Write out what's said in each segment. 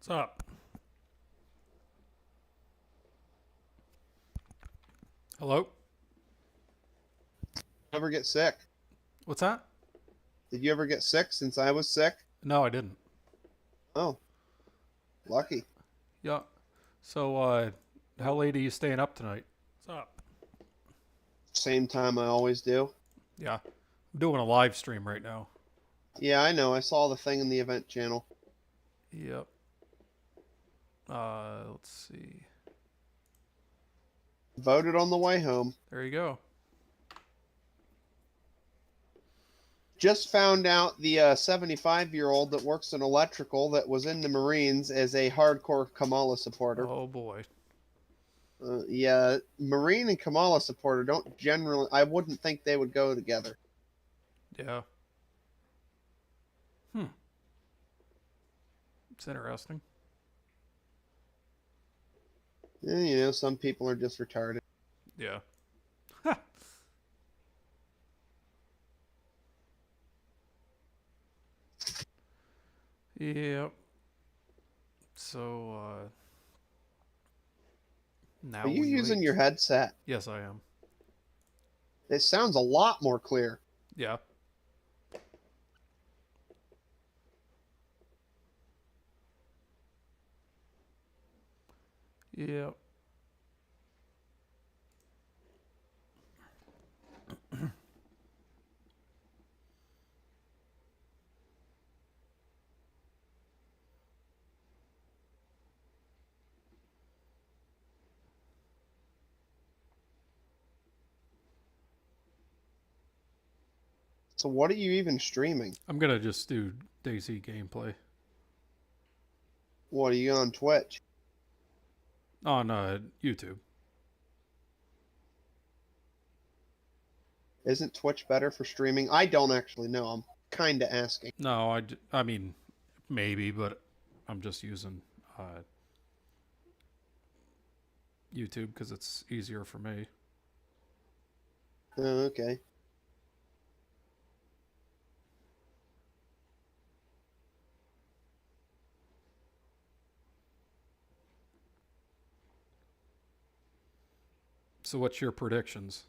What's up? Hello? Ever get sick? What's that? Did you ever get sick since I was sick? No, I didn't. Oh, lucky. Yeah. So, how late are you staying up tonight? What's up? Same time I always do. Yeah. I'm doing a live stream right now. Yeah, I know. I saw the thing in the event channel. Yep. Let's see. Voted on the way home. There you go. Just found out the 75-year-old that works in electrical that was in the Marines is a hardcore Kamala supporter. Oh, boy. Yeah, Marine and Kamala supporter don't generally... I wouldn't think they would go together. Yeah. Hmm. It's interesting. Yeah, you know, some people are just retarded. Yeah. Yep. So, now Are you we using wait. your headset? Yes, I am. It sounds a lot more clear. Yeah. Yep. So what are you even streaming? I'm gonna just do DayZ gameplay What, are you on Twitch? on YouTube. Isn't Twitch better for streaming? I don't actually know. I'm kind of asking. No, I mean, maybe, but I'm just using YouTube because it's easier for me. Oh, okay. So, what's your predictions?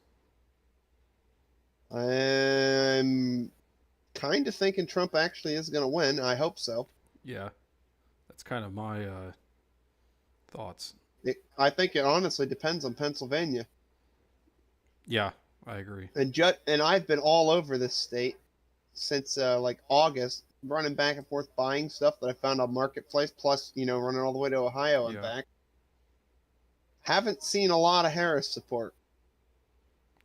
I'm kind of thinking Trump actually is going to win. I hope so. Yeah, that's kind of my thoughts. I think it honestly depends on Pennsylvania. Yeah, I agree. And I've been all over this state since like August, running back and forth buying stuff that I found on Marketplace, plus, you know, running all the way to Ohio and Yeah, back. Haven't seen a lot of Harris support.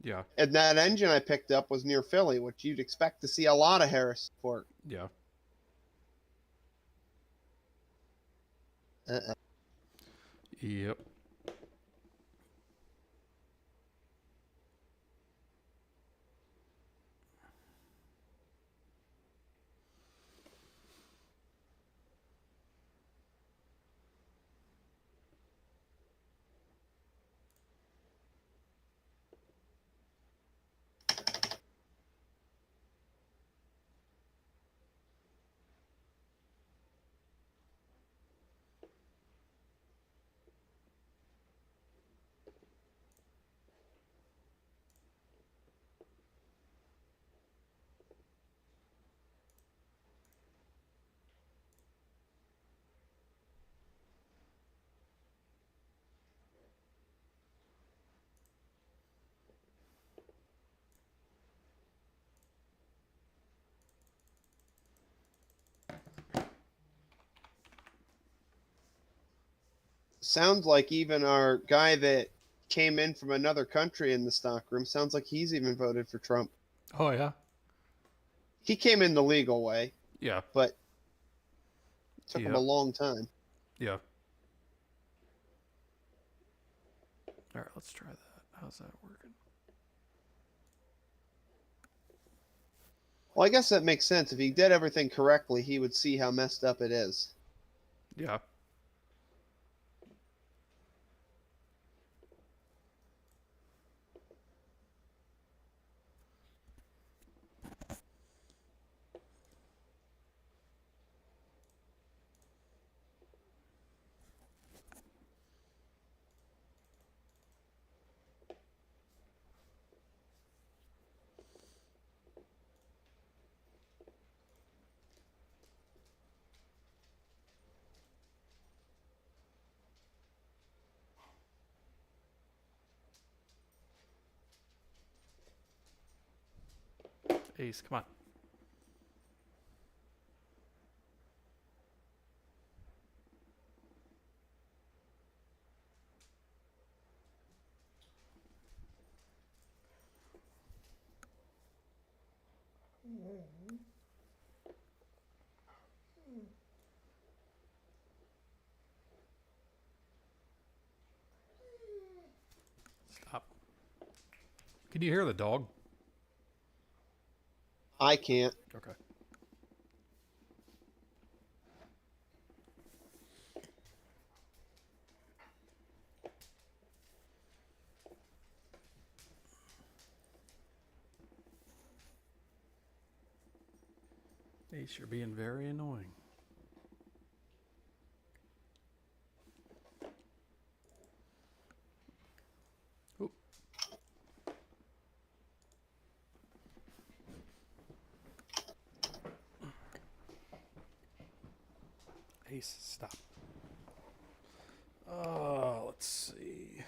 yeah, And that engine I picked up was near Philly, which you'd expect to see a lot of Harris support. yeah. Uh-uh. Yep. Sounds like even our guy that came in from another country in the stock room, sounds like he's even voted for Trump. Oh yeah. He came in the legal way, Yeah. but it took him a Yep. long time. Yeah. All right, let's try that. How's that working? Well, I guess that makes sense. If he did everything correctly, he would see how messed up it is. Yeah. Ace, come on. Stop. Can you hear the dog? I can't. Okay. Ace, you're being very annoying. Oop. Ace, stop. Let's see.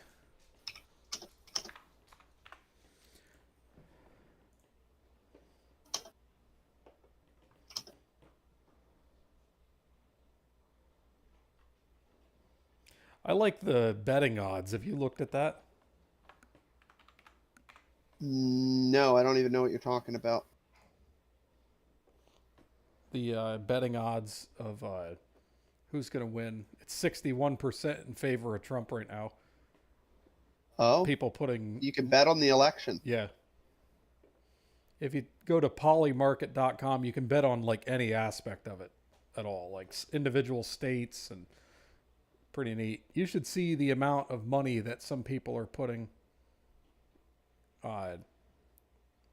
I like the betting odds. Have you looked at that? No, I don't even know what you're talking about. The betting odds of who's going to win. It's 61% in favor of Trump right now. Oh, People putting... you can bet on the election. Yeah. If you go to polymarket.com, you can bet on like any aspect of it at all, like individual states, and pretty neat. You should see the amount of money that some people are putting.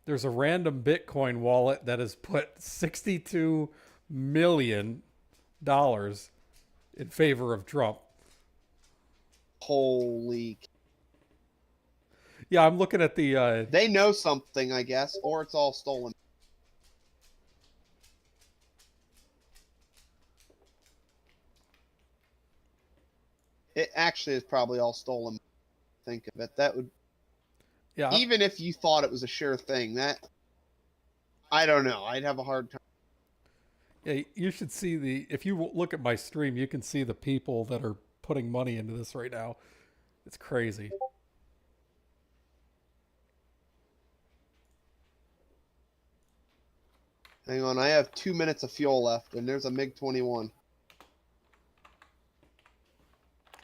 There's a random Bitcoin wallet that has put $62 million in favor of Trump. Holy. Yeah, I'm looking at the... They know something, I guess, or it's all stolen. It actually is probably all stolen. Think of it. That would... Yeah. Even if you thought it was a sure thing, that... I don't know. I'd have a hard time. Yeah, you should see the... If you look at my stream, you can see the people that are putting money into this right now. It's crazy. Hang on, I have 2 minutes of fuel left, and there's a MiG-21.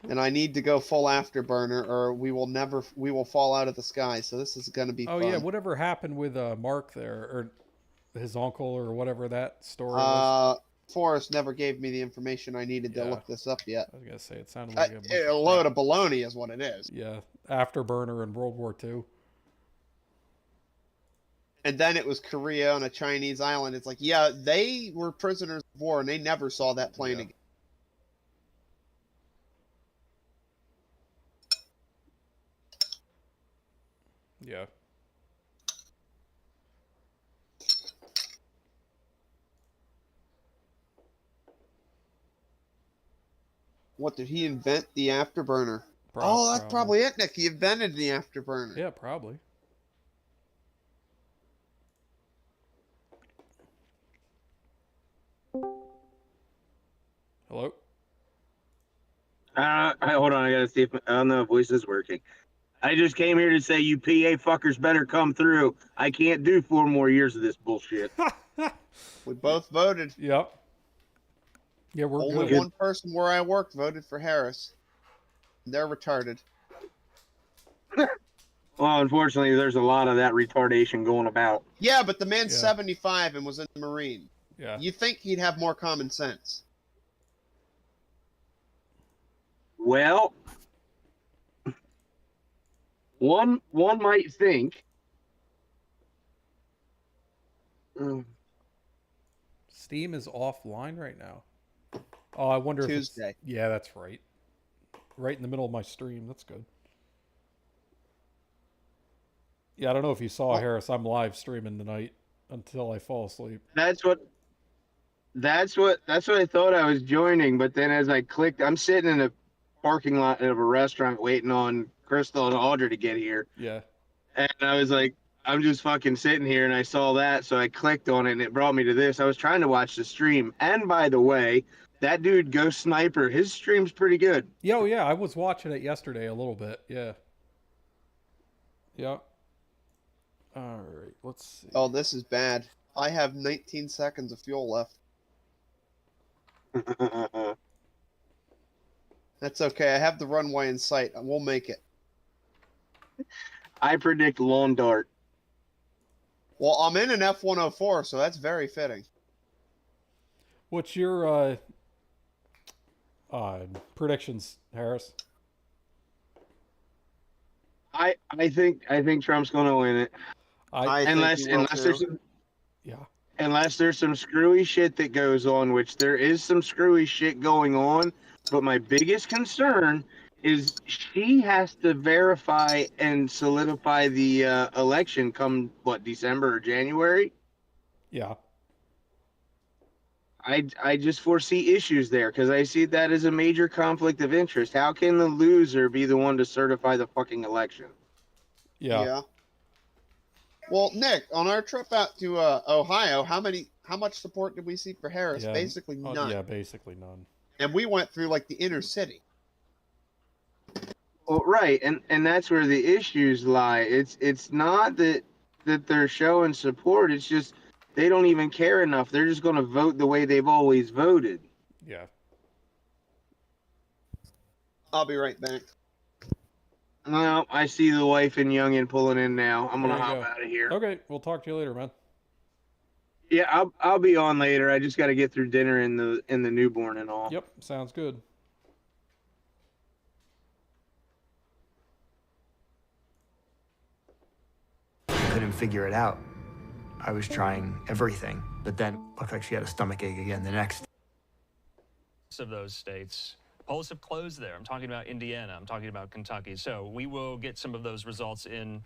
And I need to go full afterburner, or we will fall out of the sky. So this is going to be fun. Yeah, whatever happened with Mark there, or his uncle, or whatever that story was? Forrest never gave me the information I needed to look this up yet. I was gonna say it sounded like a load of baloney is what it is. Yeah, afterburner in World War II. And then it was Korea on a Chinese island. It's like, yeah, they were prisoners of war, and they never saw that plane again. Yeah. What, did he invent the afterburner? Oh, that's probably it, Nick. He invented the afterburner. Yeah, probably. Hello? Hold on. I gotta see if I don't know if voice is working. I just came here to say you PA fuckers better come through. I can't do 4 more years of this bullshit. We both voted. Yep. Yeah, we're Only good. one person where I worked voted for Harris. They're retarded. Well, unfortunately, there's a lot of that retardation going about. Yeah, but the man's 75 and was in the Marine. Yeah. You think he'd have more common sense? Well, one might think. Steam is offline right now. Oh, I wonder Tuesday. if it's... Yeah, that's right. Right in the middle of my stream. That's good. Yeah, I don't know if you saw, Harris. I'm live streaming tonight until I fall asleep. That's what I thought I was joining, but then as I clicked, I'm sitting in a parking lot of a restaurant waiting on Crystal and Audrey to get here. Yeah. And I was like, I'm just fucking sitting here and I saw that, so I clicked on it and it brought me to this. I was trying to watch the stream, and by the way, that dude Ghost Sniper, his stream's pretty good. Yeah, yeah, I was watching it yesterday a little bit. Yeah. Yeah. All right, let's see. Oh, this is bad. I have 19 seconds of fuel left. That's okay. I have the runway in sight. We'll make it. I predict lawn dart. Well, I'm in an F-104, so that's very fitting. What's your predictions, Harris? I think Trump's gonna win it. Unless there's some screwy shit that goes on, which there is some screwy shit going on. But my biggest concern is she has to verify and solidify the election come, December or January? Yeah. I just foresee issues there because I see that as a major conflict of interest. How can the loser be the one to certify the fucking election? Yeah. Well, Nick, on our trip out to Ohio, how much support did we see for Harris? Yeah. Basically none. Yeah, basically none. And we went through like the inner city. Well, right, and that's where the issues lie. It's not that they're showing support. It's just they don't even care enough. They're just going to vote the way they've always voted. Yeah. I'll be right back. Well, I see the wife and youngin pulling in now. I'm gonna There you hop go. out of here. Okay, we'll talk to you later, man. Yeah, I'll be on later. I just got to get through dinner and the newborn and all. Yep, sounds good. Couldn't figure it out. I was trying everything, but then looked like she had a stomach ache again the next. Of those states, polls have closed there. I'm talking about Indiana. I'm talking about Kentucky. So we will get some of those results in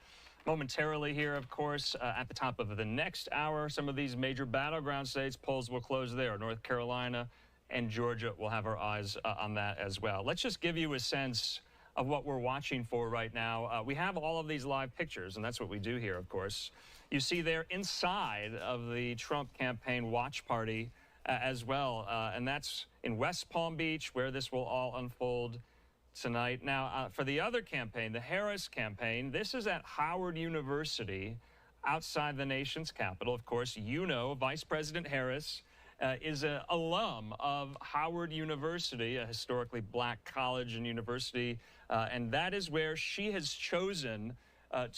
momentarily here, of course. At the top of the next hour, some of these major battleground states, polls will close there. North Carolina and Georgia will have our eyes on that as well. Let's just give you a sense of what we're watching for right now. We have all of these live pictures, and that's what we do here, of course. You see there inside of the Trump campaign watch party as well, and that's in West Palm Beach, where this will all unfold tonight. Now, for the other campaign, the Harris campaign, this is at Howard University outside the nation's capital. Of course, you know Vice President Harris is an alum of Howard University, a historically black college and university, and that is where she has chosen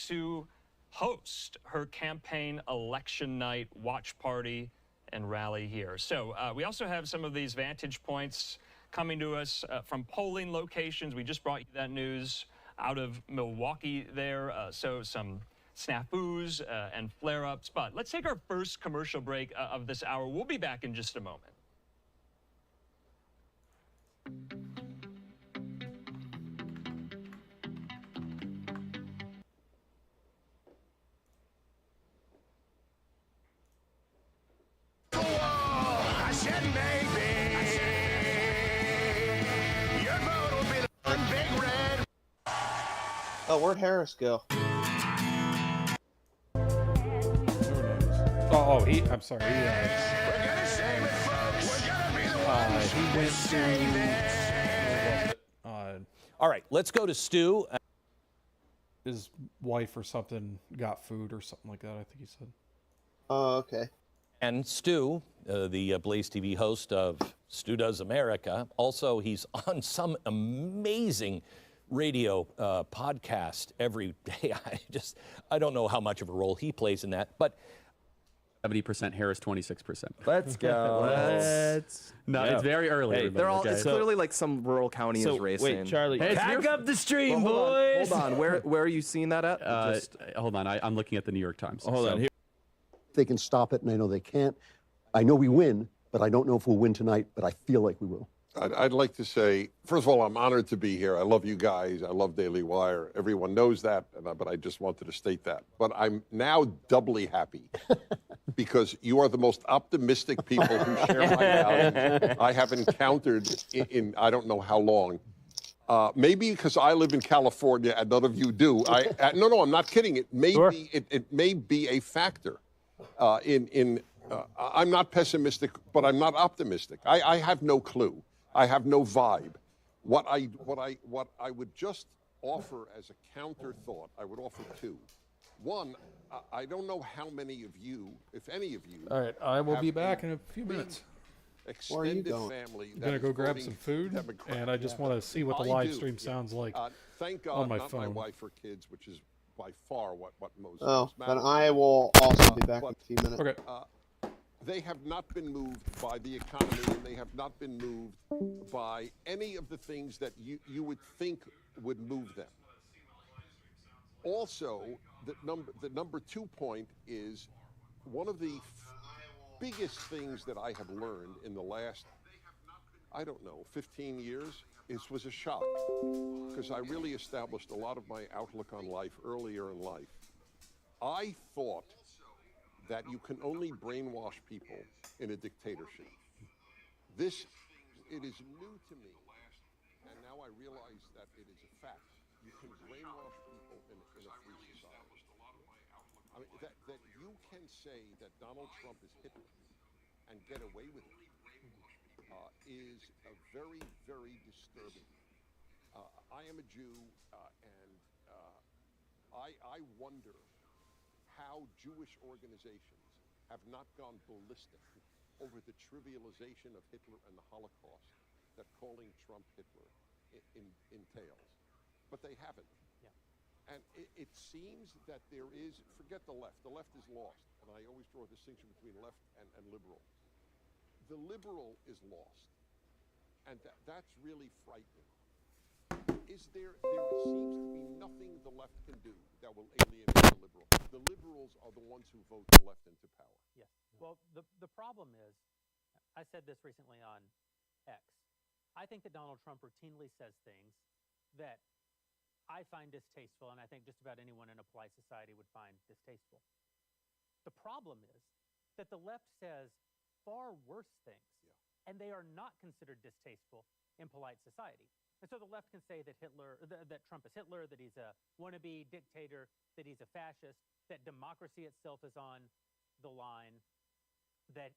to host her campaign election night watch party and rally here. So we also have some of these vantage points coming to us from polling locations. We just brought you that news out of Milwaukee there. So some snafus and flare-ups. But let's take our first commercial break of this hour. We'll be back in just a moment. Oh, where'd Harris go? Who knows? I'm sorry. He went to. Where was it? All right, let's go to Stu. His wife or something got food or something like that, I think he said. Oh, okay. And Stu, the Blaze TV host of Stu Does America. Also, he's on some amazing radio podcast every day. I don't know how much of a role he plays in that, but 70% Harris, 26%. Let's go. No, it's very early. Hey, they're all. okay? It's clearly like some rural county is racing. Wait, Charlie, Hey, pack up the stream, Well, boys. Hold on. Where are you seeing that at? Hold on, I'm looking at the New York Times. Hold on. Here. They can stop it, and I know they can't. I know we win, but I don't know if we'll win tonight, but I feel like we will. I'd like to say, first of all, I'm honored to be here. I love you guys. I love Daily Wire. Everyone knows that, but I just wanted to state that. But I'm now doubly happy because you are the most optimistic people who share my values I have encountered in I don't know how long. Maybe because I live in California and none of you do. No, I'm not kidding. It may be. It may be a factor. I'm not pessimistic, but I'm not optimistic. I have no clue. I have no vibe. What I would just offer as a counter thought, I would offer two. One, I don't know how many of you, if any of you. All right, I will be back in a few minutes. Extended family. I'm gonna go grab some food, and I just want to see what the live stream sounds like thank God, on my not phone. my wife or kids, which is by far what most. Oh, matters. then I will also be back in a few minutes. Okay. They have not been moved by the economy, and they have not been moved by any of the things that you would think would move them. Also, the number 2 point is one of the biggest things that I have learned in the last, I don't know, 15 years was a shock, because I really established a lot of my outlook on life earlier in life. I thought that you can only brainwash people in a dictatorship. It is new to me, and now I realize that it is a fact. You can brainwash people in a free society. I mean, that you can say that Donald Trump is Hitler and get away with it is a very, very disturbing. I am a Jew, and I wonder how Jewish organizations have not gone ballistic over the trivialization of Hitler and the Holocaust that calling Trump Hitler entails. But they haven't. Yeah. And it seems that there is, forget the left is lost. And I always draw a distinction between left and liberal. The liberal is lost. And that's really frightening. There seems to be nothing the left can do that will alienate the liberal. The liberals are the ones who vote the left into power. Yes. Well, the problem is, I said this recently on X. I think that Donald Trump routinely says things that I find distasteful, and I think just about anyone in a polite society would find distasteful. The problem is that the left says far worse things, and they are not considered distasteful in polite society. And so the left can say that that Trump is Hitler, that he's a wannabe dictator, that he's a fascist, that democracy itself is on the line, that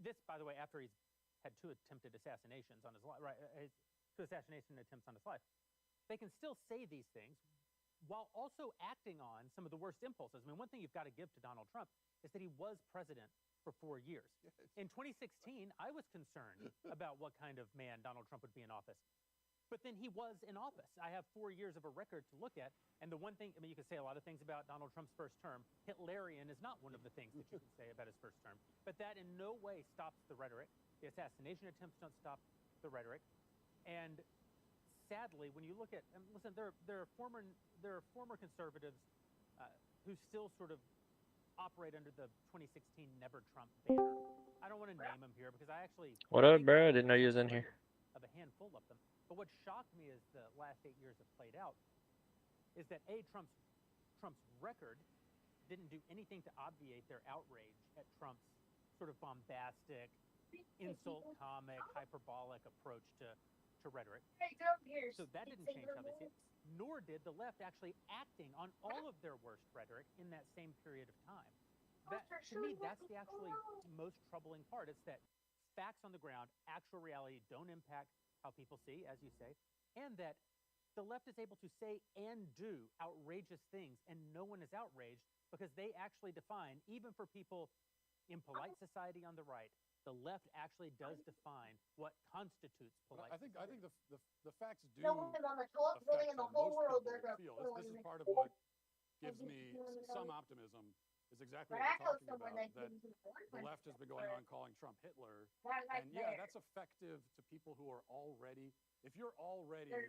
this, by the way, after he's had 2 attempted assassinations on his life, right? 2 assassination attempts on his life. They can still say these things while also acting on some of the worst impulses. I mean, one thing you've got to give to Donald Trump is that he was president for 4 years. Yes. In 2016, I was concerned about what kind of man Donald Trump would be in office. But then he was in office. I have 4 years of a record to look at. And the one thing, I mean, you can say a lot of things about Donald Trump's first term. Hitlerian is not one of the things that you can say about his first term. But that in no way stops the rhetoric. The assassination attempts don't stop the rhetoric. And sadly, when you look at, and listen, there are former conservatives who still sort of operate under the 2016 Never Trump banner. I don't want to name them here because I actually... What up, bro? I didn't know you was in here. Of a handful of them. But what shocked me as the last 8 years have played out is that Trump's record didn't do anything to obviate their outrage at Trump's sort of bombastic, insult comic, hyperbolic approach to rhetoric. So that didn't change how they see it. Nor did the left actually acting on all of their worst rhetoric in that same period of time. That, to me, that's the actually most troubling part. It's that facts on the ground, actual reality, don't impact how people see, as you say, and that the left is able to say and do outrageous things, and no one is outraged because they actually define, even for people in polite society on the right, the left actually does define what constitutes polite society. I think the facts do affect how most people feel. This is part of what gives me some optimism. Is exactly what we're talking about, that the left has been going on calling Trump Hitler. And yeah, that's effective to people who are already, if you're already, a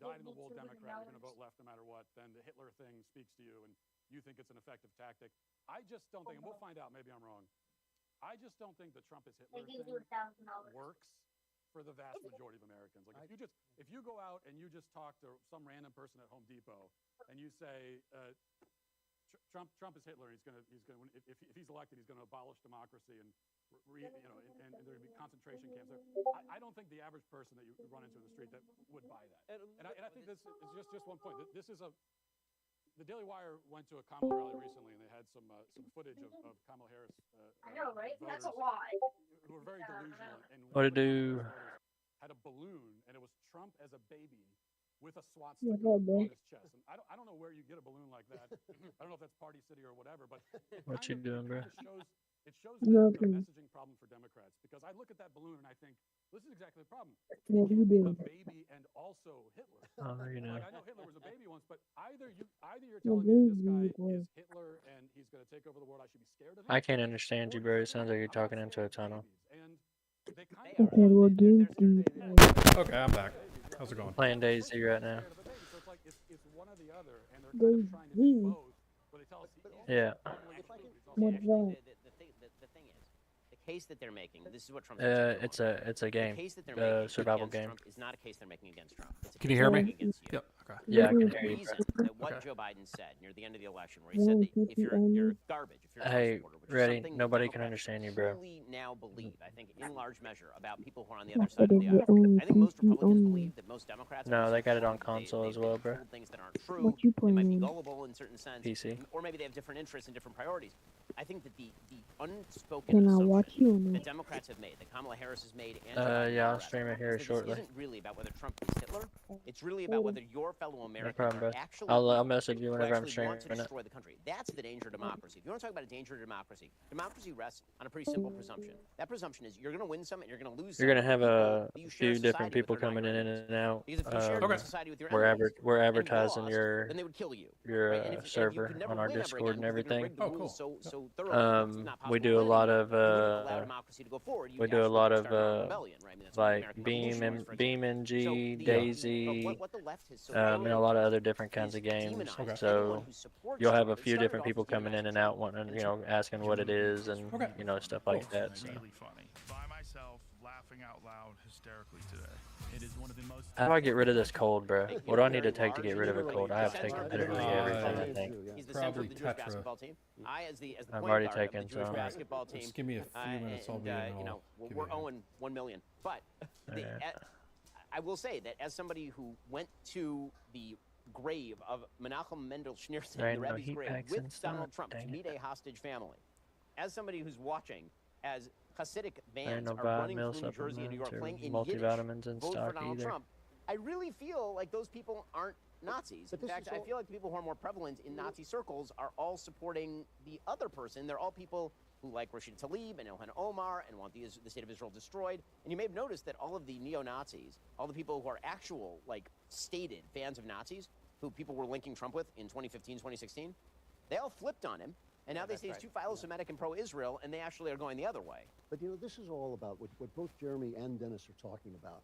dyed-in-the-wool Democrat, you're going to vote left no matter what, then the Hitler thing speaks to you and you think it's an effective tactic. I just don't think, and we'll find out, maybe I'm wrong, I just don't think the Trump is Hitler thing works for the vast majority of Americans. Like if you go out and you just talk to some random person at Home Depot and you say, Trump is Hitler. He's gonna if he's elected, he's gonna abolish democracy and and there's gonna be concentration camps. I don't think the average person that you run into in the street that would buy that. And I think this is just one point. This is the Daily Wire went to a Kamala rally recently, and they had some footage of Kamala Harris. I know, right? That's a lot. lot. Who were very delusional. And What to do? Had a balloon, and it was Trump as a baby with a swastika on his chest. And I don't know where you get a balloon like that. I don't know if that's Party City or whatever, but What you doing, bro? It shows the messaging problem for Democrats, because I look at that balloon and I think, this is exactly the problem. You can't be a baby and also Hitler. Oh, you know. Like, I know Hitler was a baby once, but either you're telling me this guy is Hitler and he's going to take over the world, I should be scared of him. I can't understand you, bro. It sounds like you're talking into a tunnel. And they kind of Okay, I'm back. How's it going? Playing DayZ right now. So it's like it's one or the other, and they're kind of trying to do both, but they tell us Yeah. The thing is, the case that they're making, this is what Trump's it's a game. The case that they're making survival against game. Trump is not a case they're making against Trump. It's a Can you case hear they're me? making against you. Yep. Okay. Yeah, I can The hear you, reason bro. that what Joe Biden said near the end of the election, where he said that if you're garbage, if you're a Hey, supporter, which is ready? something Nobody that can Democrats understand you, bro. truly now believe, I think, in large measure, about people who are on the other side of the aisle. I think most Republicans believe that most Democrats. No, they got it on console as well, bro. Things that aren't true. They might be gullible in certain sense, PC. or maybe they have different interests and different priorities. I think that the unspoken assumption that Democrats have made, that Kamala Harris has made, and yeah, I'll stream it here shortly. This isn't really about whether Trump is Hitler. It's really about whether your fellow Americans problem, bro. are actually I'll message you who whenever I'm actually streaming want to it. destroy the country. That's the danger of democracy. If you want to talk about a danger to democracy, democracy rests on a pretty simple presumption. That presumption is you're going to win some and you're going to lose some. You're gonna have a People that you share few different society with people are not coming your in enemies. and out. Because if you shared a society with your enemies, We're and you advertising lost, your then they would kill you. your right? And if you server could never on our win ever Discord again and because they're gonna everything. rig the rules so thoroughly, it's not possible We to do a win lot anymore. of If you allow democracy to go forward, you we do a actually lot start of a rebellion, right? I mean, that's what the like American Beam Revolution was, and for Beam example. and G, So DayZ, but what the left has so and a lot of other different kinds of games. demonized anyone So who supports you'll have you. a It few started different off people as coming in and out, wanting, asking what it is and stuff like that. So. Really funny. By myself, laughing out loud hysterically today. It is one of the most. How do I get rid of this cold, bro? What do I need to take to get rid of a cold? I have taken literally everything, I think. He's the center Probably of the Jewish Tetra. basketball team. I, as the I've point already guard of taken the Jewish some. basketball team. Just give me a few minutes, I'll be in, you know, I'll give we're you a hand. owing 1 million. But I will say that as somebody who went to the grave of Menachem Mendel Schneerson, There the ain't no Rebbe's heat grave, packs with and stuff, Donald Trump to dang meet a hostage family, as somebody who's watching as Hasidic There ain't bands no are Vibe running Meal through New Jersey and New York supplements playing or in Yiddish, multivitamins in vote for stock Donald either. Trump, I really feel like those people aren't Nazis. In fact, I feel like the people who are more prevalent in Nazi circles are all supporting the other person. They're all people who like Rashid Tlaib and Ilhan Omar and want the state of Israel destroyed. And you may have noticed that all of the neo-Nazis, all the people who are actual, like, stated fans of Nazis, who people were linking Trump with in 2015, 2016, they all flipped on him. And now they say he's too philo-Semitic and pro-Israel, and they actually are going the other way. But, this is all about what both Jeremy and Dennis are talking about.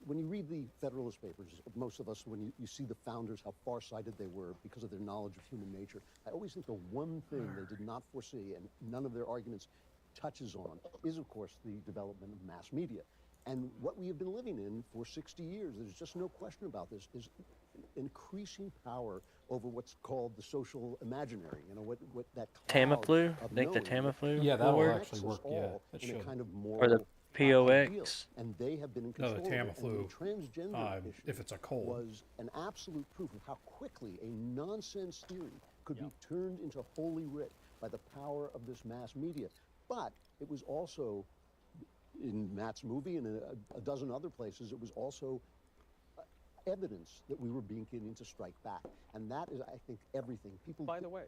When you read the Federalist Papers, most of us, when you see the founders, how far-sighted they were because of their knowledge of human nature, I always think the one thing they did not foresee, and none of their arguments touches on, is, of course, the development of mass media. And what we have been living in for 60 years, there's just no question about this, is increasing power over what's called the social imaginary. What that Tamiflu? I think the Tamiflu Yeah, that will will work. actually work. Yeah, that in a should. kind of more Or the POX. ideal. And they have been in No, control the of it. And Tamiflu, the transgender issue if it's a cold. was an absolute proof of how quickly a nonsense theory could be turned into holy writ by the power of this mass media. But it was also, in Matt's movie and a dozen other places, it was also evidence that we were beginning to strike back. And that is, I think, everything. By the way,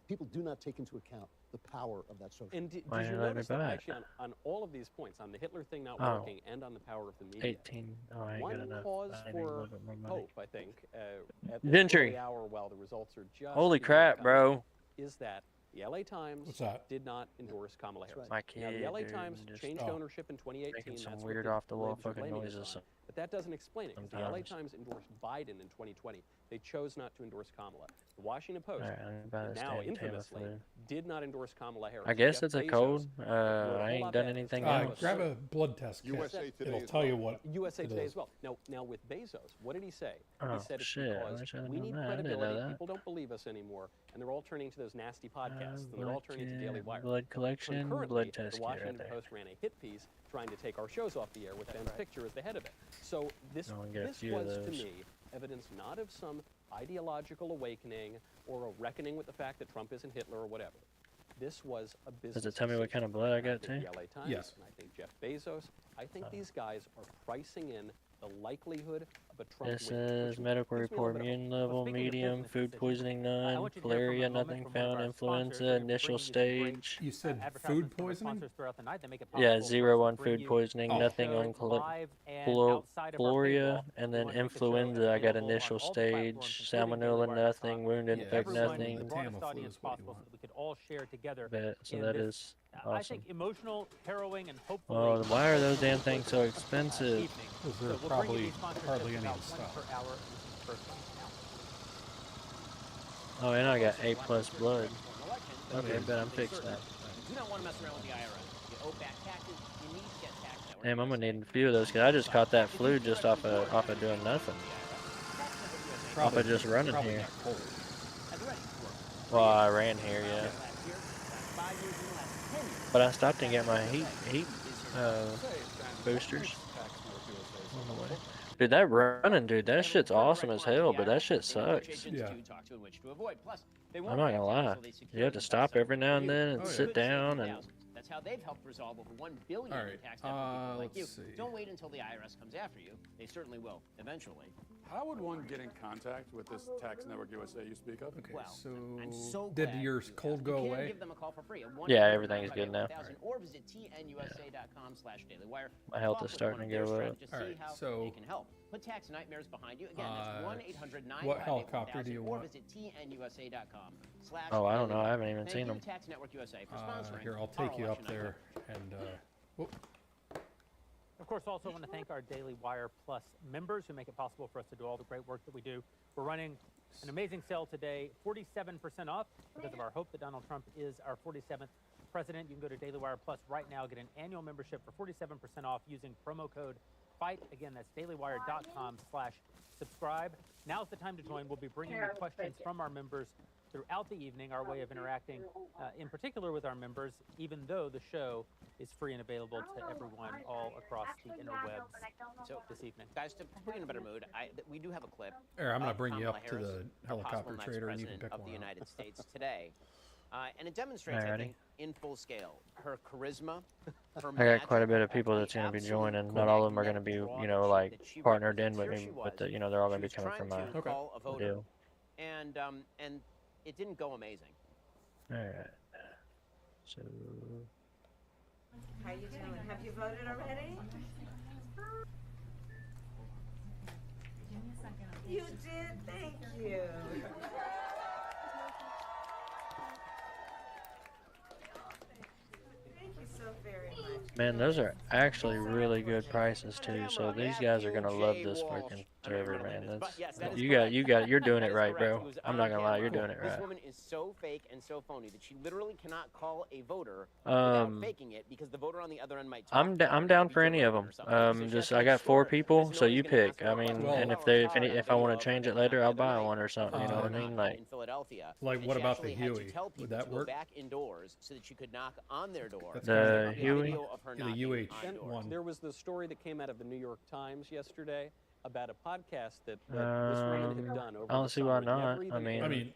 people do not take into account the power of that social. And did Why you didn't I notice be that back? actually on all of these points, on the Hitler thing not Oh. working and on the power of the media, 18. Oh, I ain't got one enough. cause I need a for little bit more money. hope, I think, at the Gentry. early hour while the results are just Holy beginning to crap, come, bro. is that the LA Times What's that? did not endorse Kamala Harris. My Now, the kid, LA dude, Times just changed ownership in 2018. making some That's weird what off-the-wall libs are fucking blaming it noises on. But that doesn't explain it, because the LA sometimes. Times endorsed Biden in 2020. They chose not to endorse Kamala. The Washington Post, Alright, I'm about to now stay in infamously, Tamiflu. did not endorse Kamala Harris. I guess Jeff it's a Bezos cold. wrote a I ain't whole done op-ed anything about Grab it. a blood test kit. USA Today It'll as tell well. you what USA it Today is. as well. Now with Bezos, what did he say? Oh, he said it's shit. I because wish I had we known need that. I didn't know credibility. that. People don't believe us anymore, and they're all turning to those nasty podcasts, and they're all turning to Daily Wire. Blood collection, Concurrently, blood test the kit Washington right there. Post ran a hit piece trying to take our shows off the air with Ben's picture as the head of it. So this was to me evidence not of some ideological awakening or a reckoning with the fact that Trump isn't Hitler or whatever. This was a business. Does it tell me what kind of blood I got too? The LA Times, Yes. and I think Jeff Bezos. I think these guys are pricing in the likelihood of a Trump This win. is medical report, mutant level, medium, food poisoning none, malaria, nothing found, influenza, initial stage. You said food poisoning? Yeah, 0-1 food poisoning, nothing on Floria, and then influenza, I got initial stage, salmonella, nothing, wound infect, nothing. Bet, so that is I awesome. think emotional, harrowing, and hopefully. Oh, why are those damn things so expensive? Because they're probably hardly any in stock. Oh, and I got A+ blood. Okay, bet I'm fixed now. You do not want to mess around with the IRS. You owe back taxes. You need to get tax network. Damn, I'm gonna need a few of those because I just caught that flu just off of doing nothing. Off of just running here. Well, I ran here, yeah. But I stopped and got my heat boosters on the way. Dude, that running, dude, that shit's awesome as hell, but that shit sucks. Yeah. I'm not gonna lie. You have to stop every now and then and sit down and. That's how they've helped resolve over $1 billion in tax debt for people like you. Don't wait until the IRS comes after you. They certainly will, eventually. How would one get in contact with this Tax Network USA you speak of? Okay, I'm so did glad your cold go you can away? give them a call for free at Yeah, everything is good now. Or visit tnusa.com/dailywire. My health is starting to go up. All right, so they can help. Put tax nightmares behind you. Again, that's 1-800-958-1000 what helicopter do you or want? visit tnusa.com/. Oh, I don't know. I haven't even seen them. Tax Network USA for sponsoring Here, I'll our take you up election there and. Whoop. Of course, also want to thank our Daily Wire Plus members who make it possible for us to do all the great work that we do. We're running an amazing sale today, 47% off because of our hope that Donald Trump is our 47th president. You can go to Daily Wire Plus right now, get an annual membership for 47% off using promo code FIGHT. Again, that's dailywire.com/subscribe. Now's the time to join. We'll be bringing you questions from our members throughout the evening, our way of interacting, in particular with our members, even though the show is free and available to everyone all across the interwebs. So this evening, guys, to put you in a better mood, we do have a clip. Here, I'm going to bring you Kamala up to Harris, the helicopter possible trader and you next can pick president of one the up. United States today. And it demonstrates, I think, in full scale, her charisma. Her I got quite a bit of people that's going to be joining. Not all of them are going to be, you know, like partnered in with me, but you know, they're all going to be coming from my deal. And it didn't go amazing. All right. So. How you doing? Have you voted already? You did. Thank you. Thank you so very much. Man, those are actually really good prices too. So these guys are gonna love this freaking server, man. That's you're doing it right, bro. I'm not gonna lie, you're doing it This right. woman is so fake and so phony that she literally cannot call a voter without faking it because the voter on the other end might. I'm down for any of them. Just I got 4 people, so you pick. I mean, and if I want to change it later, I'll buy one or something. You know what I mean? In Philadelphia. Like what about the Huey? Would that work? Back indoors so that she could knock on their door. The Huey? The UH1. There was the story that came out of the New York Times yesterday about a podcast that this woman had done over I don't see why not. I mean,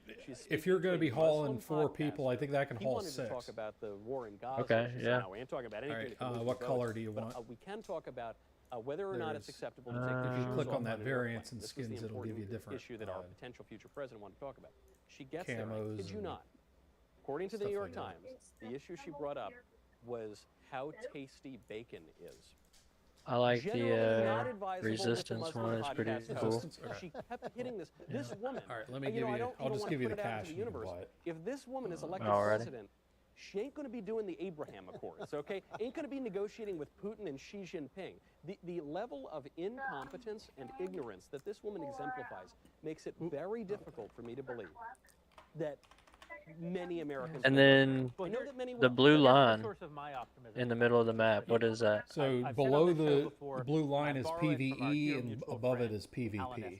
if you're going to be hauling 4 people, I think that can haul 6. To talk about the war in Gaza. Okay, yeah. Now. We ain't talking about anything. All right, what color do you want? We can talk about whether or not it's acceptable to take the if you shoes click off on that an variance airplane. and skins, it'll give you a different issue that our potential future president wanted to talk about. She gets camos there. I kid you not. According to the New York Times, the issue she brought up was how tasty bacon is. I like the resistance one. It's pretty cool. She kept hitting this. This woman. All right, let me give you. I'll just give you the cash. If this woman is elected president, she ain't going to be doing the Abraham Accords, okay? Ain't going to be negotiating with Putin and Xi Jinping. The level of incompetence and ignorance that this woman exemplifies makes it very difficult for me to believe that many Americans. And then the blue line in the middle of the map, what is that? So below the blue line is PVE and above it is PvP.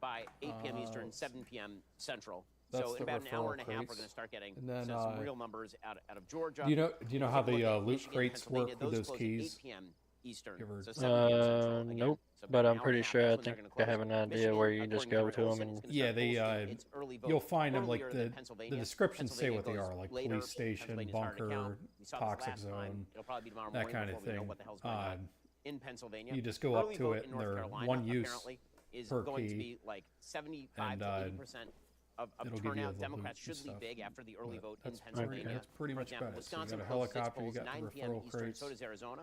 by 8 p.m. Eastern, 7 p.m. Central. That's so in the about an hour and referral a half, we're crates. going to start getting And then, some real numbers out of Georgia. Do you know how Take a look the at loot Michigan, crates Pennsylvania. work with those close at keys? 8 p.m. Eastern. You ever- So 7 p.m. Central. Again, Nope. so about But an I'm hour and pretty a half, sure I that's when they're think gonna I have close. an idea Michigan, where you just according to go Rick to them Olson, and is gonna Yeah, start they posting its early vote you'll find them like earlier than Pennsylvania. the descriptions say what they Pennsylvania are, like goes later. police station, Pennsylvania started to bunker, count. We saw this toxic last time. zone, It'll probably be tomorrow that morning kind of before we know thing. what the hell's going on in Pennsylvania. You just go up Early to vote it, in and North they're Carolina, one use apparently is per going to key. be like 75 And, to 80% of it'll give you turnout. the Democrats loot and should lead stuff. big after the early But vote in that's Pennsylvania. That's pretty For much example, about it. So you Wisconsin got a closed 6 helicopter, you polls, got 9 the p.m. referral Eastern. crates. So does Arizona.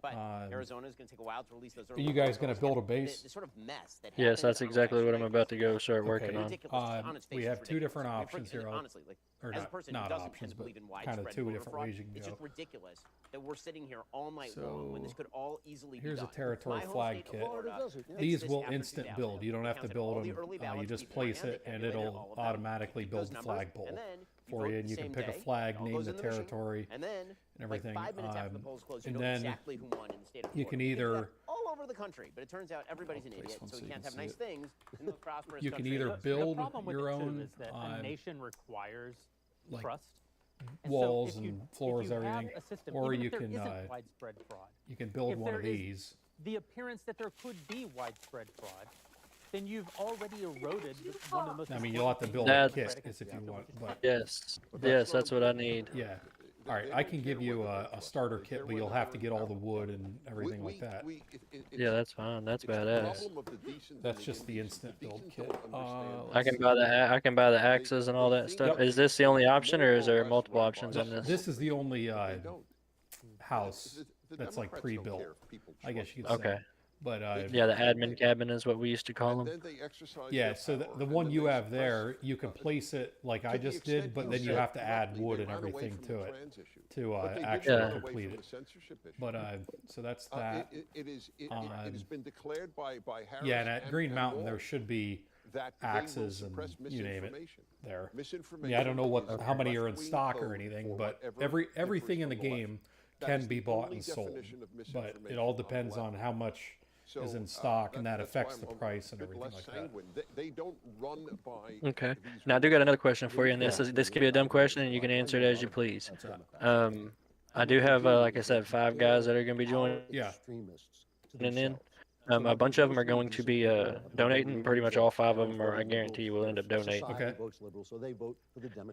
But Arizona is going to take a while to release those Are early you vote guys going totals. to build a base? The sort of mess that Yes, happened that's on exactly what election I'm night about to go is start working Okay. on. ridiculous. On its face, We it's have two ridiculous. different I mean, options here. honestly, like, or as a not, person not who doesn't options, tend to but believe in kind widespread of two voter different fraud, ways you can it's go. just ridiculous that we're sitting here all night long when this could all easily Here's be a done. territory My home flag state of kit. Florida fixed These this will after instant 2000. build. You don't They have to counted build all the them. early You ballots just beforehand. place They it, and calculated all it'll of them. automatically You build those the numbers, flagpole and then for vote you, the and you can same pick a day. flag, It all name goes the in the machine, territory, and then and everything. Like 5 minutes after the polls close, you and know then exactly who won in the state of you Florida. can do either that all over the country, but it turns out everybody's an idiot, one so so we you can't can have see nice it. things in those prosperous You can countries. either The build problem with your it, too, own is that a nation requires like trust. And walls so if you, and floors, if you everything, have a system, or even you if there can isn't widespread fraud, you can build if one there of is these. the appearance that there could be widespread fraud, then you've already eroded one of the most. I mean, you'll have to build That- a kit if you want, but Yes, yes, that's what I need. yeah. All right, I can give you a starter kit, but you'll have to get all the wood and everything like that. Yeah, that's fine. That's badass. That's just the instant build kit. I can buy I can buy the axes and all that stuff. Is this the only option, or is there multiple options on this? This is the only house that's like pre-built, I guess you could say. Okay. But Yeah, the admin cabin is what we used to call them. yeah, so the one you have there, you can place it like I just did, but then you have to add wood and everything to it to actually complete it. But so that's that. It has been declared by Harris. Yeah, and at Green Mountain there Walsh should be that they will axes and suppress you name it misinformation. there. Misinformation Yeah, I don't know is how many are in left-wing stock or code anything, for but whatever everything in the differs from the game left. That can is be the bought only and sold, definition of but it misinformation all on the depends on left. how much is in stock, and that affects the price and everything like that. Sanguine. They don't run by Okay. Now I do got another question for you, and this could be a dumb question, and you can answer it as you please. I do have, like I said, 5 guys that are going to be joining in. A bunch of them are going to be donating. Pretty much all 5 of them are, I guarantee you, will end up donating. Okay.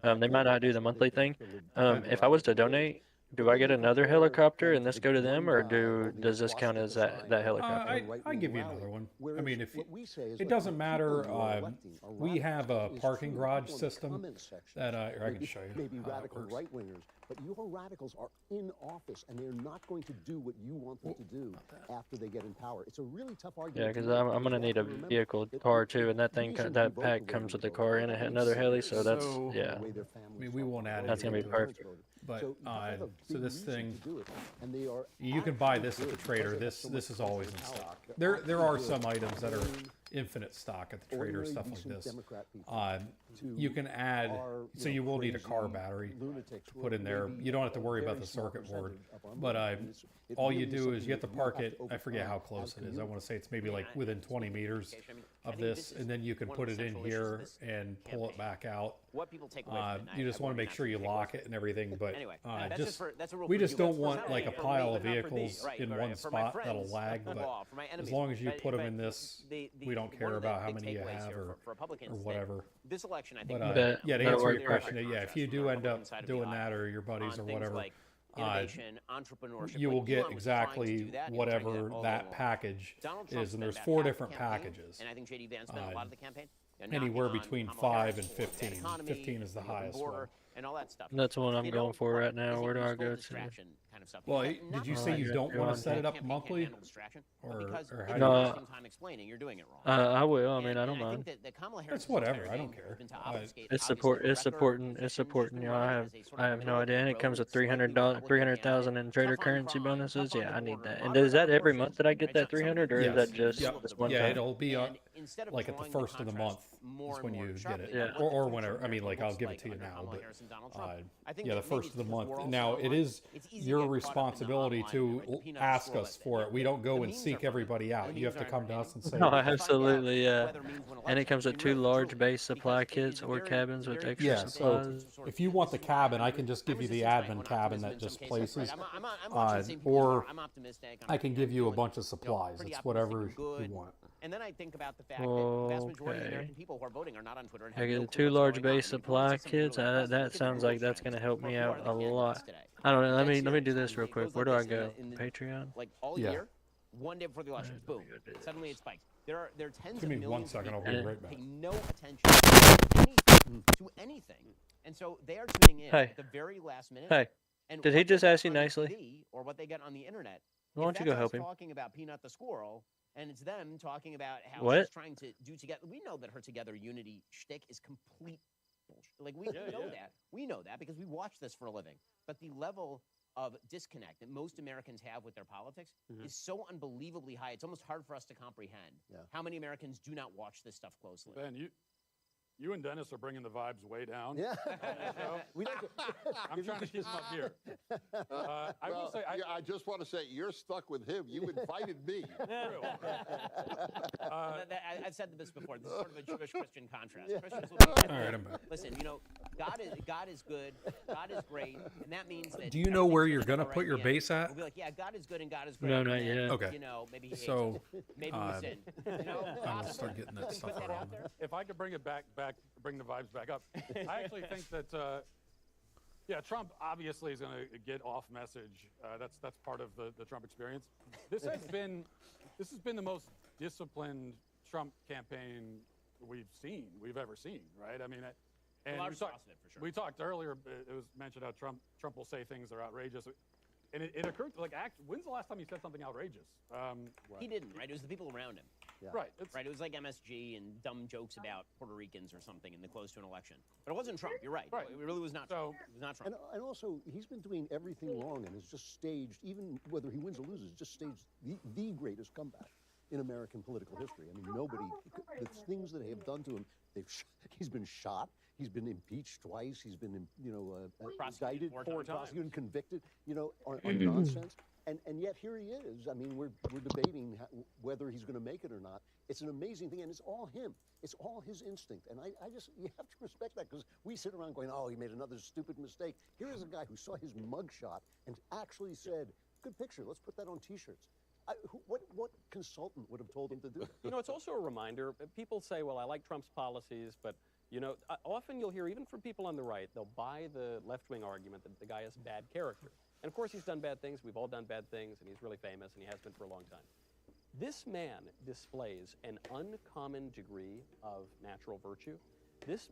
They might not do the monthly thing. If I was to donate, do I get another helicopter and this go to them, or does this count as that helicopter? I give you another one. I mean, if it doesn't matter, we have a parking garage system that or I can show you. Maybe how that radical works. right-wingers, but your radicals are in office, and they're not going to do what you want them to do after they get in power. It's a really tough Yeah, argument. because I'm gonna need a vehicle car too, and that thing that pack comes with the car and another heli, so that's yeah. I mean, we won't add That's gonna be anything to it. perfect. But So so this thing, and they are you can buy this at the trader. This is always in stock. There are some items that are infinite stock at the trader, stuff like this. You can add, so you will need a car battery to put in there. You don't have to worry about the circuit board, but all you do is you have to park it. I forget how close it is. I want to say it's maybe like within 20 meters of this, and then you can put it in here and pull it back out. What people take away from it, You just want to make sure you lock it and everything, but Anyway, we just don't want like a pile of vehicles in one spot that'll lag. But as long as you put them in this, we don't care about how many you have or whatever. This election, I think. But yeah, to answer your question, yeah, if you do end up doing that or your buddies or whatever, you will get exactly whatever that package is, and there's 4 different packages. And I think JD Vance spent a lot of the campaign. Anywhere between 5 and 15. 15 is the highest one. And all that stuff. That's what I'm going for right now. Where do I go to? Well, did you say you don't want to set it up monthly? Or how do No, you... time explaining you're doing it wrong. I will. I mean, I don't mind. It's whatever. I don't care. It's supporting. You know, I have no idea. And it comes with $300,000 in trader currency bonuses. Yeah, I need that. And is that every month that I get that 300, or is that just this one time? Yeah, it'll be like at the first of the month is when you get it. Yeah. Or whenever. I mean, like I'll give it to you now, but and Donald Trump. I think yeah, the that maybe first it's of the because month. we're Now, also it on- is it's easy to your get caught up in the responsibility online, to right, the peanut ask scroll us that- for it. We don't go the and memes seek are funny. everybody The out. You have memes to are come to us and say, No, Find out absolutely, yeah. whether memes won And it comes with elections. I 2 mean, really, large truly, base supply because it kits is a or very- cabins with very extra yeah, so supplies. if you want the cabin, I can just give you the admin cabin that just places, or I can give you a bunch of supplies. It's whatever you want. And then I think about the fact that the vast majority of Okay. American people who are voting are not on Twitter and I have get no the clue 2 what's large going on. base I mean, for supply instance, something kits. really That look at sounds the like that's Google going to help Trends me for out who are a the lot. candidates today. I don't know. Let That's me it. do this real It quick. goes Where like do I this go? in the- Patreon? Like all Yeah. year, one day before the elections, boom, suddenly it spikes. There are tens Give of me 1 millions of second, I'll people be who right back. pay no attention to anything, and so they are tuning in Hey. at the very last minute. Hey. And Did he what they just get ask you on nicely? TV or what they get on the internet. Why don't you go help him? Talking about Peanut the squirrel, and it's them talking about how What? she's trying to do together. We know that her Together Unity shtick is complete bullshit. Like we know that. We know that because we watch this for a living. But the level of disconnect that most Americans have with their politics is so unbelievably high. It's almost hard for us to comprehend how many Americans do not watch this stuff closely. Ben, you and Dennis are bringing the vibes way down. Yeah. We don't I'm trying to keep them up here. I will say, I just want to say, you're stuck with him. You invited me. I've said this before. This is sort of a Jewish-Christian contrast. Yeah. Christians will be All right, I'm back. Listen, you know, God is good, God is great, and that means that. Do you know where you're going gonna put your base at? We'll be like, yeah, God is good and God is great. No, not and then, yet. Okay. You know, maybe he hates So, us. Maybe we sin. You know, I'm gonna start getting that stuff put that around. out there. if I could bring it back, bring the vibes back up. I actually think that, yeah, Trump obviously is going to get off message. That's part of the Trump experience. This has been the most disciplined Trump campaign we've ever seen, right? I mean, and large swaths of it, for sure. we talked earlier. It was mentioned how Trump will say things that are outrageous. And it occurred, like, when's the last time he said something outrageous? He didn't, right? It was the people around him. Yeah. Right. Right. It was like MSG and dumb jokes about Puerto Ricans or something in the close to an election. But it wasn't Trump. You're right. Right. It really was not Trump. It was not Trump. And also, he's been doing everything wrong and has just staged, even whether he wins or loses, just staged the greatest comeback in American political history. I mean, nobody, the things that they have done to him, he's been shot, he's been impeached twice, he's been, indicted, prosecuted, and convicted, on nonsense. And yet here he is. I mean, we're debating whether he's going to make it or not. It's an amazing thing, and it's all him. It's all his instinct. And I just, you have to respect that, because we sit around going, oh, he made another stupid mistake. Here is a guy who saw his mugshot and actually said, good picture, let's put that on T-shirts. What consultant would have told him to do it? It's also a reminder. People say, well, I like Trump's policies, but, often you'll hear, even from people on the right, they'll buy the left-wing argument that the guy has bad character. And of course, he's done bad things. We've all done bad things, and he's really famous, and he has been for a long time. This man displays an uncommon degree of natural virtue. This,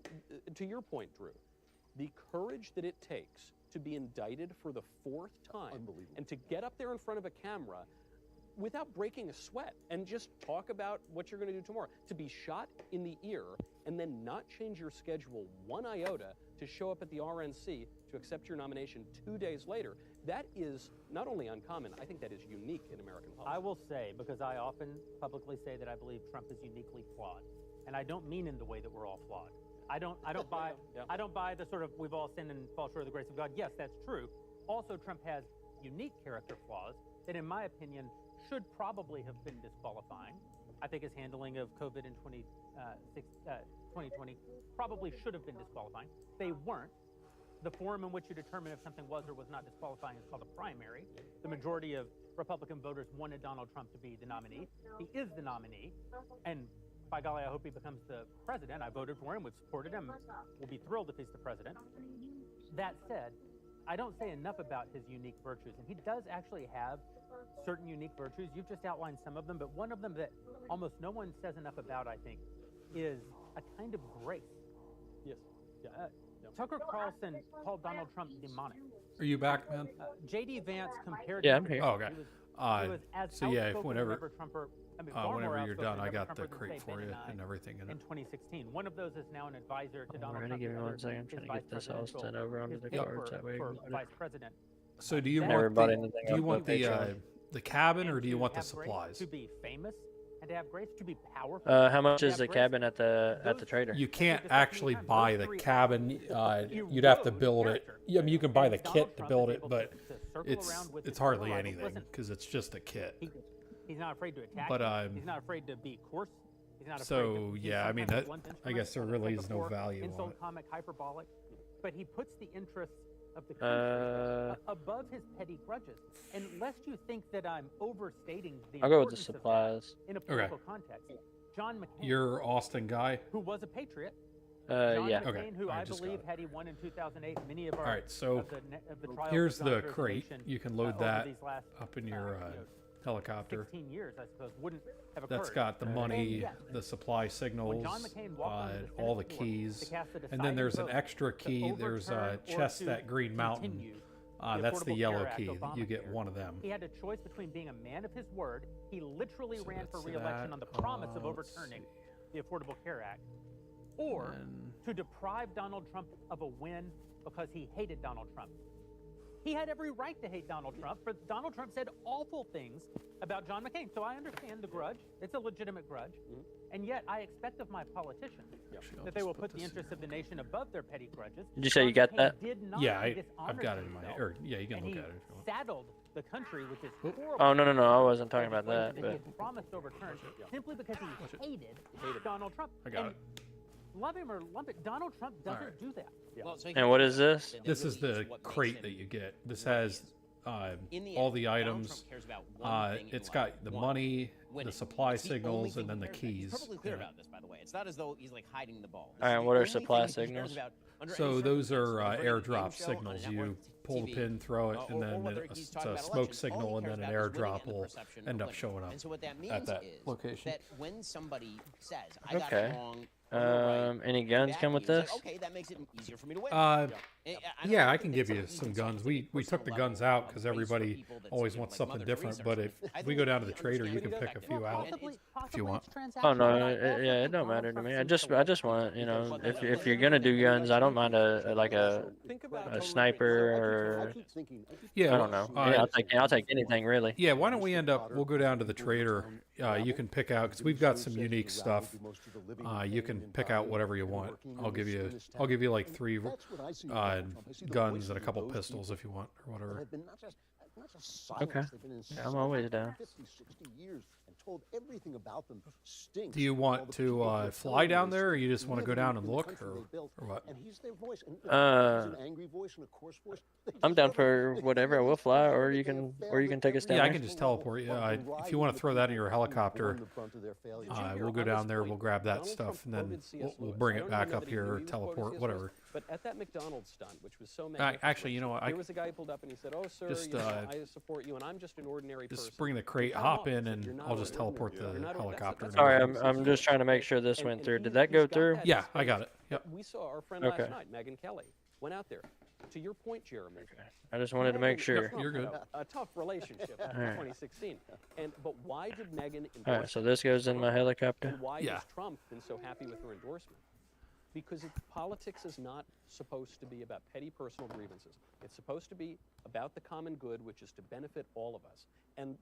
to your point, Drew, the courage that it takes to be indicted for the 4th time and to get up there in front of a camera without breaking a sweat and just talk about what you're going to do tomorrow, to be shot in the ear and then not change your schedule one iota to show up at the RNC to accept your nomination 2 days later. That is not only uncommon, I think that is unique in American politics. I will say, because I often publicly say that I believe Trump is uniquely flawed, and I don't mean in the way that we're all flawed. I don't buy I don't buy the sort of we've all sinned and fall short of the grace of God. Yes, that's true. Also, Trump has unique character flaws that, in my opinion, should probably have been disqualifying. I think his handling of COVID in 2020 probably should have been disqualifying. They weren't. The forum in which you determine if something was or was not disqualifying is called a primary. The majority of Republican voters wanted Donald Trump to be the nominee. He is the nominee, and by golly, I hope he becomes the president. I voted for him. We've supported him. We'll be thrilled if he's the president. That said, I don't say enough about his unique virtues, and he does actually have certain unique virtues. You've just outlined some of them, but one of them that almost no one says enough about, I think, is a kind of grace. Yes. Tucker Carlson called Donald Trump demonic. Are you back, man? J.D. Vance compared Yeah, him I'm to here. Oh, okay. he was as So yeah, outspoken whenever as Trumper, far whenever more you're outspoken done, I as got Trumper the than, crate say, for Ben you and I and everything in in it. 2016. One of those is now an advisor to Donald Alrighty, Trump. give me The 1 other second. I'm is trying to get this all vice sent over onto his the pick cards. That way for we can vice president. So do you That- want Everybody the, in the thing do you up want on the Patreon. the cabin or And do you to want the have grace, supplies? To be famous and to have grace, to be powerful. How much is the cabin at the trader? You can't actually buy the cabin. You'd have to build it. I mean, you can buy the kit to build it, but it's hardly anything because it's just a kit. He's not afraid to attack. But he's not afraid to be coarse. He's not afraid so yeah, I mean that. I guess there really is no value on insult, it. comic, hyperbolic, but he puts the interests of the country above his petty grudges. And lest you think that I'm overstating the I'll go with the importance of supplies. that in a political context, John McCain, You're Austin guy. who was a patriot. John Yeah. McCain, Okay. who All right, I just believe got it. had he won in 2008, many of our All right, so of the trials here's have gone the to crate. resolution, You can load over that these last, up in your helicopter. 16 years, I suppose, wouldn't have That's occurred. got the money, And yes, the supply signals, John McCain walked onto the all the Senate floor keys, to cast a and then deciding there's an vote extra to key. There's a overturn or chest to that Green Mountain. continue That's the Affordable yellow Care Act, key. You get Obamacare. one of them. He had a choice between being a man of his word. He literally So ran for that's re-election that. on the promise of Let's overturning the Affordable Care Act, or to deprive Donald Trump of a win because he hated Donald Trump. He had every right to hate Donald Trump, but Donald Trump said awful things about John McCain. So I understand the grudge. It's a legitimate grudge. And yet I expect of my politicians that they will put the interests of the nation above their petty grudges. Did you say you got that? Yeah, I've got it in my. Or yeah, you can and look he at it if you want. saddled the country with this horrible Oh no, I wasn't talking about that. he But had promised to overturn simply because he hated Donald Trump. I got And love him or lump it, Donald Trump doesn't right. do that. and what is this? This is the crate that you get. This has all the items. It's got the money, the supply signals, and then the keys. He's perfectly clear Yeah. about this, by the way. It's not as though he's like hiding the ball. All right, what are supply signals? So those are airdrop signals. You pull the pin, throw it, and then it's a smoke signal, and then an airdrop will end up showing up And so what that means at that is location. that when somebody says, I got Okay. it wrong, you're right, Any guns come with it's like, this? okay, that makes it easier for me to win. Yeah, I can give you some guns. We took the guns out because everybody always wants something different. But if we go down to the trader, you can pick a few out if you want. Oh no, yeah, it don't matter to me. I just want, you know, if you're gonna do guns, I don't mind a sniper or Yeah, I don't know. Yeah, I'll take anything really. Yeah, why don't we end up? We'll go down to the trader. You can pick out because we've got some unique stuff. You can pick out whatever you want. I'll give you like 3 guns and a couple pistols if you want or whatever. Okay. Yeah, I'm always down. 50, 60 years and told everything about them stinks. Do you want to fly down there, or you just want to go down and look, or what? And he's their voice. And he's an angry voice and a coarse voice. I'm down for whatever. I will fly, or you can take us down. Yeah, I there. can just teleport you. If you want to throw that in your helicopter, we'll go down there. We'll grab that stuff, and then we'll bring it back up here, or teleport, whatever. But at that McDonald's stunt, which was so Actually, you know what? there was a guy who pulled up and he said, "Oh, sir, Just, I support you, and I'm just an ordinary person." Just bring the crate, hop in, and I'll just teleport the helicopter. Sorry, I'm just trying to make sure this went through. Did that go through? Yeah, I got it. Yep. We saw our friend Okay. last night, Megan Kelly, went out there. To your point, Jeremy. I just wanted to make sure. You're good. A tough relationship in All right. 2016. But why did Megan endorse All right, so this goes in my helicopter. And why Yeah. has Trump been so happy with her endorsement? Because politics is not supposed to be about petty personal grievances. It's supposed to be about the common good, which is to benefit all of us. And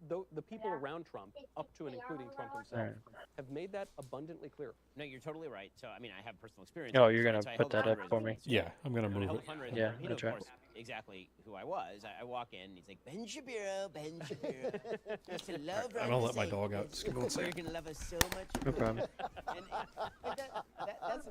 the people around Trump, up to and including Trump himself, Right. have made that abundantly clear. No, you're totally right. So, I mean, I have personal experience. Oh, with you're this, gonna so I put held that up fundraisers for me? with this Yeah, guy. I'm gonna And I move held it. fundraisers Yeah, for him. He I'll knows, try. of course, exactly who I was. I walk in, and he's like, Ben Shapiro, Ben Shapiro. Used to love I'm gonna let my Ron dog out. DeSantis. Just give me one You're second. gonna love us so much. No problem. And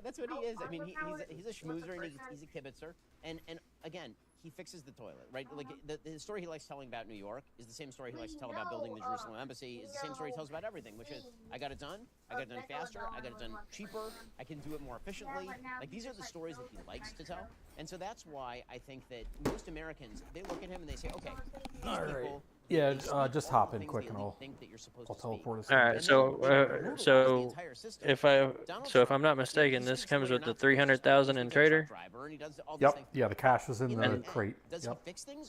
that's what he is. I mean, he's a schmoozer and he's a kibitzer. And again, he fixes the toilet, right? Like the story he likes telling about New York is the same story he likes to tell about building the Jerusalem embassy. Is the same story he tells about everything, which is I got it done faster, I got it done cheaper, I can do it more efficiently. Like these are the stories that he likes to tell, and so that's why I think that most Americans, they look at him and they say, okay, these All right. people. Yeah, they speak just all hop the in things quick, they and I'll think that you're supposed to speak. teleport us. All right, in. so if I'm not mistaken, this comes with the 300,000 in trader. Yep. Yeah, the cash was in the crate. Yep.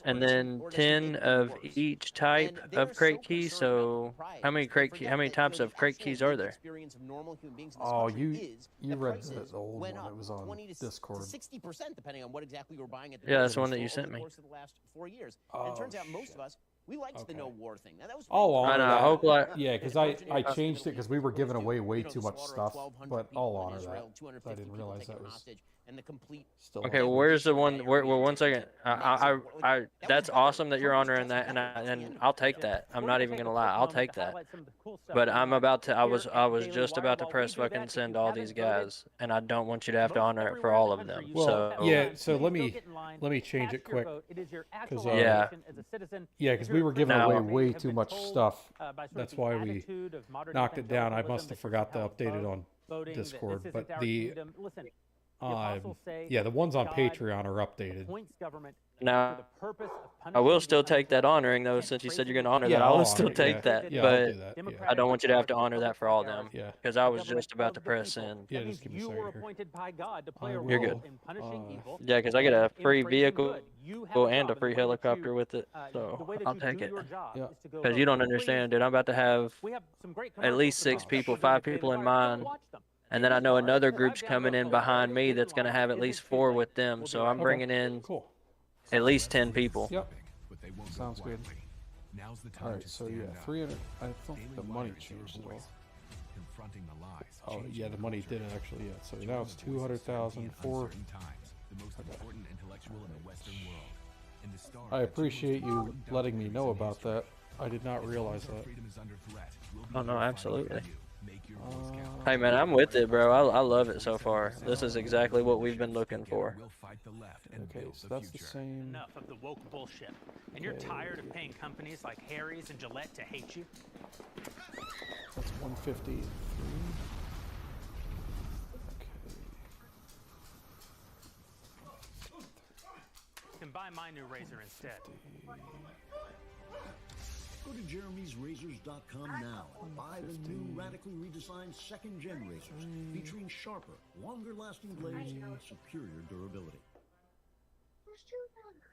And then 10 of each type of crate keys. So how many types of crate keys are there? Oh, you read the old one. It was on Discord. 60%, depending on what exactly you were buying at the Yeah, that's the grocery one that you store sent over me. the course of the last 4 years. And it turns out most of us We liked the no war thing. Now, that was I'll honor I know, I that. hope like- Yeah, because I changed it because we were giving away way too much stuff. But I'll honor that. I didn't realize that was and the complete. still. Okay, well, where's the one? Well, 1 second. That's awesome that you're honoring that, and I'll take that. I'm not even gonna lie, I'll take that. But I'm about to. I was just about to press fucking send all these guys, and I don't want you to have to honor it for all of them. Well, so yeah. So let me change it quick. Because yeah. Yeah, because we were giving away way too much stuff. That's why we knocked it down. I must have forgot to update it on Discord, but the yeah, the ones on Patreon are updated. Now, I will still take that honoring though, since you said you're going to honor Yeah, that. I I'll will still honor it, take yeah. that, Yeah, I'll but do that, yeah. I don't want you to have to honor that for all of them. Yeah. Because I was just about to press send. Yeah, just give me a second here. You're good. Yeah, because I get a free vehicle and a free helicopter with it, so I'll take it. Because you don't understand, dude. I'm about to have at least 6 people, 5 people in mine. And then I know another group's coming in behind me that's going to have at least 4 with them. So I'm bringing in at least 10 people. Yep. Sounds good. All right, so yeah, 300. I don't think the money changed at all. Oh yeah, the money didn't actually yet. So now it's 200,000 for. I appreciate you letting me know about that. I did not realize that. Oh no, absolutely. Hey man, I'm with it, bro. I love it so far. This is exactly what we've been looking for. Okay, so that's the same. Enough of the woke bullshit. And you're tired of paying companies like Harry's and Gillette to hate you? That's 153. Okay. You can buy my new razor instead. Go to jeremy'srazors.com now and buy the new radically redesigned second-gen razors featuring sharper, longer-lasting blades and superior durability.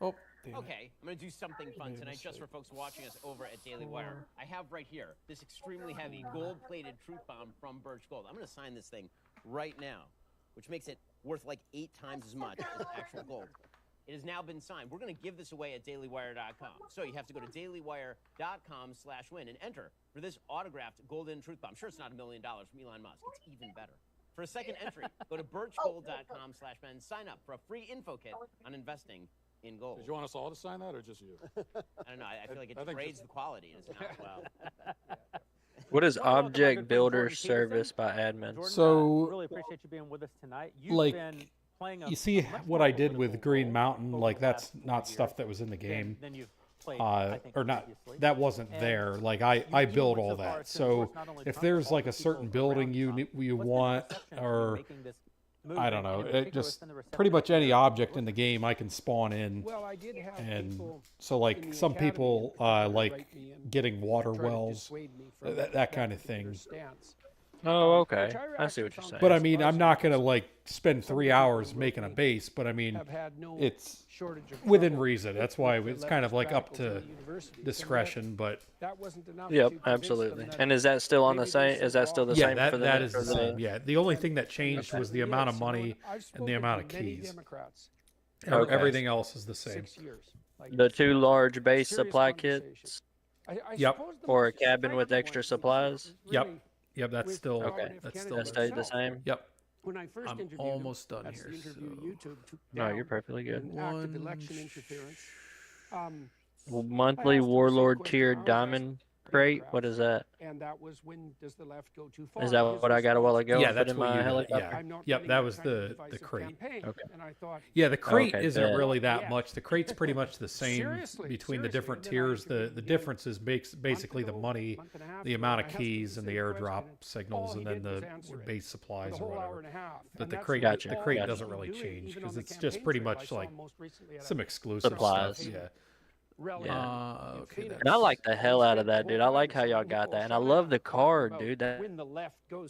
Oh, Okay, I'm going to do something fun tonight just for folks watching us over at Daily Wire. I have right here this extremely heavy gold-plated truth bomb from Birch Gold. I'm going to sign this thing right now, which makes it worth like 8 times as much as actual gold. It has now been signed. We're going to give this away at dailywire.com. So you have to go to dailywire.com/win and enter for this autographed golden truth bomb. I'm sure it's not $1 million from Elon Musk. It's even better. For a second entry, go to birchgold.com/ben. Sign up for a free info kit on investing in gold. Did you want us all to sign that, or just you? I don't know. I feel like it degrades the quality. And it's not well. What is Object Builder Service by admin? So, really appreciate you being with us tonight. You've like, been playing you see what I did with Green Mountain? Like, that's not stuff that was in the game. Then you've played, I think, or not, that wasn't there. Like, I built all that. So, if there's like a certain building you want, or I don't know, it just pretty much any object in the game I can spawn in. And so, like, some people like getting water wells, that kind of thing. Oh, okay. I see what you're saying. But I mean, I'm not gonna like spend 3 hours making a base. But I mean, it's within reason. That's why it's kind of like up to discretion. But yep, absolutely. And is that still on the same? Is that still the same? Yeah, for that is the same. Yeah, the only thing that changed was the amount of money and the amount of keys. Okay. Everything else is the same. The 2 large base supply kits. Yep. Or a cabin with extra supplies. Yep. Yep, that's still okay. That's still that stayed the same. Yep. When I first I'm almost done here. YouTube took No, you're perfectly good. active election interference. Monthly Warlord tiered diamond crate. What is that? And that was when does the left go too far? Is that what I got a while ago? Yeah, and that's put in what my you helicopter? yeah. Yep, that was the crate. Okay. And I thought, yeah, the crate okay, isn't really that much. The crate's pretty much the same between the different tiers. The difference is basically the money, the amount of keys, and the airdrop signals, and then the base supplies or whatever. But the crate, doesn't really change because it's just pretty much like some exclusive supplies. Stuff. Yeah. Yeah. Okay. And I like the hell out of that, dude. I like how y'all got that, and I love the card, dude. That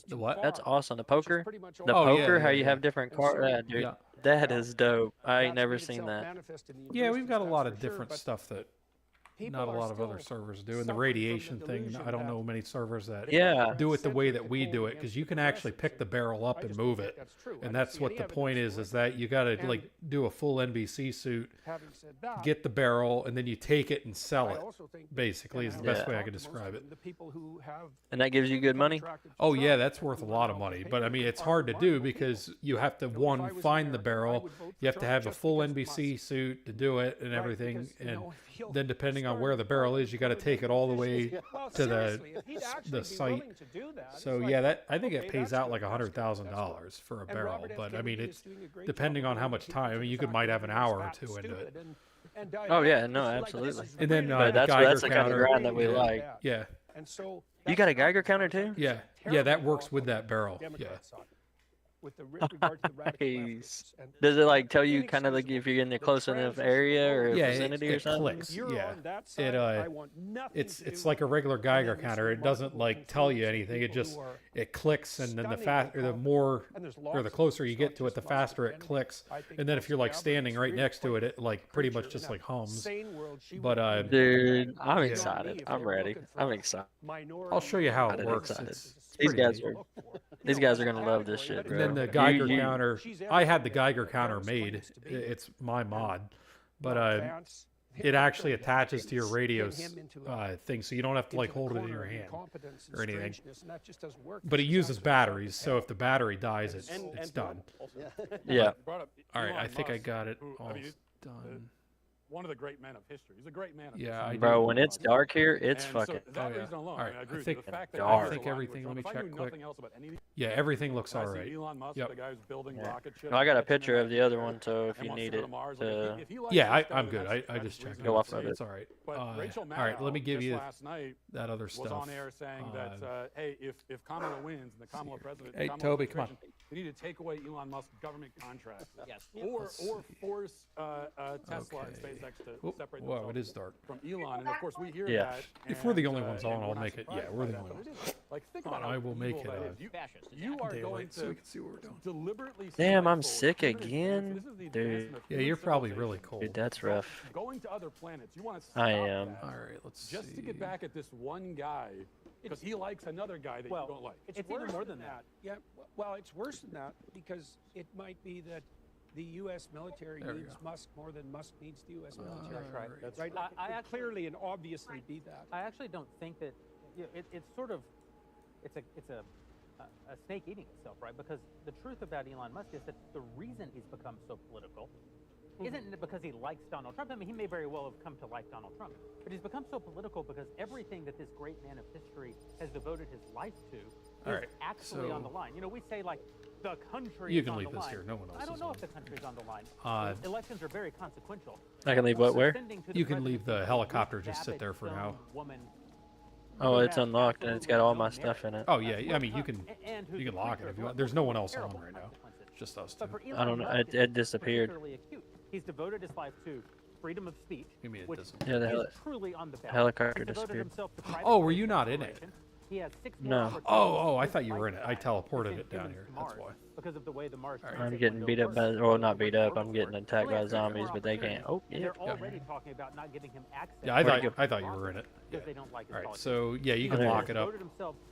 the what? That's awesome. The poker, poker. How you have different cards, dude. Yeah. That is dope. I ain't never seen that. Yeah, we've got a lot of different stuff that not a lot of other servers do. And the radiation thing, I don't know many servers that do it the way that we do it, because you can actually pick the barrel up and move it. And that's what the point is that you got to like do a full NBC suit, get the barrel, and then you take it and sell it, basically, is the best way I could describe it. And that gives you good money? Oh, yeah, that's worth a lot of money. But, I mean, it's hard to do because you have to, one, find the barrel. You have to have a full NBC suit to do it and everything. And then depending on where the barrel is, you got to take it all the way to the site. So, yeah, I think it pays out like $100,000 for a barrel. But, I mean, it's depending on how much time. I mean, you might have an hour or two into it. Oh, yeah, no, absolutely. And then that's the kind of grind that we like. Yeah. You got a Geiger counter too? Yeah. Yeah, that works with that barrel. Yeah. Nice. Does it like tell you kind of like if you're in the close enough area or vicinity or something? Clicks. Yeah. It's like a regular Geiger counter. It doesn't like tell you anything. It clicks, and then the closer you get to it, the faster it clicks. And then if you're like standing right next to it, it like pretty much just like hums. But dude, I'm excited. I'm ready. I'm excited. I'll show you how it works. These guys are gonna love this shit, bro. And then the Geiger counter, I had the Geiger counter made. It's my mod, but it actually attaches to your radio thing, so you don't have to like hold it in your hand or anything. But it uses batteries, so if the battery dies, it's done. Yeah. All right, I think I got it all done. One of the great men of history. He's a great man of history. Bro, when it's dark here, it's fucking All right, I think everything. Let me check quick. Yeah, everything looks all right. Elon Musk, the guy who's building rocket ships. No, I got a picture of the other one, so if you need it, yeah, I'm good. I just checked. Go off of it. It's all right. All right, let me give you that other stuff. Was on air saying that hey, if Kamala wins and the Kamala president, hey Toby, come on. We need to take away Elon Musk's government contracts, or force Tesla and SpaceX to separate themselves it is dark. from Elon. And of course, we hear that. If we're the only ones on, I'll make it. Yeah, we're the only ones. Like, think about I will make it. You are going so we can see what we're doing. Deliberately. Damn, I'm sick again, dude. Yeah, you're probably really cold. Dude, that's rough. Going to other planets. You want to. I am. All right, let's see. Just to get back at this one guy because he likes another guy that you don't like. It's even more than that. Yeah. Well, it's worse than that because it might be that the U.S. military needs Musk more than Musk needs the U.S. military. That's right. That's right. I clearly and obviously be that. I actually don't think that it's sort of it's a snake eating itself, right? Because the truth about Elon Musk is that the reason he's become so political isn't it because he likes Donald Trump. I mean, he may very well have come to like Donald Trump, but he's become so political because everything that this great man of history has devoted his life to is actually on the line. You know, we say like the country. You is can on leave the this line. here. No one else. I don't is know on if the country's on the line. Elections are very consequential. I can leave what where? You can leave the helicopter. Just sit there for now. Oh, it's unlocked and it's got all my stuff in it. Oh yeah, I mean you can lock it if you want. There's no one else on right now. It's just us two. I don't know. It disappeared. He's devoted his life to freedom of speech. Which is truly on the helicopter disappeared. Oh, were you not in it? He has 6 No. Oh, I thought you were in it. I teleported it down here. That's why. Because of the way the Mars. I'm getting beat up by, well, not beat up. I'm getting attacked by zombies, but they can't. Oh, yeah. They're already talking about not giving him access. Yeah, I thought you were in it. Yeah. All right, so yeah, you can lock it up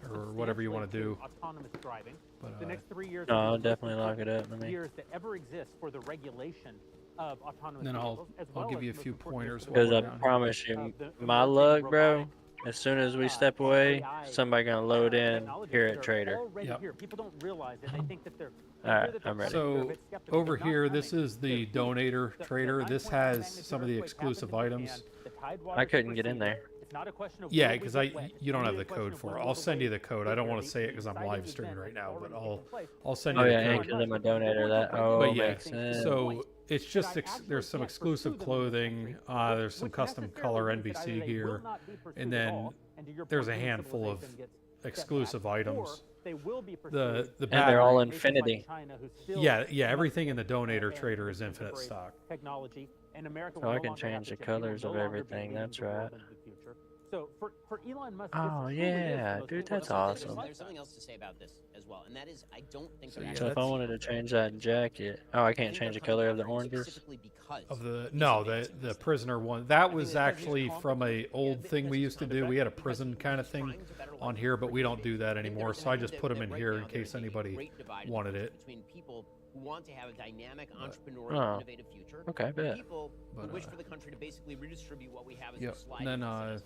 or whatever you want to do. Autonomous driving. The next 3 years. No, I'll definitely lock it up. Years that ever exist for the regulation of autonomous. Then I'll give you a few pointers. Because I promise you, my luck, bro. As soon as we step away, somebody gonna load in here at Trader. Yep. People don't realize it. They think that they're. All right, I'm ready. So over here, this is the donator trader. This has some of the exclusive items. I couldn't get in there. Yeah, because you don't have the code for it. I'll send you the code. I don't want to say it because I'm live streaming right now, but I'll send you the code. Oh yeah, because I'm a donator. That makes sense. So it's just there's some exclusive clothing. There's some custom color NBC gear, and then there's a handful of exclusive items. The and they're all Infinity. Yeah, everything in the donator trader is infinite stock. So I can change the colors of everything. That's right. So for Elon Musk, Oh this truly is the yeah, most dude, that's important thing. awesome. There's something else to say about this as well, and that is I don't think they're So if I actually wanted to change that jacket, oh, I can't change the color of the oranges. specifically because Of the prisoner one. That was actually from a old thing we used to do. We had a prison kind of thing on here, but we don't do that anymore. So I just put them in here in case anybody wanted it. between people who want to have a dynamic, entrepreneurial, innovative future, okay, and bet. people who But, wish for the country to basically redistribute what we have as Yep. a slide. And then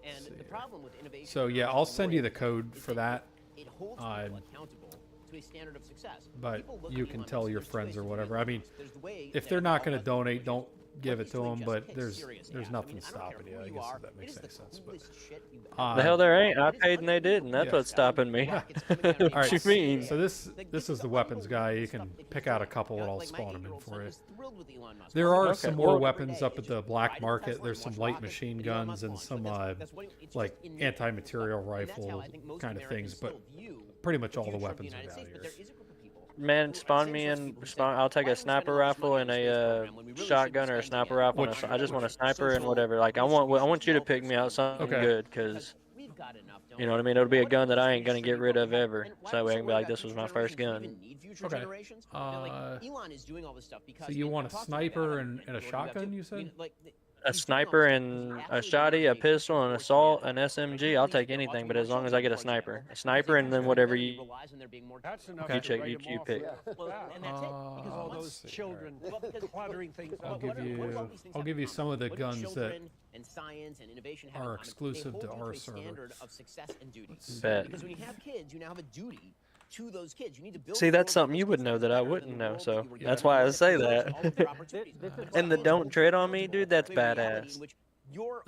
And the problem with innovation. so yeah, I'll send you the code for that. It holds people accountable to a standard of success. But People look you at can Elon tell Musk your in two friends ways. or whatever. I mean, There's the way if that they're not going all to donate, don't give it to usually them. just But take there's serious there's ass. nothing I don't stopping care you. I who guess are, if that it makes is any the sense. coolest shit you've The hell there ain't. I paid and they didn't. That's what's stopping me. All What right, you mean? So this is the weapons guy. You can pick out a couple and I'll spawn them in for you. There are some more weapons up at the black market. There's some light machine guns and some like anti-material rifle kind of things, but pretty much all the weapons are down here. Man, spawn me in. I'll take a sniper rifle and a shotgun or a sniper rifle. And I just want a sniper and whatever. Like I want you to pick me out something good, because you know what I mean. It'll be a gun that I ain't gonna get rid of ever. So that way I can be like, this was my first gun. Okay. Elon is doing all this stuff because So you want a sniper and a shotgun? You said. A sniper and a shotty, a pistol, an assault, an SMG. I'll take anything, but as long as I get a sniper and then whatever you check, you pick. And that's it. Because all once- those children cluttering things I'll up. give you some of the guns that children and science and innovation have in are common? exclusive They to hold you our a server. standard of success and duty. Bet. Because when you have kids, you now have a duty to those kids. You need to build. See, that's something you would know that I wouldn't know, so that's why I say that. And the don't tread on me, dude, that's badass.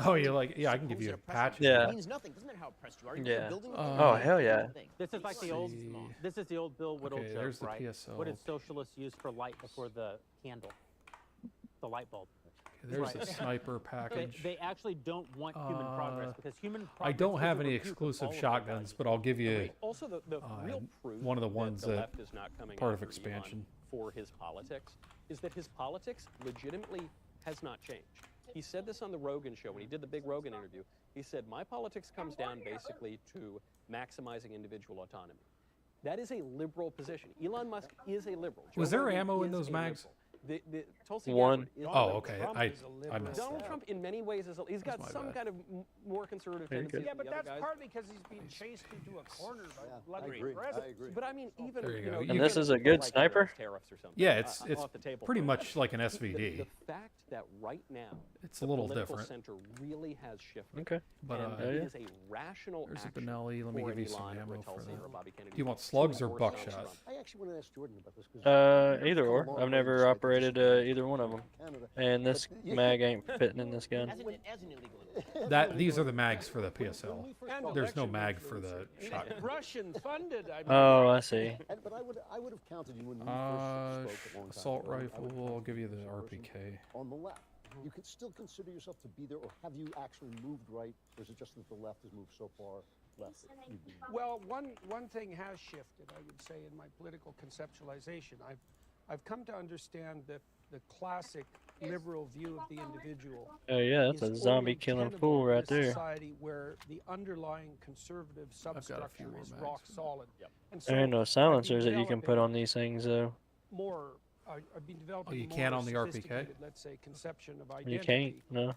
Oh, you're like, yeah, I can give you a patch. Yeah. Means nothing. Doesn't matter how oppressed you are. You're Yeah. building Oh, hell yeah. This is like the old. This is the old Bill Whittle Okay, joke, there's the right? PSL. What did socialists use for light before the candle? The light bulb. There's Right. a sniper package. They actually don't want human progress because human I progress don't have is a any rebuke of exclusive all of shotguns, but I'll give you Also, the real proof one of the ones that the that left is not coming part of after Elon expansion. for his politics is that his politics legitimately has not changed. He said this on the Rogan show when he did the big Rogan interview. He said, my politics comes down basically to maximizing individual autonomy. That is a liberal position. Elon Musk is a liberal. Was Joe there Rogan ammo in is those a mags? liberal. The Tulsi One. Gabbard is Oh, a liberal. okay. Trump I is a liberal. missed Donald that. Trump, in many ways, is got my some bad. kind of more conservative Very tendencies. good. Yeah, but than the other that's guys. partly because he's being chased into a corner by bloody agree. presidents. I agree. But I mean, even There you go. know, And even this is a if good like sniper? tariffs or something, Yeah, it's off the table pretty for a much minute. like an The SVD. fact that right now It's a the little political different. center really has shifted. Okay. But, and yeah. it is a rational There's a action Benelli. Let me for give an you some Elon or a ammo for Tulsi that. or a Bobby Kennedy Do you want to slugs or enforce Donald buckshot? Trump. I actually want to ask Jordan about this. 'Cause Either you've or. come a long I've way never in this operated either one of them. Canada. And this But you- mag ain't fitting in this gun. As an illegal. These are the mags for the PSL. There's no mag for the shotgun. Russian funded. I mean. Oh, I see. But I would have counted you when we first spoke a long time Assault ago. I would rifle. have I'll give you the counted you RPK. on the left. You could still consider yourself to be there, or have you actually moved right, or is it just that the left has moved so far left that you've been... Well, one thing has shifted, I would say, in my political conceptualization. I've come to understand that the classic liberal view of the individual. Oh yeah, that's a is zombie only killing tenable fool in right a there. society where the underlying conservative got a few substructure more is mags rock for that. solid. And There ain't no I've been silencers that you can put developing on these things though. more. I've been developing you more can't on the RPK? sophisticated, let's say, conception of identity. You can't. No.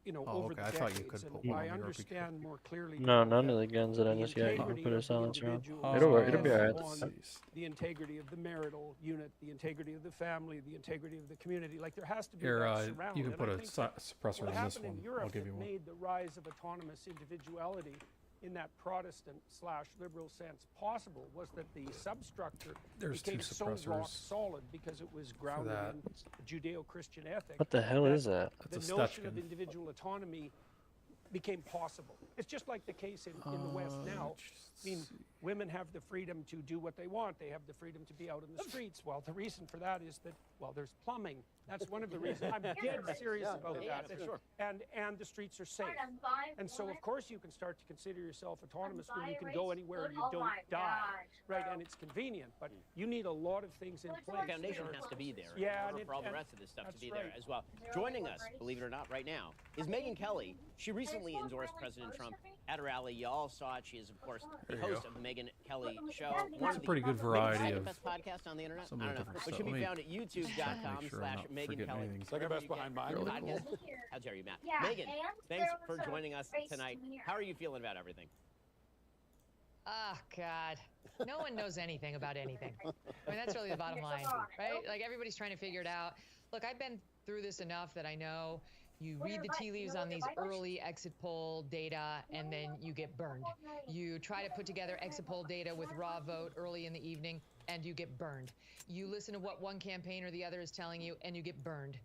You know, Oh, over okay. the I thought you decades, could put and one I on the RPK. understand more clearly. No, now none that of the guns that I the just got, you can integrity put a of the silencer on. individual It'll work. is It'll be alright. on the integrity of the marital unit, the integrity of the family, the integrity of the community. Like there has to be Here, that surround. you can And put I a think suppressor what on this happened one. in Europe I'll give you that one. made the rise of autonomous individuality in that Protestant/liberal sense possible was that the substructure There's became two so rock suppressors solid because it was grounded that. in Judeo-Christian ethic. What the hell is that? That's The a notion of Stechkin. individual autonomy became possible. It's just like the case in the West now. I mean, women have the freedom to do what they want. They have the freedom to be out in the streets. Well, the reason for that is that, well, there's plumbing. That's one of the reasons. I'm dead serious about that. Sure. And the streets are safe. And so, of course, you can start to consider yourself autonomous when you can go anywhere and you don't die. Right, and it's convenient. But you need a lot of things in place. The foundation has to be there. Yeah, for all the rest of this stuff to be there as well. Joining us, believe it or not, right now is Megyn Kelly. She recently endorsed President Trump at a rally. You all saw it. She is, of course, the host of the Megyn Kelly Show. It's a pretty good variety of best podcast on the internet. some I of the don't know, different but stuff. should be Let found at me youtube.com/Megyn Kelly. Second best behind mine. Really Podcast. cool. How dare you, Matt? Yeah, Megyn, and thanks there for was a joining us race tonight. souvenir. How are you feeling about everything? Oh, God. No one knows anything about anything. I mean, that's really the bottom line, right? Like, everybody's trying to figure it out. Look, I've been through this enough that I know you read the tea leaves on these early exit poll data, and then you get burned. You try to put together exit poll data with raw vote early in the evening, and you get burned. You listen to what one campaign or the other is telling you, and you get burned.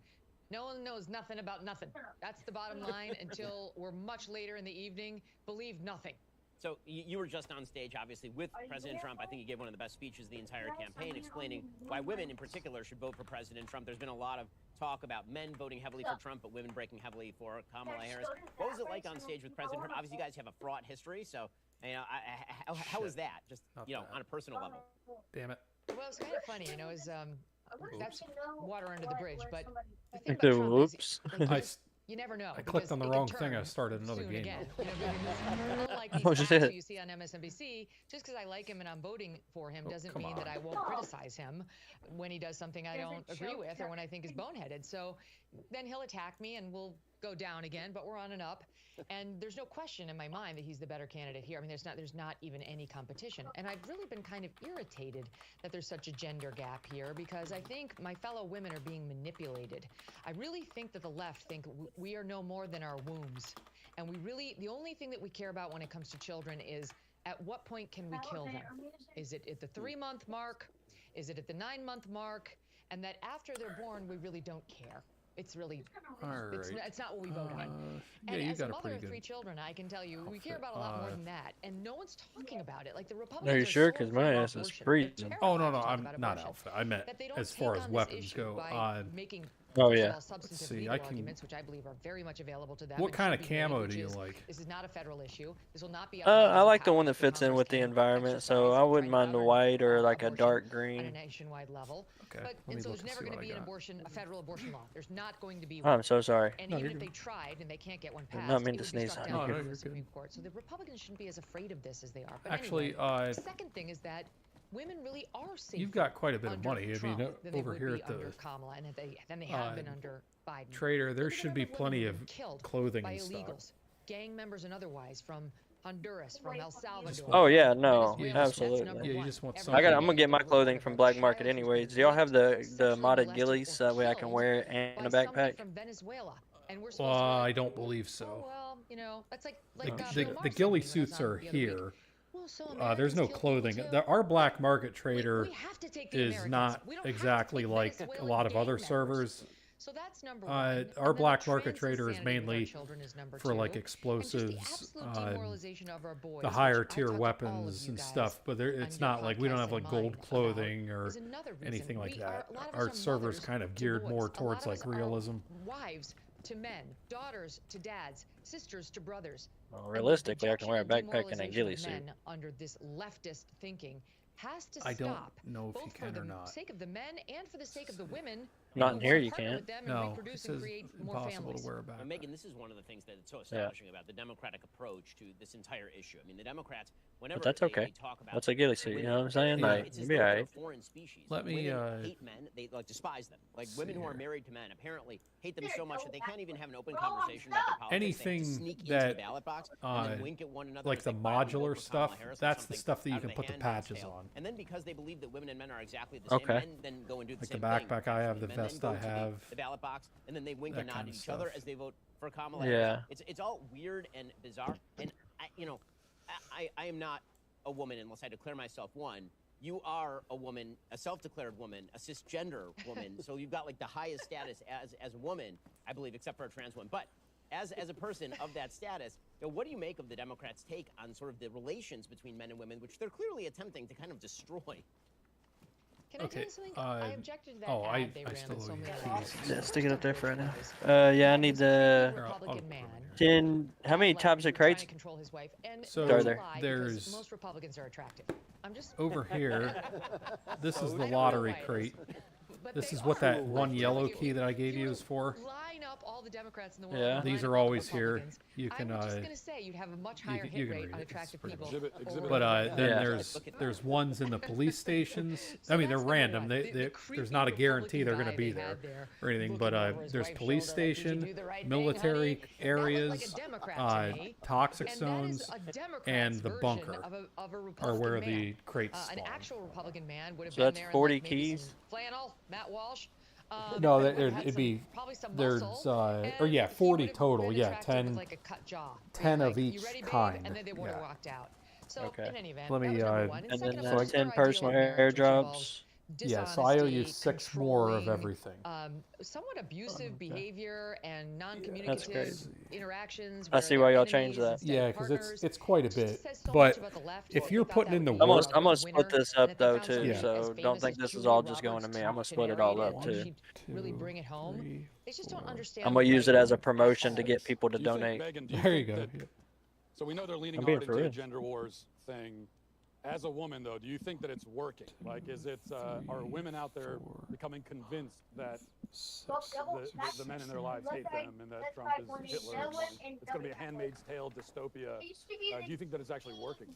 No one knows nothing about nothing. That's the bottom line until we're much later in the evening. Believe nothing. So you were just on stage, obviously, with President Trump. I think you gave one of the best speeches of the entire campaign, explaining why women in particular should vote for President Trump. There's been a lot of talk about men voting heavily for Trump, but women breaking heavily for Kamala Harris. What was it like on stage with President Trump? Obviously, you guys have a fraught history, so you know, how was that? Just on a personal level. Damn it. Well, it's kind of funny, you know, is that's water under the bridge, but the thing about Trump Whoops. is, like, you never know. I clicked on the because it wrong can thing. I turn started another soon game. again. You know, unlike these Oh, guys shit. who you see on MSNBC, just because I like him and I'm voting for him doesn't mean that I won't criticize him when he does something I don't agree with or when I think is boneheaded. So then he'll attack me and we'll go down again, but we're on and up. And there's no question in my mind that he's the better candidate here. I mean, there's not even any competition. And I've really been kind of irritated that there's such a gender gap here, because I think my fellow women are being manipulated. I really think that the left think we are no more than our wombs. And the only thing that we care about when it comes to children is at what point can we kill them? Is it at the 3-month mark? Is it at the 9-month mark? And that after they're born, we really don't care. It's really, it's not what we vote on. Yeah, And you as got a a mother pretty of good 3 children, I can tell you, we care about a lot more than that. And no one's talking about it. Like the Republicans Are you are sure? so Because my afraid of ass is abortion. freezing. Oh no, no, Talk I'm about not abortion. alpha. I meant That they don't as take far as on this weapons issue go. by making Oh, yeah. substantive See, legal I can- arguments, which I believe are very much available to them. What and kind should of be made, camo which do you is, like? This is not a federal issue. This will not be. I like the one that fits in with the environment, so I wouldn't mind the white or like a dark on a green. nationwide level. Okay, But, let me and so look there's and never see going to what I be an got. abortion, a federal abortion law. There's not going to be Oh, one. I'm so sorry. And No, even you're if they good. tried and they can't get one Did passed, not mean it to would be sneeze struck on down you. by No, the you're Supreme good. Court. So the Republicans shouldn't be as afraid of this as they are. But Actually, anyway, the second thing is that women really are safe. You've got quite a bit of under money. I Trump mean, than they over would here be at the under Kamala, and than they have been under Biden. Trader, there Look at should the be number of plenty women of who've been killed clothing by and stuff. illegals, gang members and otherwise, from Honduras, from El Salvador. Oh yeah, no, Venezuela. That's absolutely. number Yeah, you one. just want Every I'm gonna day get my the clothing world from of black child market who's been anyways. Do y'all have the sexually modded molested ghillies or that way I can killed wear it and by a somebody backpack? from Venezuela. And we're Well, supposed to be like, I don't believe oh, so. well, you know, that's like The, Bill the, Maher the said ghillie to me when I was suits on are the other week. here. Well, so There's no Americans kill clothing. people too. Our black market trader We have to take the is Americans. not We don't have to exactly take like a Venezuelan lot of gang other members. servers. So that's number one. Our And then the black market trans trader is insanity with our mainly children is number for like two. explosives, And just the absolute demoralization of our boys, the which higher I tier talk to all of weapons you and guys stuff. But it's on your not like we don't podcasts have like and gold mine about, clothing or is another reason. anything like We are- that. a lot of us Our are server's mothers kind of to geared boys. more A lot towards of like us are realism. wives to men, daughters to dads, sisters to brothers. Well, And the realistically, I can wear a rejection and backpack and a demoralization ghillie of suit. men under this leftist thinking has to I don't stop. know if you both can for or the not. sake of the men and for the sake of the women. Not who in here, wanna you partner can't. with them and No, it reproduce and says create more impossible families. to wear a backpack. Megan, this is one of the things that is so Yeah. astonishing about the Democratic approach to this entire issue. I mean, the Democrats, whenever But that's they okay. talk about That's a ghillie suit, you know what I'm saying? Yeah. Like, it's you'll as be though they're a alright. foreign species. Let me, Women hate men. They like despise them. Like women who are married to men apparently hate them so much that they can't even have an open conversation about their politics. Anything they have to sneak into that, the ballot box and then wink at one another like as the they quietly vote modular for stuff, Kamala Harris or that's the something stuff that you out of can the put the handmaid's patches tale. on. And then because they believe that women and men are exactly the same, Okay. men then go and do the Like same the thing. backpack I have, the Men then vest go I to have. the ballot box, and then they wink that and nod kind at of each other stuff. as they vote for Kamala Yeah. Harris. It's all weird and bizarre. And I am not a woman unless I declare myself one. You are a woman, a self-declared woman, a cisgender woman. So you've got like the highest status as a woman, I believe, except for a trans woman. But as a person of that status, what do you make of the Democrats' take on sort of the relations between men and women, which they're clearly attempting to kind of destroy? Can I tell you something? I objected to that oh, ad they ran on so many levels. Yeah, stick it up there for right now. Yeah, I need the. Republican man. How many types of crates? Control his wife. And So are there? There's most Republicans are attractive. I'm just over here. This is the lottery crate. This is what that one yellow key that I gave you is for. Line up all the Democrats in the world. Yeah. These are always here. You can. I was just gonna say you'd have a much higher hit rate on attractive people. But then there's ones in the police stations. I mean, they're random. There's not a guarantee they're going to be there or anything. But there's police station, military areas, toxic zones, and the bunker are where the crates spawn. An actual Republican man would have So been that's there 40 in, like, maybe keys? some flannel, Matt Walsh. No, it'd be there's or yeah, 40 total. Yeah, 10 like a cut jaw. 10 of You each ready, babe? kind. And then they would have Yeah. walked out. So Okay. in any event, Let that me was number one. And second then of all, 10 our personal ideal marriage, which involves airdrops. Yeah, so I owe you dishonesty, 6 more of controlling, everything. Somewhat abusive behavior and That's non-communicative crazy. interactions. I where see they're why y'all enemies changed that. instead of Yeah, because partners. it's quite a It just bit. says so But much about the left. if They you're thought putting that in the was I'm work, gonna split winner, this and up that they though found too, somebody Yeah. so as don't famous think as this is Julia all just going to Roberts me. I'm gonna to split it all narrate up it, and too. she'd really bring it home. They just don't understand. I'm gonna the use it right as a promotion to get people to Do you think, donate. Megan, do you There you think go. that- So we know they're leaning I'm being hard for into the real. gender wars thing. As a woman, though, do you think that it's working? Like, is it are women out there becoming convinced that the men in their lives hate them and that Trump is Hitler? And it's going to be a Handmaid's Tale dystopia. Do you think that it's actually working?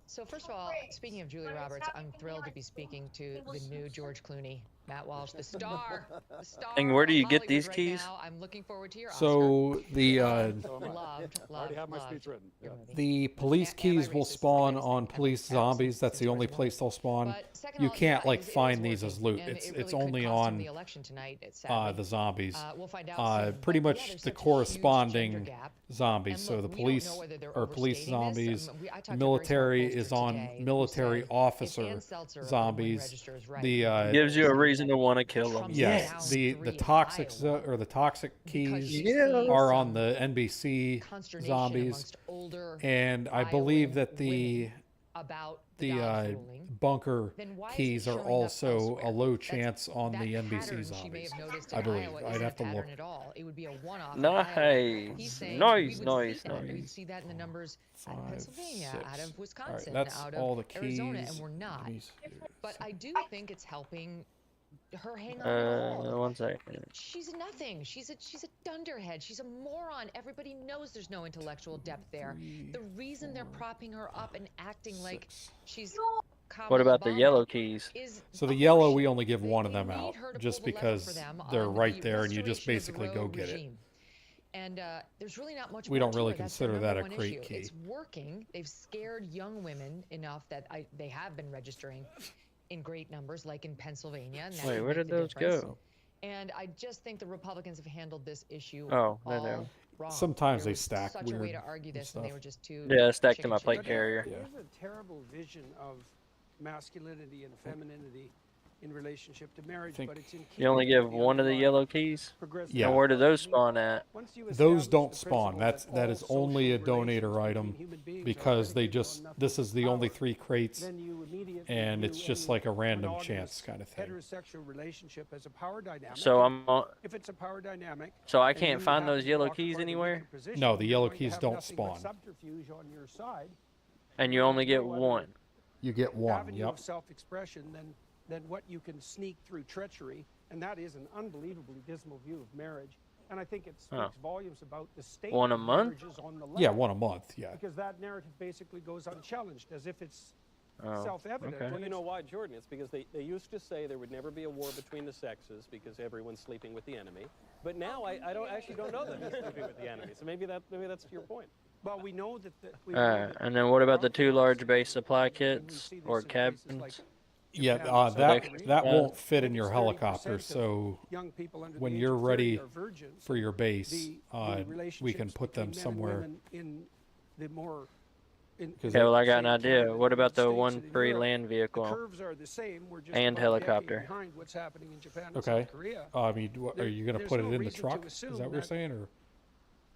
So first of all, speaking of Julia Roberts, I'm thrilled to be speaking to the new George Clooney, Matt Walsh, the star. And where do you get Hollywood these right keys? now. I'm looking forward to your So the loved, I already have my speech loved. written. the police keys will spawn on police zombies. That's the only place they'll spawn. But second You of all, can't yeah, like it is find these working, as loot. and It's it really it's could only cost him on the election tonight, sadly. the zombies. We'll find out soon, Pretty but yeah, much there's the such a huge corresponding gender gap. zombies. And So look, the we don't police know whether they're or police overstating this. zombies. I talked to a very Military smart is pollster on today who military said, if officer Ann Seltzer of the zombies. Register is right, The then Gives you a reason to want to kill them. Trump's yes, down the 3 in toxic Iowa or the toxic because keys she sees are on some the NBC consternation zombies, amongst older and I Iowan believe that the women about the Dobbs ruling. bunker Then why is keys it are showing up also elsewhere? a low chance on That the pattern NBC she may zombies. have noticed I in believe. Iowa I'd isn't have a to look. pattern at all. It would be a one-off. in Iowa. Nice, He's saying nice, we would see nice, that. nice. We'd see that in the numbers out of Pennsylvania, 6. out of All right, Wisconsin, that's out all of the Arizona, keys. and we're not. Let me see. But I do think it's helping her hang on at all. 1 second. She's nothing. She's a dunderhead. She's a moron. Everybody knows there's no intellectual depth there. The reason they're propping her up and acting like she's What about the Kamala yellow Obama keys? is So the yellow, we only give one of them need out, her to just pull the lever for because them they're on right the there, and you just restoration of the basically go rogue get it. regime. And there's really not much We more don't to really it. That's their consider that number a one crate issue. key. It's working. They've scared young women enough that they have been registering in great numbers, like in Pennsylvania. And that Wait, could where make did the those difference. go? And I just think the Republicans have handled this issue Oh, all there they are. wrong. Sometimes There they was stack such a way weird to argue this, and they were just too Yeah, stacked to chicken my shit. plate carrier. There's a terrible vision of masculinity and femininity in relationship to marriage, but it's in You only keeping give with one of the underlying yellow keys? progressive Yeah. And where do those spawn at? Once you Those establish don't the spawn. principle That is all only a social donator relations item between human beings are because they predicated just on nothing this is the but only power, 3 crates, then you immediately and view it's just any like a random monogamous chance kind of thing. heterosexual relationship as a power dynamic. So and if it's a power dynamic, So I and can't you find happen those to yellow occupy keys the anywhere? weaker position, No, the you're yellow going to keys have don't nothing but spawn. subterfuge on your side. And you only get one. You get one. Avenue Yep. of self-expression than what you can sneak through treachery, and that is an unbelievably dismal view of marriage. And I think it speaks Huh. volumes about the state One a of month? marriages on the left. Yeah, one a month. Yeah. Because that narrative basically goes unchallenged, as if it's Oh, self-evident. okay. when Well, you it's- know why, Jordan? It's because they used to say there would never be a war between the sexes because everyone's sleeping with the enemy. But now I actually don't know that he's sleeping with the enemy. So maybe that's your point. Well, we know that. Alright, and then what about the 2 large base supply kits or cabins? Yeah, that won't fit in your helicopter. So when you're ready for your base, we can put them somewhere. In the more Okay, well I got an idea. What about the 1 free land vehicle curves are the same. We're just and about a decade helicopter? behind what's happening in Japan and Okay. South Korea. I mean, are you going to There's put it no in the reason to truck? Is assume that what you're saying, or?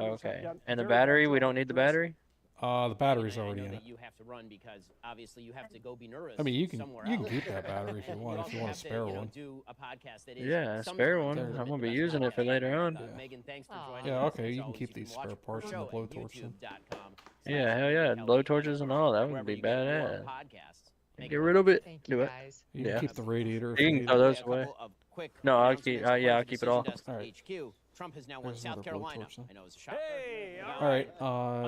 Chernarus. Okay. Yeah, And the very battery, much we don't need the addressed. battery? The battery's I already know in that it. you have to run because obviously you have to go be nervous. I mean, you can somewhere you can else. keep that battery if you want. If you want a spare one. Do a podcast that is Yeah, a spare one. sometimes I'm gonna the be best using it for podcast. later on. Megan, thanks for joining Yeah, us. okay, As you can always, keep these watch spare parts and the our show at blowtorch then. Yeah, hell yeah, blow torches and all. That would wherever be you get your badass. podcasts. Get rid of it. Thank Do you it. guys. You can Yeah. keep the radiator. If You you can need throw it. those away. No, I'll keep. Yeah, I'll keep it all. Desk All right. HQ. Trump has now won There's South another Carolina. blowtorch then. I know it's a shocker. All right.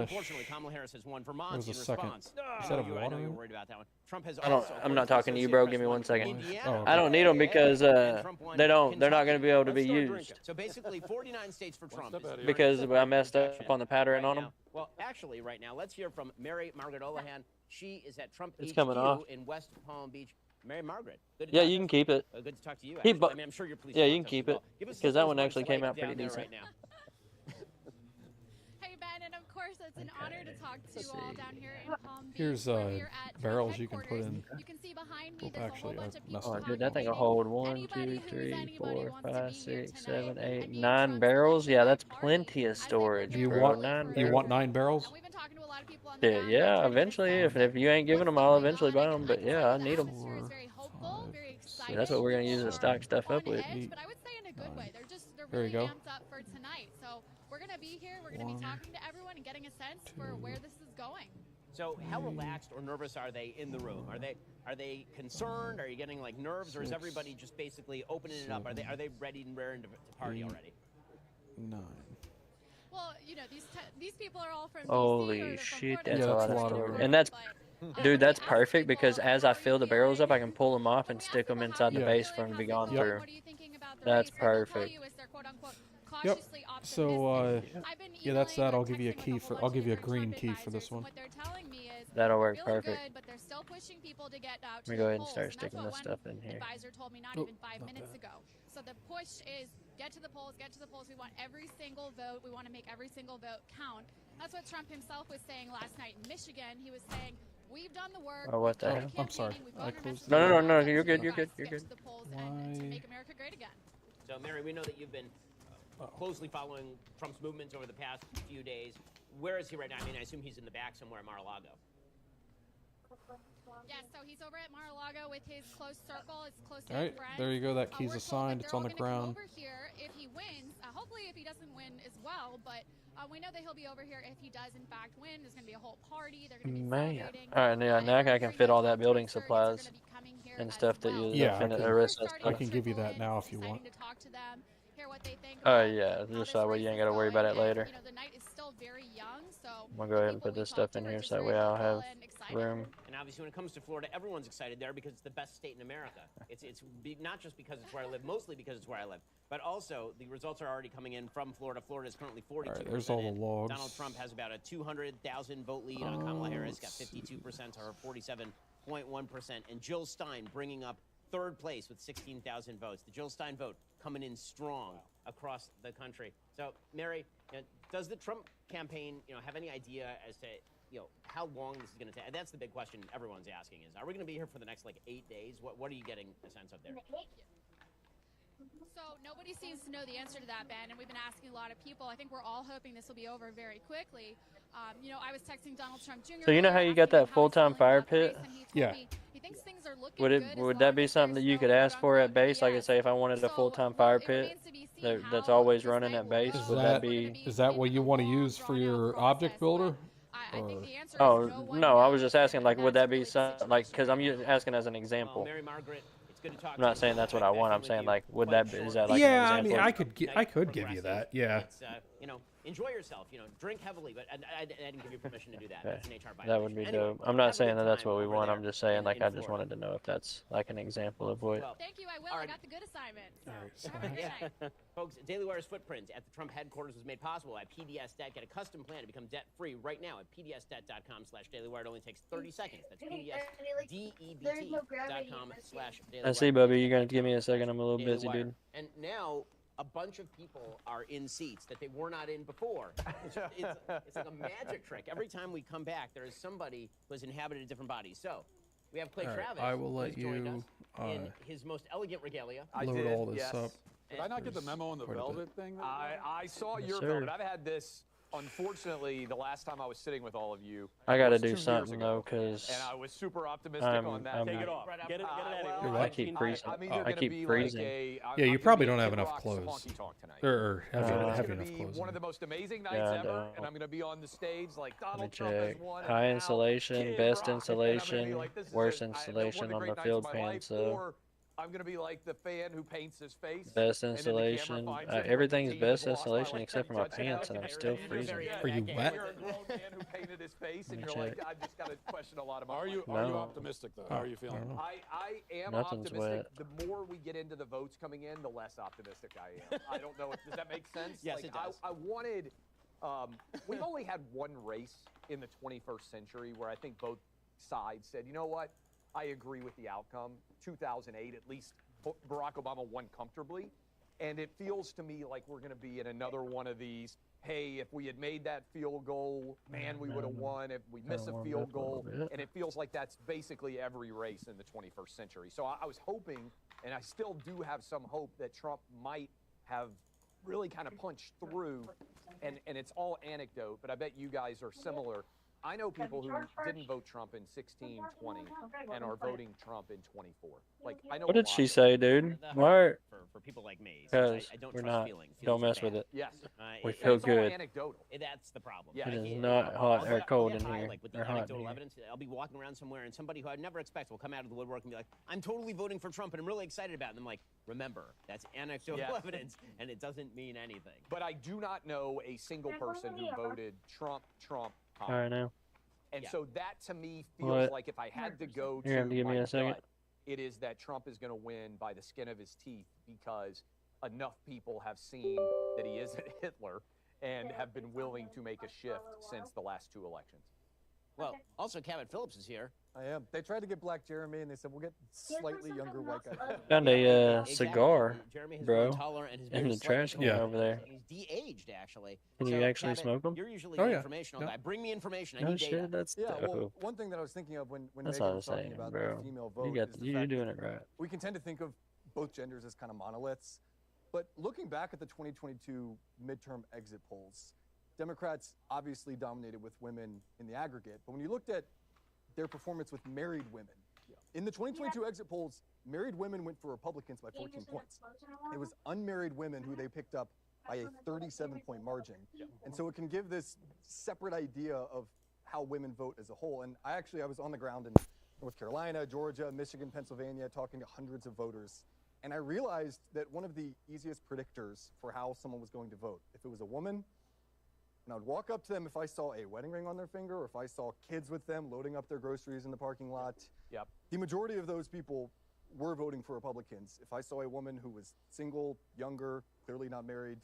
Unfortunately, Kamala Harris has won Vermont There's in a second response. set of I know water. you were worried about that one. Trump has I don't. also, I'm not talking to you, bro. Give me 1 second. Indiana. I don't need them because they don't. They're not going to be able to be used So basically, 49 states for Trump. because I messed up on the pattern on them. Well, actually, right now, let's hear from Mary Margaret Olahan. She is at Trump It's HQ coming off. in West Palm Beach. Mary Margaret. Good to Yeah, talk you to can us. keep it. Good to talk to you. He Actually. bu- I mean, I'm sure you're pleased. Yeah, to you talk can to us keep as it well. Give us because that some one of actually those came lights out pretty down there decent. right now. Hey Ben, and of course it's an honor to talk to you all down here in Palm Beach. Here's barrels you can put in. You can see behind me Oop, there's actually, a whole bunch of people Oh, talking. dude, that thing will hold 1, 2, Anybody 3, 4, wants to 5, be here 6, tonight 7, 8, and be 9 barrels. Yeah, that's plenty of storage, You bro. want 9 you barrels. want 9 barrels? Yeah, yeah. Eventually, if you ain't giving them, I'll eventually buy them. But yeah, I need them. Yeah, that's what we're gonna use to stock stuff up with. But I would say in a good way. They're There you really go. amped up for tonight. So we're gonna be here. We're gonna be talking to everyone and getting a sense for where this is going. So, how relaxed or nervous are they in the room? Are they concerned? Are you getting like nerves, or is everybody just basically opening it up? Are they ready and raring to party already? 9. Well, you know, these people are all from Holy shit, that's Yeah, a that's lot a of lot of storage. room. And that's, dude, that's perfect because as I fill the barrels up, I can pull them off and stick them inside the Yeah. base for them to be gone Yep. through. That's perfect. Yep. So yeah, that's that. I'll give you a key for. I'll give you a green key for this one. That'll work perfect. But they're still pushing people to get out Let to me the go ahead and polls, start that's sticking what this one stuff in here. Advisor told me not Oh, even 5 minutes ago. So the push is get to the polls, get to the polls. We want every single vote. We want to make every single vote count. That's what Trump himself was saying last night in Michigan. He was saying, we've done the work. Oh, what the we've hell? done I'm sorry. campaigning, we've I voted our closed messages. it. No, Now it's you're up to good. you You're good. guys to You're get good. to the polls and to make America great again. So, Mary, we know that you've been closely following Trump's movements over the past few days. Where is he right now? I mean, I assume he's in the back somewhere at Mar-a-Lago. Yes, so he's over at Mar-a-Lago with his close circle, his close All right, friends. there you go. That key's We're told assigned. that It's they're on all the gonna come ground. over here if he wins. Hopefully, if he doesn't win as well, but we know that he'll be over here if he does in fact win. There's going to be a whole party. They're going to be Man. celebrating. All right, yeah, now I can fit all that building supplies and stuff that you Yeah, in I the can, rest of I can give you that now if you want. To talk to them, hear what they think. Oh yeah, just that way you ain't gotta worry about it later. You know, the night is still very young, so I'm gonna go ahead and put this stuff in here so that way I'll have room. And obviously, when it comes to Florida, everyone's excited there because it's the best state in America. Not just because it's where I live, mostly because it's where I live, but also the results are already coming in from Florida. Florida is currently 42%. All right, there's all the logs. Donald Trump has about a 200,000 vote lead on Kamala Harris, got 52% to her 47.1%, and Jill Stein bringing up third place with 16,000 votes. The Jill Stein vote coming in strong across the country. So, Mary, does the Trump campaign, have any idea as to, how long this is going to take? That's the big question everyone's asking is, are we going to be here for the next, 8 days? What are you getting a sense of there? So nobody seems to know the answer to that, Ben, and we've been asking a lot of people. I think we're all hoping this will be over very quickly. I was texting Donald Trump Jr. So you know how you got that full-time fire pit? Yeah. He thinks things are looking Would that be something that you could ask for at base? Like I say, if I wanted a full-time fire pit that's always running at base, would that be? Is that what you want to use for your object builder? Oh no, I was just asking. Like, would that be something? Like, because I'm asking as an example. Mary Margaret, it's good to talk. I'm not saying that's what I want. I'm saying like, would that be? Is that like Yeah, an I mean, example? I could give you that. Yeah. It's, enjoy yourself. Drink heavily, but I didn't give you permission to do that. Okay. That's an HR violation. That would be Anyway, dope. I'm not have a saying good that that's time what we over want. there I'm just saying like in I just Florida. wanted to know if that's like an example of what. Thank you, I will. I got the good assignment. So. All right. Yeah. Folks, Daily Wire's footprint at the Trump headquarters was made possible by PDS Debt. Get a custom plan to become debt-free right now at pdsdebt.com/dailywire. It only takes 30 seconds. That's PDSDEBT.com/dailywire. I see, Bubby. You're gonna give me a second. I'm a little Daily busy, Wire. dude. And now a bunch of people are in seats that they were not in before. It's like a magic trick. Every time we come back, there is somebody who has inhabited a different body. So we have Clay All right, Travis. I will let who's joined you, us in his most elegant regalia. load all this up. Did I not get the memo on the quite a velvet thing? I saw Yes, your sir. velvet. I've had this unfortunately, the last time I was sitting with all of you, I got to was do 2 years something ago, though, because and I was super optimistic on that. Take it off. Get it out of here. I keep freezing. I'm either I gonna keep be freezing. like a, Yeah, you I'm probably gonna don't be have a enough Kid Rock's clothes. Honky Tonk tonight. Or heavy It's enough gonna be clothes. one of the most amazing nights Yeah, I ever, know. and I'm gonna be on the stage like Let me Donald Trump has check. won. High and now insulation, Kid best Rock, and I'm gonna be insulation, like, this is worst one of insulation the on great the nights field of my life, pants. or I'm gonna be like the fan who paints his face. Best and then the camera installation. finds him Everything's 14 best has lost by installation like except for 10 my pants, and I'm touchdowns. still freezing. Are you wet? You're a grown man who painted his face, and Let me you're like, check. I just gotta question a lot about. Are you No. optimistic though? How are you feeling? I am Nothing's optimistic. wet. The more we get into the votes coming in, the less optimistic I am. I don't know. Does that make sense? Yes, like, it does. I wanted. We've only had one race in the 21st century where I think both sides said, you know what, I agree with the outcome. 2008, at least Barack Obama won comfortably, and it feels to me like we're going to be in another one of these. Hey, if we had made that field goal, man, we would have won. If we miss a field goal, and it feels like that's basically every race in the 21st century. So I was hoping, and I still do have some hope, that Trump might have really kind of punched through, and it's all anecdote, but I bet you guys are similar. I know people who didn't vote Trump in 16, 20, and are voting Trump in 24. Like, I know. What did she say, dude? Why? For people like me, Because I don't we're trust not. feelings. Don't Feelings mess are with bad. it. Yes. We feel it's all good. anecdotal. That's the problem. Yeah. It is not hot or cold in here. Like with the Or hot in anecdotal here. evidence, I'll be walking around somewhere and somebody who I'd never expect will come out of the woodwork and be like, I'm totally voting for Trump and I'm really excited about it. And I'm like, remember, that's anecdotal evidence and it doesn't mean anything. But I do not know a single person who voted Trump. All right, now. And so that to me feels What? like if I had to go You're gonna have to give my me a second? gut, it is that Trump is going to win by the skin of his teeth because enough people have seen that he isn't Hitler and have been willing to make a shift since the last 2 elections. Well, also Cabot Phillips is here. I am. They tried to get Black Jeremy, and they said we'll get slightly younger white guy. Found a cigar, Jeremy has bro, grown taller and his in beard the is slightly trash can taller. over there. He's de-aged, actually. Can So, you actually Cabot, smoke 'em? You're usually Oh, the yeah. informational guy. Bring me information. I No need data. shit, that's Yeah, well, dope. one thing that I was thinking of when That's Megan what I'm was talking saying, about bro. the female vote You got is the you're fact doing that it right. we can tend to think of both genders as kind of monoliths, but looking back at the 2022 midterm exit polls, Democrats obviously dominated with women in the aggregate, but when you looked at their performance with married women, in the 2022 exit polls, married women went for Republicans by 14 points. It was unmarried women who they picked up by a 37-point margin. And so it can give this separate idea of how women vote as a whole. And I was on the ground in North Carolina, Georgia, Michigan, Pennsylvania, talking to hundreds of voters. And I realized that one of the easiest predictors for how someone was going to vote, if it was a woman, and I would walk up to them if I saw a wedding ring on their finger or if I saw kids with them loading up their groceries in the parking lot. Yep. The majority of those people were voting for Republicans. If I saw a woman who was single, younger, clearly not married,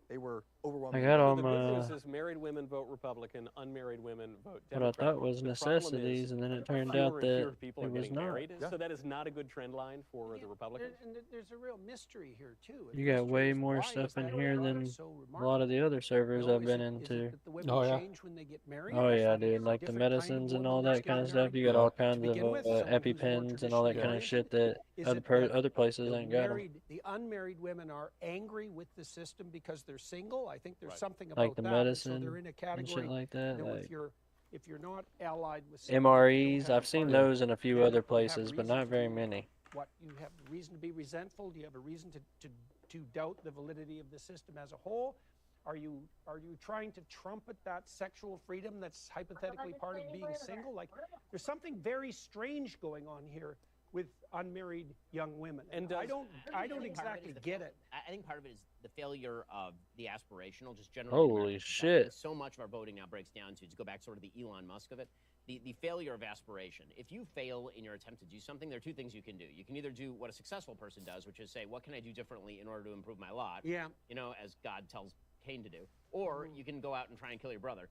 they were overwhelmingly. I got all The good my. news is married women vote Republican, unmarried women vote What I Democrat. thought was The problem necessities, is and then it turned fewer out and fewer that people are it was getting not. married, so that is not a good trend line for the Republicans. And there's a real mystery here too. You got way more stuff in here than a lot of the other servers I've been into. Oh yeah. When they get married? Oh yeah, dude. Like the medicines and all that kind of stuff. You got all kinds of EpiPens and all that kind of shit that other places ain't got 'em. The unmarried women are angry with the system because they're single. I think there's something about Like the that. medicine So they're in a category, and shit like that. you know, Like if you're not allied with MREs, I've seen those in a few other places, but not very many. What you have reason to be resentful? Do you have a reason to doubt the validity of the system as a whole? Are you trying to trumpet that sexual freedom that's hypothetically part of being single? Like there's something very strange going on here with unmarried young women, and I don't exactly get it. I think part of it is the failure of the aspirational, just generally. Holy shit. So much of our voting now breaks down to go back sort of the Elon Musk of it, the failure of aspiration. If you fail in your attempt to do something, there are two things you can do. You can either do what a successful person does, which is say, what can I do differently in order to improve my lot? Yeah. You know, as God tells Cain to do. Or you can go out and try and kill your brother,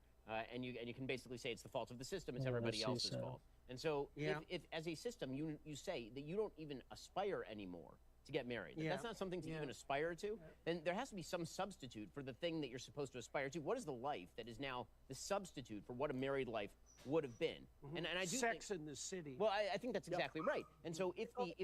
and you can basically say it's the fault of the system, it's everybody else's fault. And so, if as a system you say that you don't even aspire anymore to get married, that that's not something to even aspire to, then there has to be some substitute for the thing that you're supposed to aspire to. What is the life that is now the substitute for what a married life would have been? And I do Sex in the city. Well, I think that's exactly right. And so if the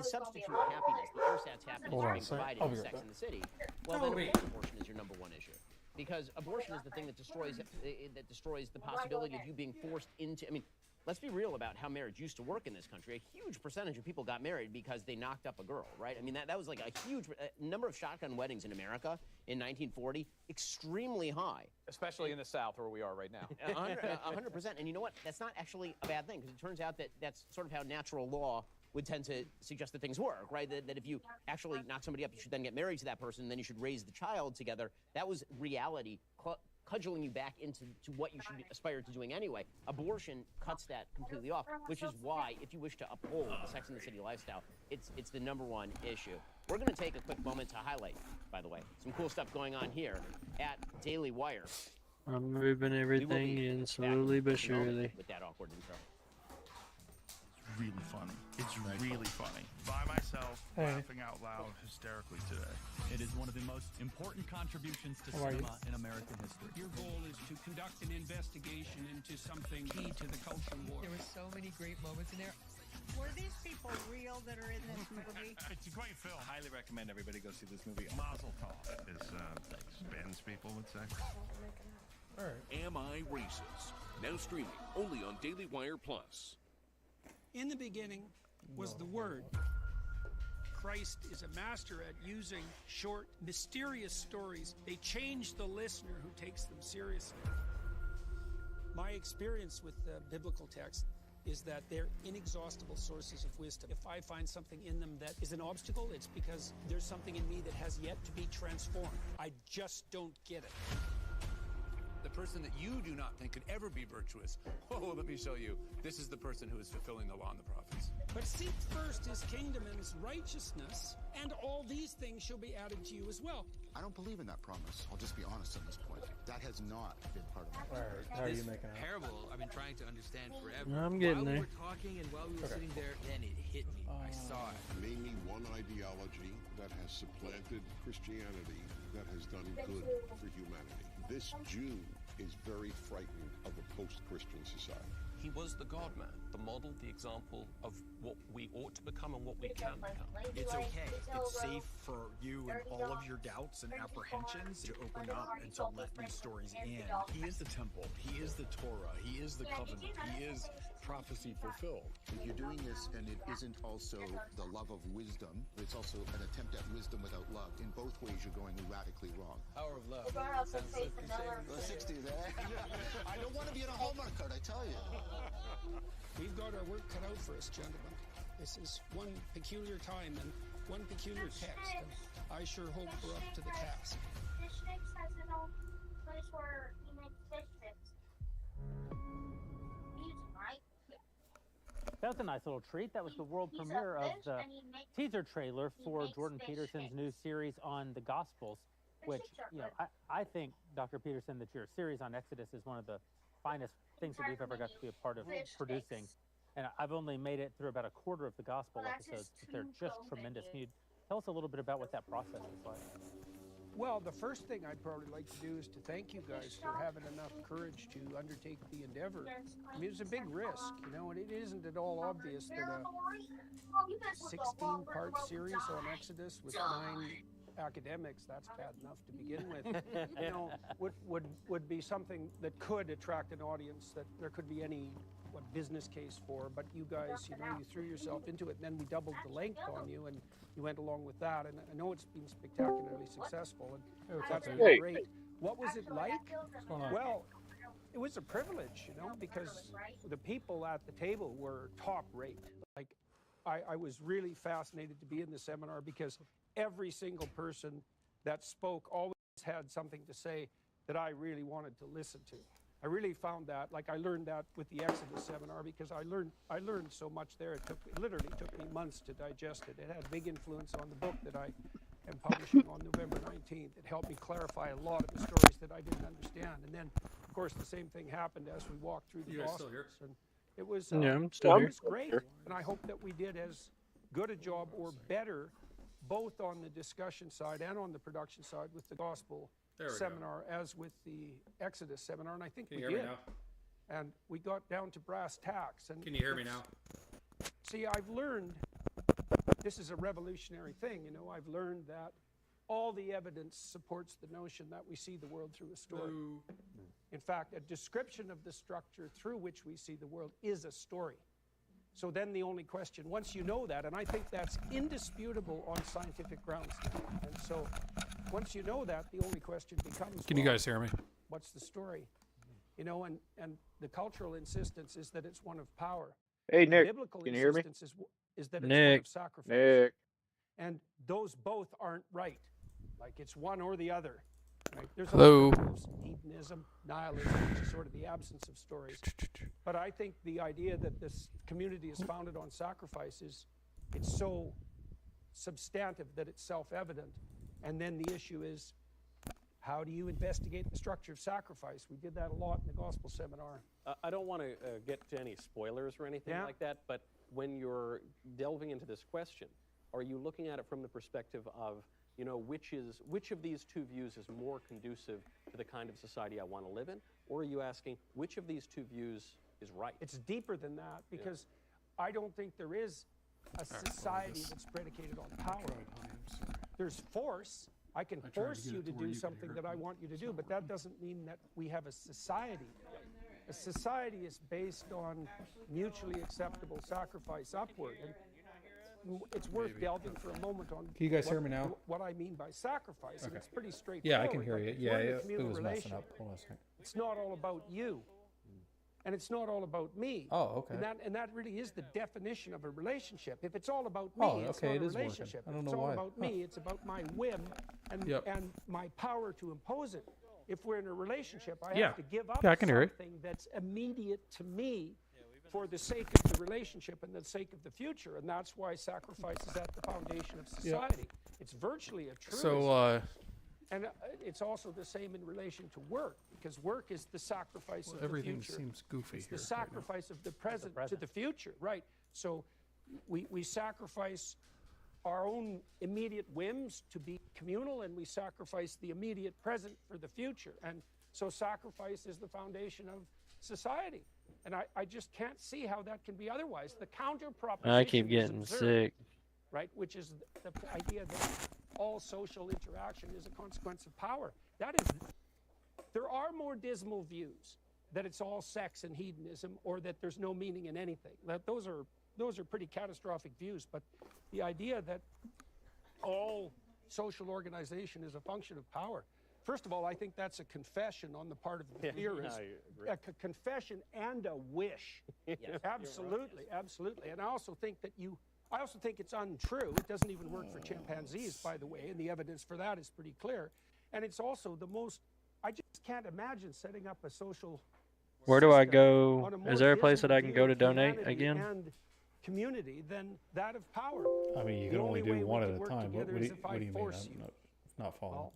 substitute happiness, the ersatz happiness is being provided in Sex in the City, well then abortion is your number one issue. because abortion is the thing that destroys the possibility of you being forced into. I mean, let's be real about how marriage used to work in this country. A huge percentage of people got married because they knocked up a girl, right? I mean, that was like a huge number of shotgun weddings in America in 1940, extremely high. Especially in the South where we are right now. 100%. And you know what? That's not actually a bad thing, because it turns out that that's sort of how natural law would tend to suggest that things work, right? That if you actually knock somebody up, you should then get married to that person, and then you should raise the child together. That was reality, cudgeling you back into what you should aspire to doing anyway. Abortion cuts that completely off, which is why, if you wish to uphold the Sex and the City lifestyle, it's the #1 issue. We're going to take a quick moment to highlight, by the way, some cool stuff going on here at Daily Wire. I'm moving everything in slowly but surely. With that awkward intro. Really funny. It's really funny. By myself, laughing out loud hysterically today. It is one of the most important contributions to cinema in American history. Your goal is to conduct an investigation into something key to the culture war. There were so many great moments in there. Were these people real that are in this movie? It's a great film. Highly recommend everybody go see this movie. Mazel tov, as Ben's people would say. All right. Am I Racist? Now streaming only on Daily Wire Plus. In the beginning was the Word. Christ is a master at using short, mysterious stories. They change the listener who takes them seriously. My experience with the biblical text is that they're inexhaustible sources of wisdom. If I find something in them that is an obstacle, it's because there's something in me that has yet to be transformed. I just don't get it. The person that you do not think could ever be virtuous. Oh, let me show you. This is the person who is fulfilling the law and the prophets. But seek first his kingdom and his righteousness, and all these things shall be added to you as well. I don't believe in that promise. I'll just be honest on this point. That has not been part of my life. How are you making out? Parable I've been trying to understand forever. I'm getting there. While we were talking and while we were sitting there, then it hit me. I saw it. Name me one ideology that has supplanted Christianity that has done good for humanity. This Jew is very frightened of a post-Christian society. He was the God-man, the model, the example of what we ought to become and what we can become. It's okay. It's safe for you and all of your doubts and apprehensions to open up and to let these stories in. He is the temple. He is the Torah. He is the covenant. He is prophecy fulfilled. If you're doing this and it isn't also the love of wisdom, it's also an attempt at wisdom without love. In both ways, you're going radically wrong. Power of love. Sounds so the 60s, eh? I don't want to be in a Hallmark card, I tell you. We've got our work cut out for us, gentlemen. This is one peculiar time and one peculiar text, and I sure hope we're up to the task. Fish sticks has its own place where he makes fish sticks. Music, right? That was a nice little treat. That was the world premiere of the teaser trailer for Jordan Peterson's new series on the Gospels, which, you know, I think, Dr. Peterson, that your series on Exodus is one of the finest things that we've ever got to be a part of producing. And I've only made it through about a quarter of the Gospel episodes, but they're just tremendous. Can you tell us a little bit about what that process is like? Well, the first thing I'd probably like to do is to thank you guys for having enough courage to undertake the endeavor. I mean, it's a big risk, you know, and it isn't at all obvious that a 16-part series on Exodus with 9 academics, that's bad enough to begin with, you know, would be something that could attract an audience that there could be any business case for. But you guys, you know, you threw yourself into it, and then we doubled the length on you, and you went along with that. And I know it's been spectacularly successful, and that's been great. What was it like? Well, it was a privilege, you know, because the people at the table were top rate. Like, I was really fascinated to be in the seminar because every single person that spoke always had something to say that I really wanted to listen to. I really found that, like, I learned that with the Exodus seminar because I learned so much there. It literally took me months to digest it. It had a big influence on the book that I am publishing on November 19th. It helped me clarify a lot of the stories that I didn't understand. And then, of course, the same thing happened as we walked through the Gospels. And it was, I'm still here. It was great. And I hope that we did as good a job or better, both on the discussion side and on the production side with the Gospel seminar as with the Exodus seminar, and I think we did. Can you hear me now? And we got down to brass tacks. And can you hear me now? See, I've learned, this is a revolutionary thing, you know, I've learned that all the evidence supports the notion that we see the world through a story. In fact, a description of the structure through which we see the world is a story. So then the only question, once you know that, and I think that's indisputable on scientific grounds, and so once you know that, the only question becomes, Can you guys hear me? What's the story? You know, and the cultural insistence is that it's one of power. Hey, The Nick, biblical can you hear me? insistence is that it's one Nick. of sacrifice. Nick. And those both aren't right. Like it's one or the other. Right? There's Hello. also hedonism, nihilism, which is sort of the absence of stories. But I think the idea that this community is founded on sacrifice is, it's so substantive that it's self-evident. And then the issue is, how do you investigate the structure of sacrifice? We did that a lot in the gospel seminar. I don't want to get to any spoilers or anything like that, but when you're delving into this question, are you looking at it from the perspective of, you know, which of these two views is more conducive to the kind of society I want to live in? Or are you asking which of these two views is right? It's deeper than that, because I don't think there is a society that's predicated on power. There's force. I can force you to do something that I want you to do, but that doesn't mean that we have a society. A society is based on mutually acceptable sacrifice upward. And it's worth delving for a moment on Can you guys hear me now? What I mean by sacrifice. And it's pretty straightforward. Yeah, I can hear you. Like, Yeah, we're in a it communal was messing relation. up. Hold on a second. It's not all about you. And it's not all about me. Oh, okay. And that really is the definition of a relationship. If it's all about me, Oh, it's okay, not it a is working. relationship. I don't If it's know all why. about me, it's about my whim and my power to impose it. If we're in a relationship, I have to give up I can hear it. something that's immediate to me for the sake of the relationship and the sake of the future. And that's why sacrifice is at the foundation of society. It's virtually a truism. So, and it's also the same in relation to work, because work is the sacrifice of the everything future. seems goofy It's here the right now. sacrifice of the present to the future, right? So we sacrifice our own immediate whims to be communal, and we sacrifice the immediate present for the future. And so sacrifice is the foundation of society. And I just can't see how that can be otherwise. The counter proposition I keep is getting absurd, sick. right? Which is the idea that all social interaction is a consequence of power. That is, there are more dismal views that it's all sex and hedonism, or that there's no meaning in anything. Those are pretty catastrophic views. But the idea that all social organization is a function of power. First of all, I think that's a confession on the part of the theorist. A confession and a wish. Yes. Absolutely, absolutely. And I also think it's untrue. It doesn't even work for chimpanzees, by the way, and the evidence for that is pretty clear. And it's also I just can't imagine setting up a social Where do I system go? on a more Is there a place that I dismal can go view to of donate humanity again? and community than that of power. I mean, you The can only way do we one can at a work time. What together do is you, if what I do you mean? force I'm you. not following.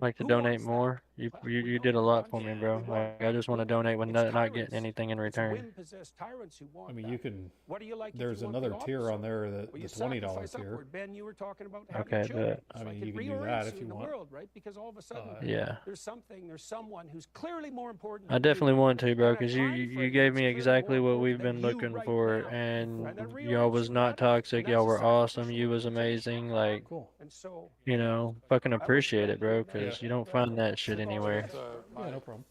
Like to donate more? You did a lot for me, bro. Like, I just want to donate with not getting anything in return. Whim-possessed tyrants who want I mean, that. you can. What do you like if There's you want the another tier opposite? on there, Well, the you $20 sacrifice tier. upward. Ben, you were talking about having Okay, children. but- I So mean, could you can do reorient that if you you in the want. world, right? Because all of a sudden, Yeah. there's someone who's clearly more important. I than definitely you. want to, bro, And a because time you frame gave that's me clearly exactly more what we've important been than you looking right for, now. and And that y'all reorients was you not better. toxic. And Y'all that's a were awesome. sacrificial You was organization. amazing. Like, Cool. And so you know, fucking appreciate it, bro, because you don't find that shit anywhere. Yeah, no problem.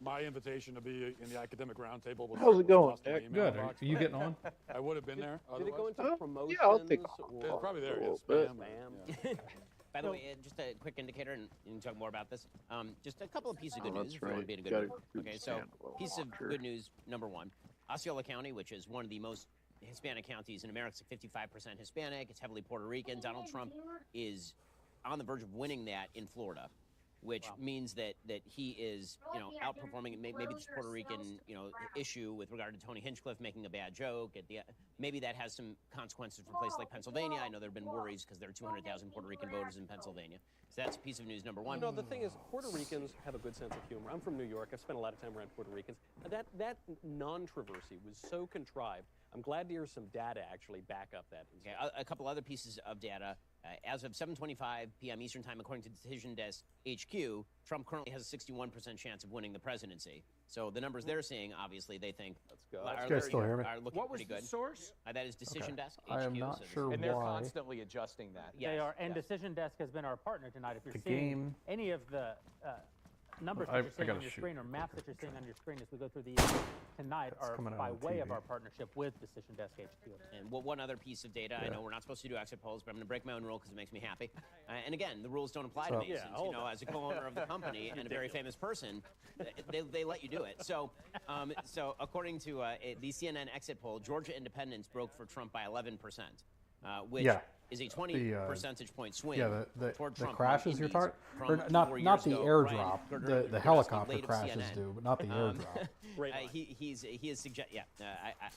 My invitation to be in the academic roundtable was How's it going, lost in my Nick? email Good. Are box, you but getting on? I would have been there. Did it go into promotions? Yeah, I'll take It's or probably there. a Yes. little bit. Spam. By the way, just a quick indicator, and you can talk more about this. Just a couple of pieces of good Oh, news. that's if you want to right. be in a You good gotta mood. do Okay, so stand a little piece of longer. good news number one: Osceola County, which is one of the most Hispanic counties in America, it's 55% Hispanic. It's heavily Puerto Rican. Donald Trump is on the verge of winning that in Florida, which means that he is, outperforming maybe this Puerto Rican, issue with regard to Tony Hinchcliffe making a bad joke. Maybe that has some consequences for places like Pennsylvania. I know there have been worries because there are 200,000 Puerto Rican voters in Pennsylvania. So that's a piece of news number one. You know, the thing is, Puerto Ricans have a good sense of humor. I'm from New York. I've spent a lot of time around Puerto Ricans. That non-traversy was so contrived. I'm glad to hear some data actually back up that. Okay, a couple other pieces of data. As of 7:25 p.m. Eastern Time, according to Decision Desk HQ, Trump currently has a 61% chance of winning the presidency. So the numbers they're seeing, obviously, they think are looking What was pretty good. The source? That is Decision Desk HQ. I am not sure And they're why. constantly adjusting that. Yes. They are, and Decision Desk has been our partner tonight. If you're The seeing game- any of the numbers I that you're seeing gotta on your shoot. screen or maps that you're seeing on your screen as we go through these tonight are coming out by on way of TV. our partnership with Decision Desk HQ. And one other piece of data, I know we're not supposed to do exit polls, but I'm going to break my own rule because it makes me happy. And again, the rules don't apply to me, since, as a co-owner of the company and a very famous person, they let you do it. So, so according to the CNN exit poll, Georgia independents broke for Trump by 11%, which is a 20 percentage point swing. Yeah, the Trump crashes you're talking, or not the airdrop. The helicopter crashes do, but not the airdrop. He is suggesting. Yeah,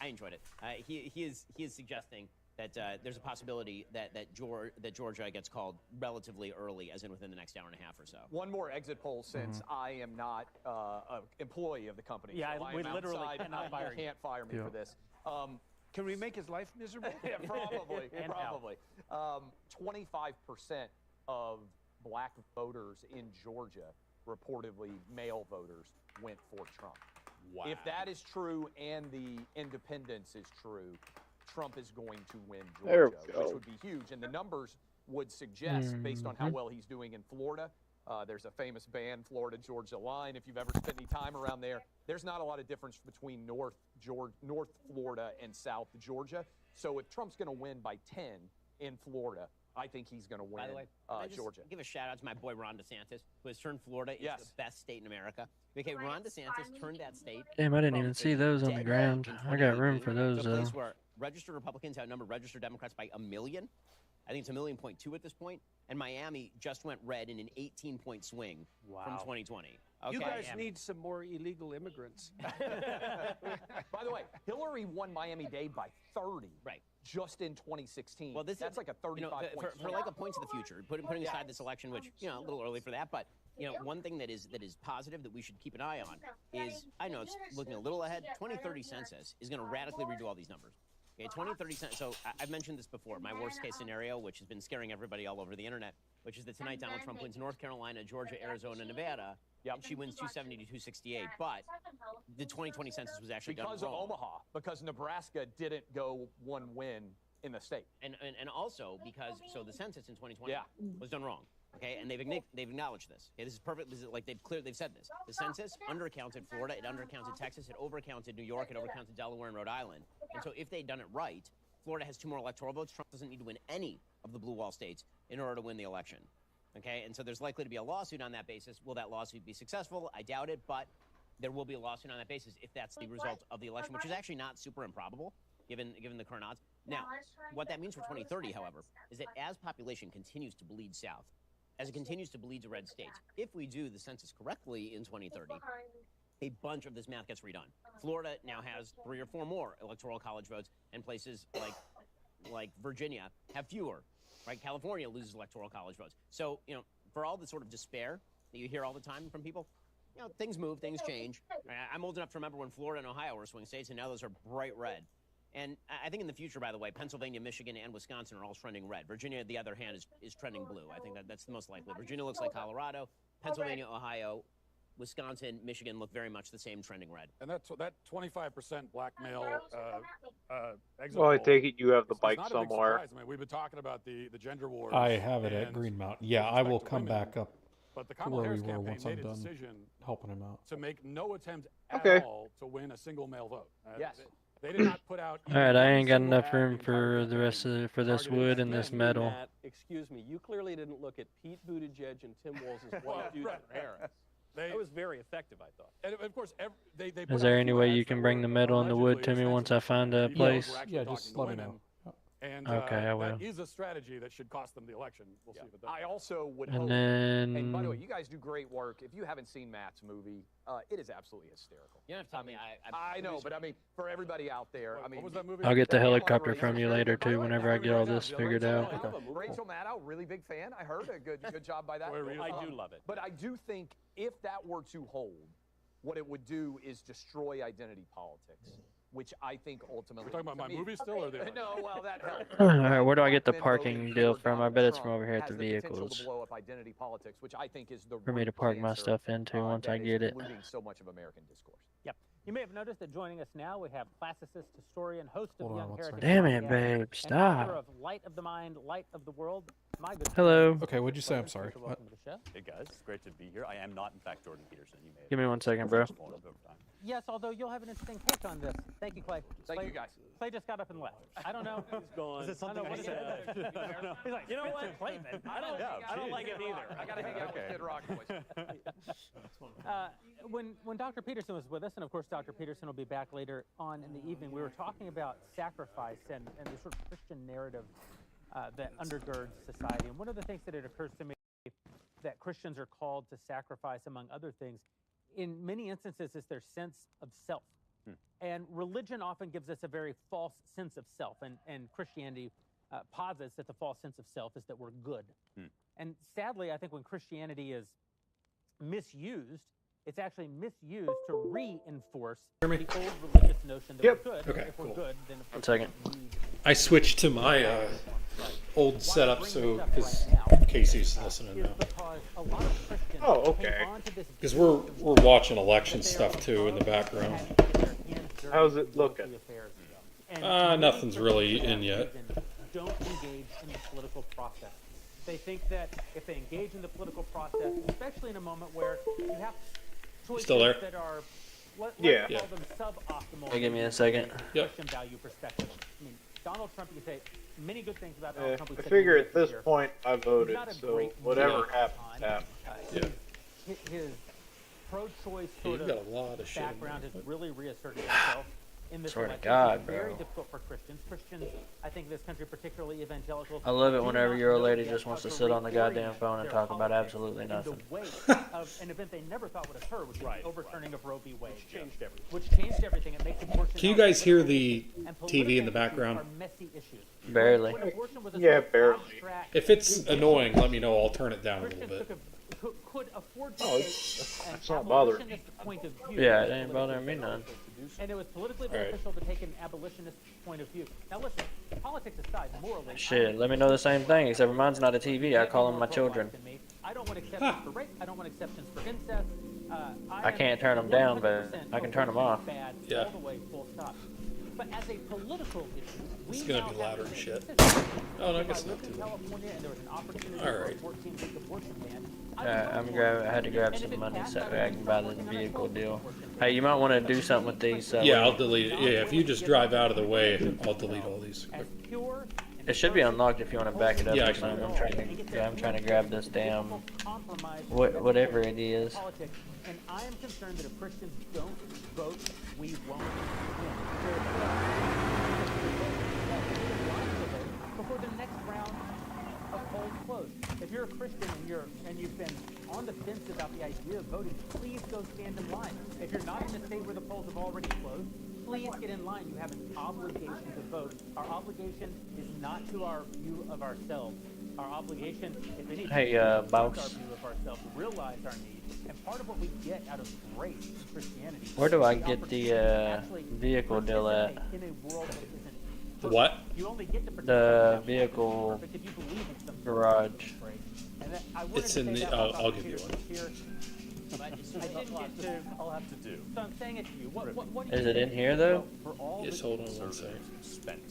I enjoyed it. He is suggesting that there's a possibility that Georgia gets called relatively early, as in within the next hour and a half or so. One more exit poll, since I am not an employee of the company. Yeah, so we I am literally outside. cannot fire you. You can't fire me for this. Can we make his life miserable? Yeah, probably. Probably. 25% of black voters in Georgia, reportedly male voters, went for Trump. Wow. If that is true and the independence is true, Trump is going to win Georgia, which would be huge. And the numbers would suggest, based on how well he's doing in Florida, there's a famous band, Florida Georgia Line. If you've ever spent any time around there, there's not a lot of difference between North Florida and South Georgia. So if Trump's going to win by 10 in Florida, I think he's going to win By the way, can I just Georgia. give a shout out to my boy Ron DeSantis, who has turned Florida into the best state in America. Okay, Ron DeSantis turned that state. Damn, I didn't even see those on the ground. I got room for those to a though. place where registered Republicans outnumber registered Democrats by 1 million. I think it's 1.2 million at this point. And Miami just went red in an 18-point swing from 2020. Okay? You guys need some more illegal immigrants. By the way, Hillary won Miami-Dade by 30. Right. Just in 2016. Well, that's like a 35 point for like a point to the future, putting aside this election, which a little early for that, but one thing that is positive that we should keep an eye on is, I know it's looking a little ahead. 2030 census is going to radically redo all these numbers. Okay, 2030 census. So I've mentioned this before. My worst case scenario, which has been scaring everybody all over the internet, which is that tonight Donald Trump wins North Carolina, Georgia, Arizona, Nevada. And she wins 270 to 268. But the 2020 census was actually because done of wrong. Omaha, because Nebraska didn't go one win in the state, and also because the census in 2020 was done wrong. Okay, and they've acknowledged this. Okay, this is perfect. This is like they've said this. The census undercounted Florida, it undercounted Texas, it overcounted New York, it overcounted Delaware and Rhode Island. And so if they'd done it right, Florida has 2 more electoral votes. Trump doesn't need to win any of the blue wall states in order to win the election. Okay, and so there's likely to be a lawsuit on that basis. Will that lawsuit be successful? I doubt it, but there will be a lawsuit on that basis if that's the result of the election, which is actually not super improbable given the current odds. Now, what that means for 2030, however, is that as population continues to bleed south, as it continues to bleed to red states, if we do the census correctly in 2030, a bunch of this math gets redone. Florida now has 3 or 4 more electoral college votes, and places like Virginia have fewer. Right? California loses electoral college votes. So, for all the sort of despair that you hear all the time from people, things move, things change. I'm old enough to remember when Florida and Ohio were swing states, and now those are bright red. And I think in the future, by the way, Pennsylvania, Michigan, and Wisconsin are all trending red. Virginia, on the other hand, is trending blue. I think that's the most likely. Virginia looks like Colorado. Pennsylvania, Ohio, Wisconsin, Michigan look very much the same, trending red. And that 25% black male exit Well, I poll take it you have the is bike not a big somewhere. surprise. I mean, we've been talking about the gender wars. I have it at and Green Mountain. Yeah, with I will respect to come women, back up but the to Kamala where we Harris were campaign once I'm made a done decision helping him out. to make no attempt at Okay. all to win a single male vote. Yes. They did not put out. All right, I ain't got enough room for the rest of for this wood and this metal. Matt, excuse me, you clearly didn't look at Pete Buttigieg and Tim Walz's wife, Jennifer Harris. That was very effective, I thought. And of course, they put Is there out any few way ads you that can bring were the metal and the wood to me allegedly once I find a people who were place? actually Yeah, talking just to let me women. know. And Okay, I will. that is a strategy that should cost them the election. We'll see if it does. I also would And hope. then- And by the way, you guys do great work. If you haven't seen Matt's movie, it is absolutely hysterical. You don't have to tell me. I know, but I mean, for everybody out there, I mean, What was that movie? I'll get the that helicopter Amazon from you race- later By the too, way, whenever I get all this Rachel figured Maddow, out. okay. Rachel Maddow, really big fan. I heard a good job by that. I do love it. But I do think if that were to hold, what it would do is destroy identity politics, which I think ultimately. We're talking about my movie still, or the no? Well, that helps. All right, where do I get the parking deal from? I bet it's from over here at the vehicles. To blow up identity politics, which I think is the For me to park my stuff into once I get it. So much of American discourse. Yep. You may have noticed that joining us now we have classicist, historian, host of Young Heritage. Damn it, Podcast, babe! and Stop. author of Light of the Mind, Light of the World. My good Hello. friend. Okay, what'd you say? I'm sorry. Welcome to the show. Hey guys, it's great to be here. I am not, in fact, Jordan Peterson. You may have Give me 1 second, bro. Yes, although you'll have an interesting take on this. Thank you, Clay. Thank you, guys. Clay just got up and left. I don't know. He's gone. Is it something I said? He's like, You know what? I don't like it either. I gotta hang out with Kid Rock boys. When Dr. Peterson was with us, and of course Dr. Peterson will be back later on in the evening, we were talking about sacrifice and the sort of Christian narrative that undergirds society. And one of the things that it occurs to me that Christians are called to sacrifice, among other things, in many instances, is their sense of self. And religion often gives us a very false sense of self, and Christianity posits that the false sense of self is that we're good. And sadly, I think when Christianity is misused, it's actually misused to reinforce the old religious notion that we're good. Okay, if we're cool. good, then 1 second. I switched to my old setup so because Casey's listening now. Oh, okay. Because we're watching election stuff too in the background. How's it looking? Nothing's really in yet. Don't engage in the political process. They think that if they engage in the political process, especially in a moment where you have choices Still there? that are, let's Yeah. call them suboptimal. Hey, give me a second. Yep. Christian value perspective. I mean, Donald Trump, you say many good things about Donald Trump. I figure at this point I voted, Not a so great whatever leader. happens, happens. His pro-choice You've sort got of a lot of shit in background there. has really reasserted itself in this Swear to election. God, It's very bro. difficult for Christians. Christians, I think, in this country, particularly evangelicals. I love it do whenever not your old know lady yet just how wants to to sit on the goddamn reorient phone and their talk about politics absolutely in nothing. the wake of an event they never thought would occur, which is Right, the overturning of Roe v. Wade. Which changed everything. It makes abortion. Can you guys hear the and TV in the political issues background? are messy issues. Barely. When abortion was a Yeah, sort of barely. abstract If it's annoying, let me know. I'll turn it down a little Christians bit. could afford to Oh, take it's an not bothering me. abolitionist point of view. Yeah, it ain't bothering me none. And it was politically All right. beneficial to take an abolitionist point of view. Now listen, politics aside, morally, Shit, let me know the same thing, except for mine's not a TV. I call them my children. I don't want acceptance for rape. I don't want acceptance for incest. I can't turn them down, but I can turn them off. Bad, Yeah. all the way, full stop. But as a political issue, we It's gonna now be louder have and to shit. make a decision. Oh, no, I If guess not lived in too. California and there was an opportunity All for a right. 14-week abortion ban, I had to grab some money so I can buy this vehicle deal. Hey, you might want to do something with these. Yeah, I'll delete it. Yeah, if you just drive out of the way, I'll delete all these. It should be unlocked if you want to back it up. Yeah, I or can something. do I'm trying to grab this damn whatever it is. Politics, and I am concerned that if Christians don't vote, we won't win. Before the next round of polls close, if you're a Christian and you've been on the fence about the idea of voting, please go stand in line. If you're not in a state where the polls have already closed, please get in line. You have an obligation to vote. Our obligation is not to our view of ourselves. Our obligation, if anything, Hey, is our boss. view of ourselves, realize our needs, and part of what we get out of grace in Christianity. Where do I is the get opportunity the to actually vehicle deal at? participate in a world that isn't The what? You only get to The vehicle if you believe in some garage. And that, I wanted It's to in say the. that about I'll Dr. give you one. Peterson here, but I didn't get to. I'll have to do. So I'm saying it to you. What do Is you it in think here though? for all Just the hold on one second. Spent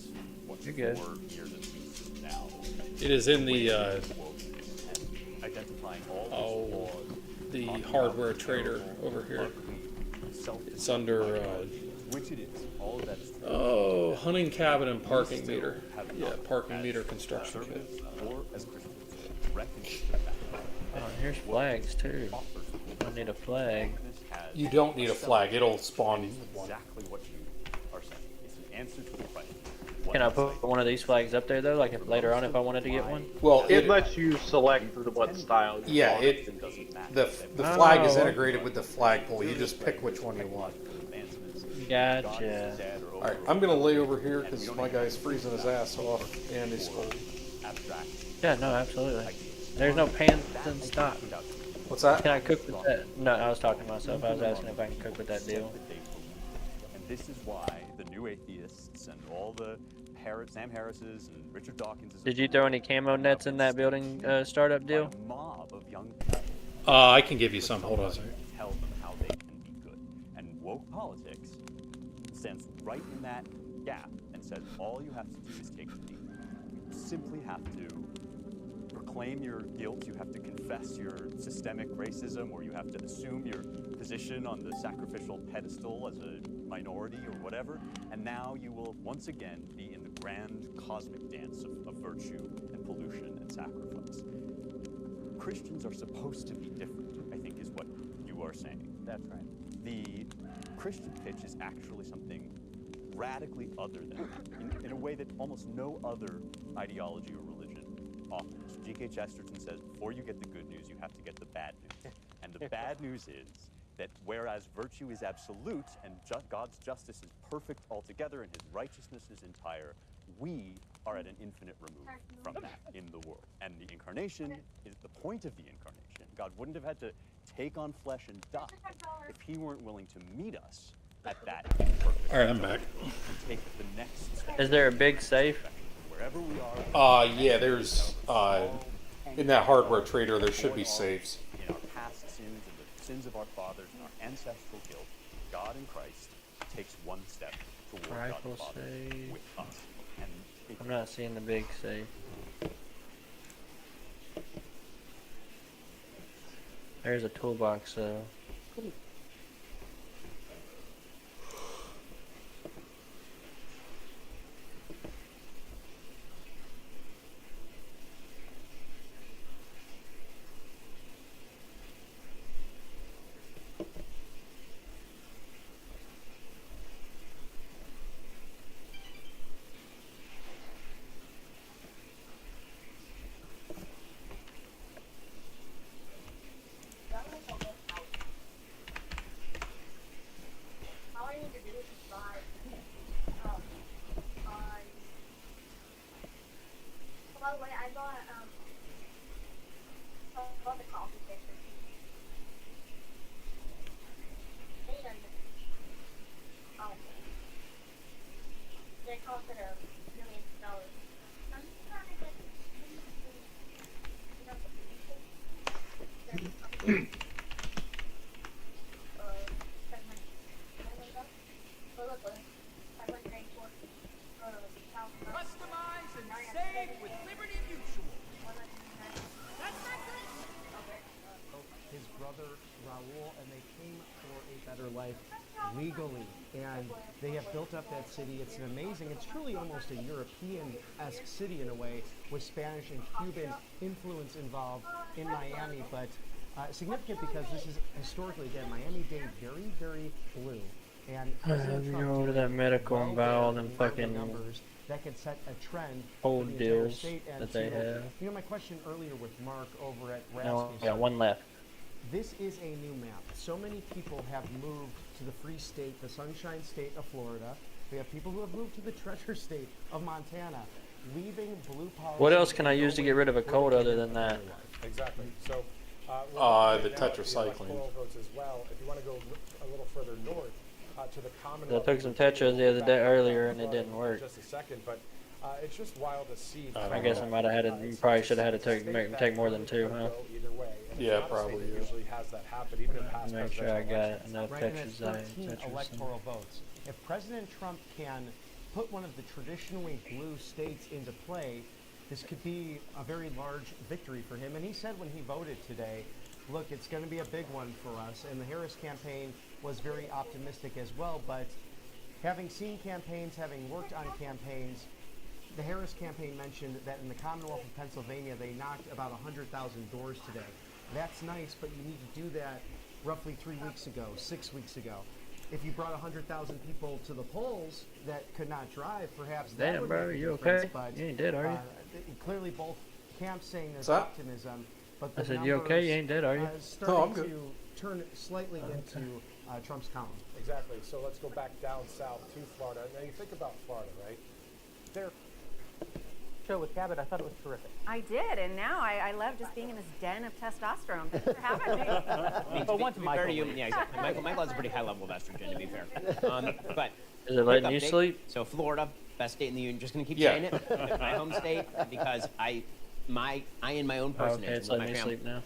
what, You're good. 4 years at least now. It is in the. Identifying all Oh, the hardware trader over here. It's under. Which it is. All of that is Oh, hunting cabin and parking meter. Yeah, parking meter construction kit. or as Christians recognize that Oh, here's flags too. I need a flag. You don't need a flag. It'll spawn you with one. exactly what you are saying. It's an answer to the question. Can I put one of these flags up there though? Like if later on, if I wanted to get one. Well, It lets you select what style you Yeah, want. the flag is integrated with the flagpole. You just pick which one you want. Gotcha. All right, I'm gonna lay over here because my guy's freezing his ass off and he's cold. Yeah, no, absolutely. There's no pans in stock. What's that? Can I cook with that? No, I was talking to myself. I was asking if I can cook with that deal. And this is why the new atheists and all the Sam Harris's and Richard Dawkinses. Did you throw any camo nets in that building startup deal? A mob of young I can give you some. Hold on a second. tell them how they can be good. And woke politics stands right in that gap and says all you have to do is take the knee. You simply have to proclaim your guilt, you have to confess your systemic racism, or you have to assume your position on the sacrificial pedestal as a minority or whatever, and now you will once again be in the grand cosmic dance of virtue and pollution and sacrifice. Christians are supposed to be different, I think is what you are saying. That's right. The Christian pitch is actually something radically other than, in a way that almost no other ideology or religion offers. G.K. Chesterton says, before you get the good news, you have to get the bad news. And the bad news is that whereas virtue is absolute and God's justice is perfect altogether and his righteousness is entire, we are at an infinite remove from that in the world. And the incarnation is the point of the incarnation. God wouldn't have had to take on flesh and die if he weren't willing to meet us at that imperfect. All right, I'm back. And take the next step. Is there a big safe? Wherever we are. Yeah, there's in that hardware trader there should be safes. In our past sins and the sins of our fathers and our ancestral guilt, God in Christ takes one step toward God Rifle the Father safe. with us. And I'm not seeing the big safe. There's a toolbox though. Legally, and they have built up that city. It's amazing. It's truly almost a European-esque city in a way, with Spanish and Cuban influence involved in Miami, but significant because this is historically, again, Miami-Dade, very, very blue. And You go to that medical and buy all them fucking numbers that could set a trend old for the entire deals state. And that they have. You know, my question earlier with Mark over at No, Rasmussen. yeah, one left. This is a new map. So many people have moved to the free state, the sunshine state of Florida. We have people who have moved to the treasure state of Montana, leaving blue policy. What else can I use to get rid of a code other than that? Exactly. So, the tetracycline. Votes as well. If you want to go a little further north to the I took some tetras the other day earlier and it didn't work. Just a second, but it's just wild to see. I guess I might have had to. Probably should have had to take more than two, huh? Either way. Yeah, probably. It usually has that happen, even in past Make sure I got enough right, and it's tetras. 13 electoral votes. If President Trump can put one of the traditionally blue states into play, this could be a very large victory for him. And he said when he voted today, look, it's going to be a big one for us. And the Harris campaign was very optimistic as well. But having seen campaigns, having worked on campaigns, the Harris campaign mentioned that in the Commonwealth of Pennsylvania, they knocked about 100,000 doors today. That's nice, but you need to do that roughly 3 weeks ago, 6 weeks ago. If you brought 100,000 people to the polls that could not drive, perhaps that Damn, would bro, make a you difference, okay? But, You ain't dead, are you? Clearly, both camps saying there's What's that? optimism, but the I said, you okay? You ain't dead, are you? starting I'm good. to turn slightly into Trump's column. Exactly. So let's go back down south to Florida. Now you think about Florida, right? There. Show with Cabot, I thought it was terrific. I did, and now I love just being in this den of testosterone. Thanks for having me. But once Michael, yeah, exactly. Michael has a pretty high level of estrogen, to be fair. But Is it letting you Pickup date. sleep? So Florida, best state in the union. Just gonna keep Yeah. saying it. My home state because I in my own personage. Okay, it's with my letting me family. sleep now.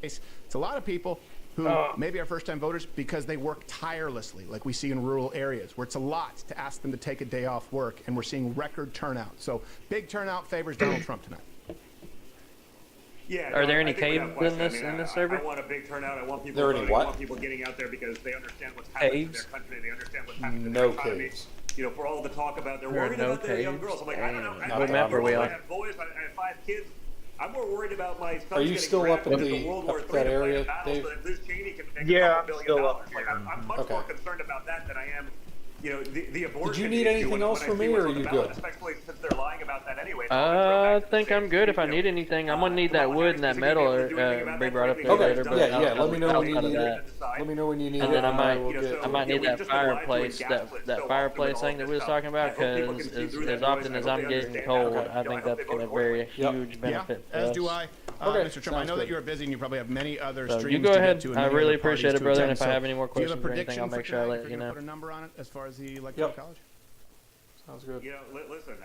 It's a lot of people who maybe are first-time voters because they work tirelessly, like we see in rural areas, where it's a lot to ask them to take a day off work, and we're seeing record turnout. So big turnout favors Donald Trump tonight. Yeah. Are there any I think caves without in question, this I mean, in this server? I want a big turnout. I want people There are voting. any I what? want people getting out there because they understand what's happening Caves? to their country. They understand what's happening to No their economy. caves. You know, for all the talk about they're There are worried no about their young caves? girls. I'm like, I don't know. I What have map are we girls, on? I have boys. I have 5 kids. I'm more worried about my son Are you getting still drafted up in into the World War up III that to play area, in battle Dave? so that Liz Cheney can make Yeah, a I'm couple still $billion. up Like, here. I'm much Okay. more concerned about that than I am, you know, the abortion. Did you need issue anything when else I from see me, what's or on are the you ballot, good? especially since they're lying about that anyway. I think I'm good. If I need anything, I'm gonna need that wood and that metal be brought up there later. Okay. But Yeah. Let me know when you outside of need that. it. Let me know when you need And it. then I will might, get. I might need that fireplace, that fireplace thing that we was talking about, because as often as I'm getting cold, I think that's gonna be a huge benefit for as us. do I. Okay, Mr. Trump, I sounds know that good. you're busy and you probably have many other So streams you go to ahead. get to. and I many really other parties appreciate it, to brother. And attend. if I So have any more do you have a questions or anything, prediction I'll for make sure I tonight? let If you you're gonna know. put a number on it as far as the electoral college? Sounds good. You know, listen,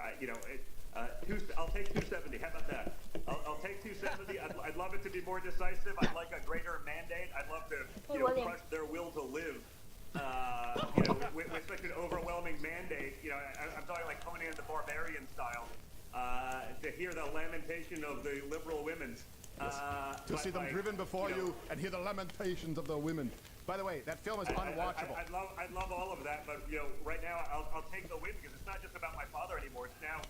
I'll take 270. How about that? I'll take 270. I'd love it to be more decisive. I'd like a greater mandate. I'd love to, crush their will to live. With such an overwhelming mandate, I'm talking like coming in the barbarian style. To hear the lamentation of the liberal women. To see them driven before you and hear the lamentations of the women. By the way, that film is unwatchable. I'd love all of that, but right now I'll take the win because it's not just about my father anymore. It's now,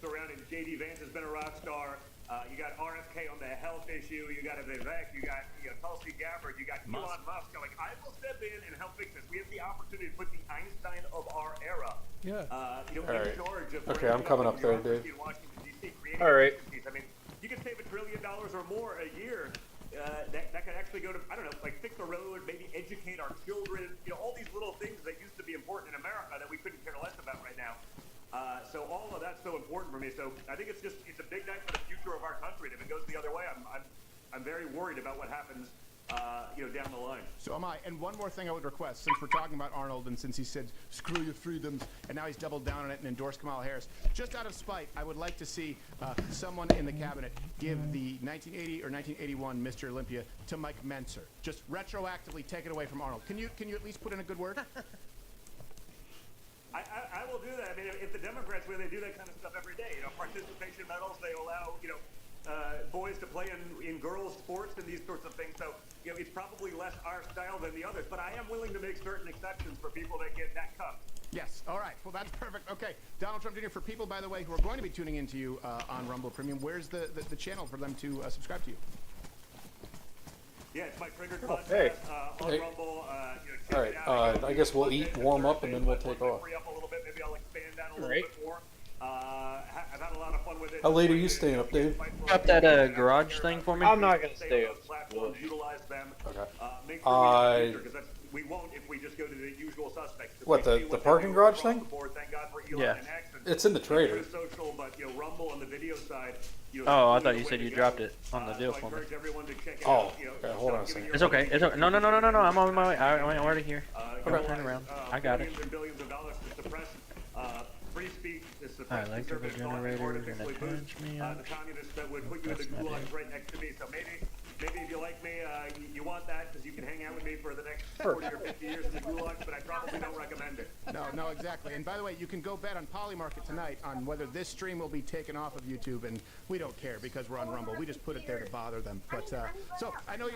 surrounding J.D. Vance has been a rock star. You got RFK on the health issue. You got Vivek. You got Tulsi Gabbard. You got Elon Musk going, I will step in and help fix this. We have the opportunity to put the Einstein of our era. Yeah. In charge of. Okay, I'm coming up there, Dave. In Washington D.C. creating All right. I mean, you can save $1 trillion or more a year. That could actually go to, I don't know, like fix the road, maybe educate our children. All these little things that used to be important in America that we couldn't care less about right now. So all of that's so important for me. So I think it's a big night for the future of our country. And if it goes the other way, I'm very worried about what happens, down the line. So am I. And one more thing I would request, since we're talking about Arnold, and since he said, screw your freedoms, and now he's doubled down on it and endorsed Kamala Harris, just out of spite, I would like to see someone in the cabinet give the 1980 or 1981 Mr. Olympia to Mike Menser. Just retroactively take it away from Arnold. Can you at least put in a good word? I will do that. I mean, if the Democrats, where they do that kind of stuff every day, participation medals, they allow, boys to play in girls' sports and these sorts of things. So, it's probably less our style than the others. But I am willing to make certain exceptions for people that get that cup. Yes. All right. Well, that's perfect. Okay. Donald Trump Jr., for people, by the way, who are going to be tuning into you on Rumble Premium, where's the channel for them to subscribe to you? Yeah, it's my triggered podcast on Rumble. All right. I guess we'll eat, warm up, and then we'll take off. Free up a little bit. Maybe I'll expand that a little bit more. I've had a lot of fun with it. How late are you staying up, Dave? Up that garage thing for me. I'm not gonna stay up. Utilize them. Okay. We won't if we just go to the usual suspects. What, the parking garage thing? Thank God for Elon Yeah. and X. It's in the trailer. Social, but Rumble on the video side. Oh, I thought you said you dropped it on the deal for me. Oh, okay, hold on a second. It's okay. It's okay. No. I'm on my way. I'm already here. Turn around. I got it. Billions and billions of dollars to suppress free speech, to suppress Electrical conservative thought, and generator artificially gonna boost punch me the communists that would put you in the gulags right next to me. So maybe if you like me, you want that because you can hang out with me for the next 40 or 50 years in the gulags, but I probably don't recommend it. No, exactly. And by the way, you can go bet on Polymarket tonight on whether this stream will be taken off of YouTube, and we don't care because we're on Rumble. We just put it there to bother them. But so I know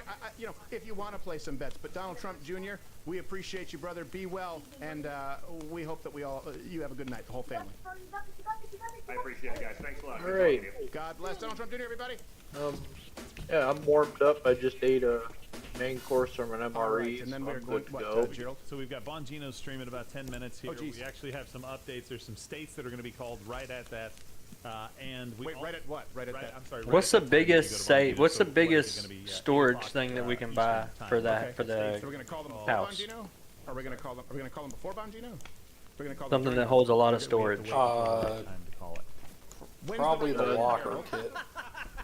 if you want to play some bets, but Donald Trump Jr., we appreciate you, brother. Be well, and we hope that you have a good night, the whole family. I appreciate it, guys. Thanks a lot. All right. God bless Donald Trump Jr., everybody. Yeah, I'm warmed up. I just ate a main course from an MRE, right, and then so we're I'm going good to go. Gerald. So we've got Bongino's stream in about 10 minutes here. We actually have some updates. There's some states that are going to be called right at that. And we right at what? Right at that. I'm sorry. What's the biggest What's the biggest storage thing that we can buy for that for the So we're going to call them house? Bongino? Are we going to call them before Bongino? We're going to call Something them that holds a lot of storage. Probably the locker kit.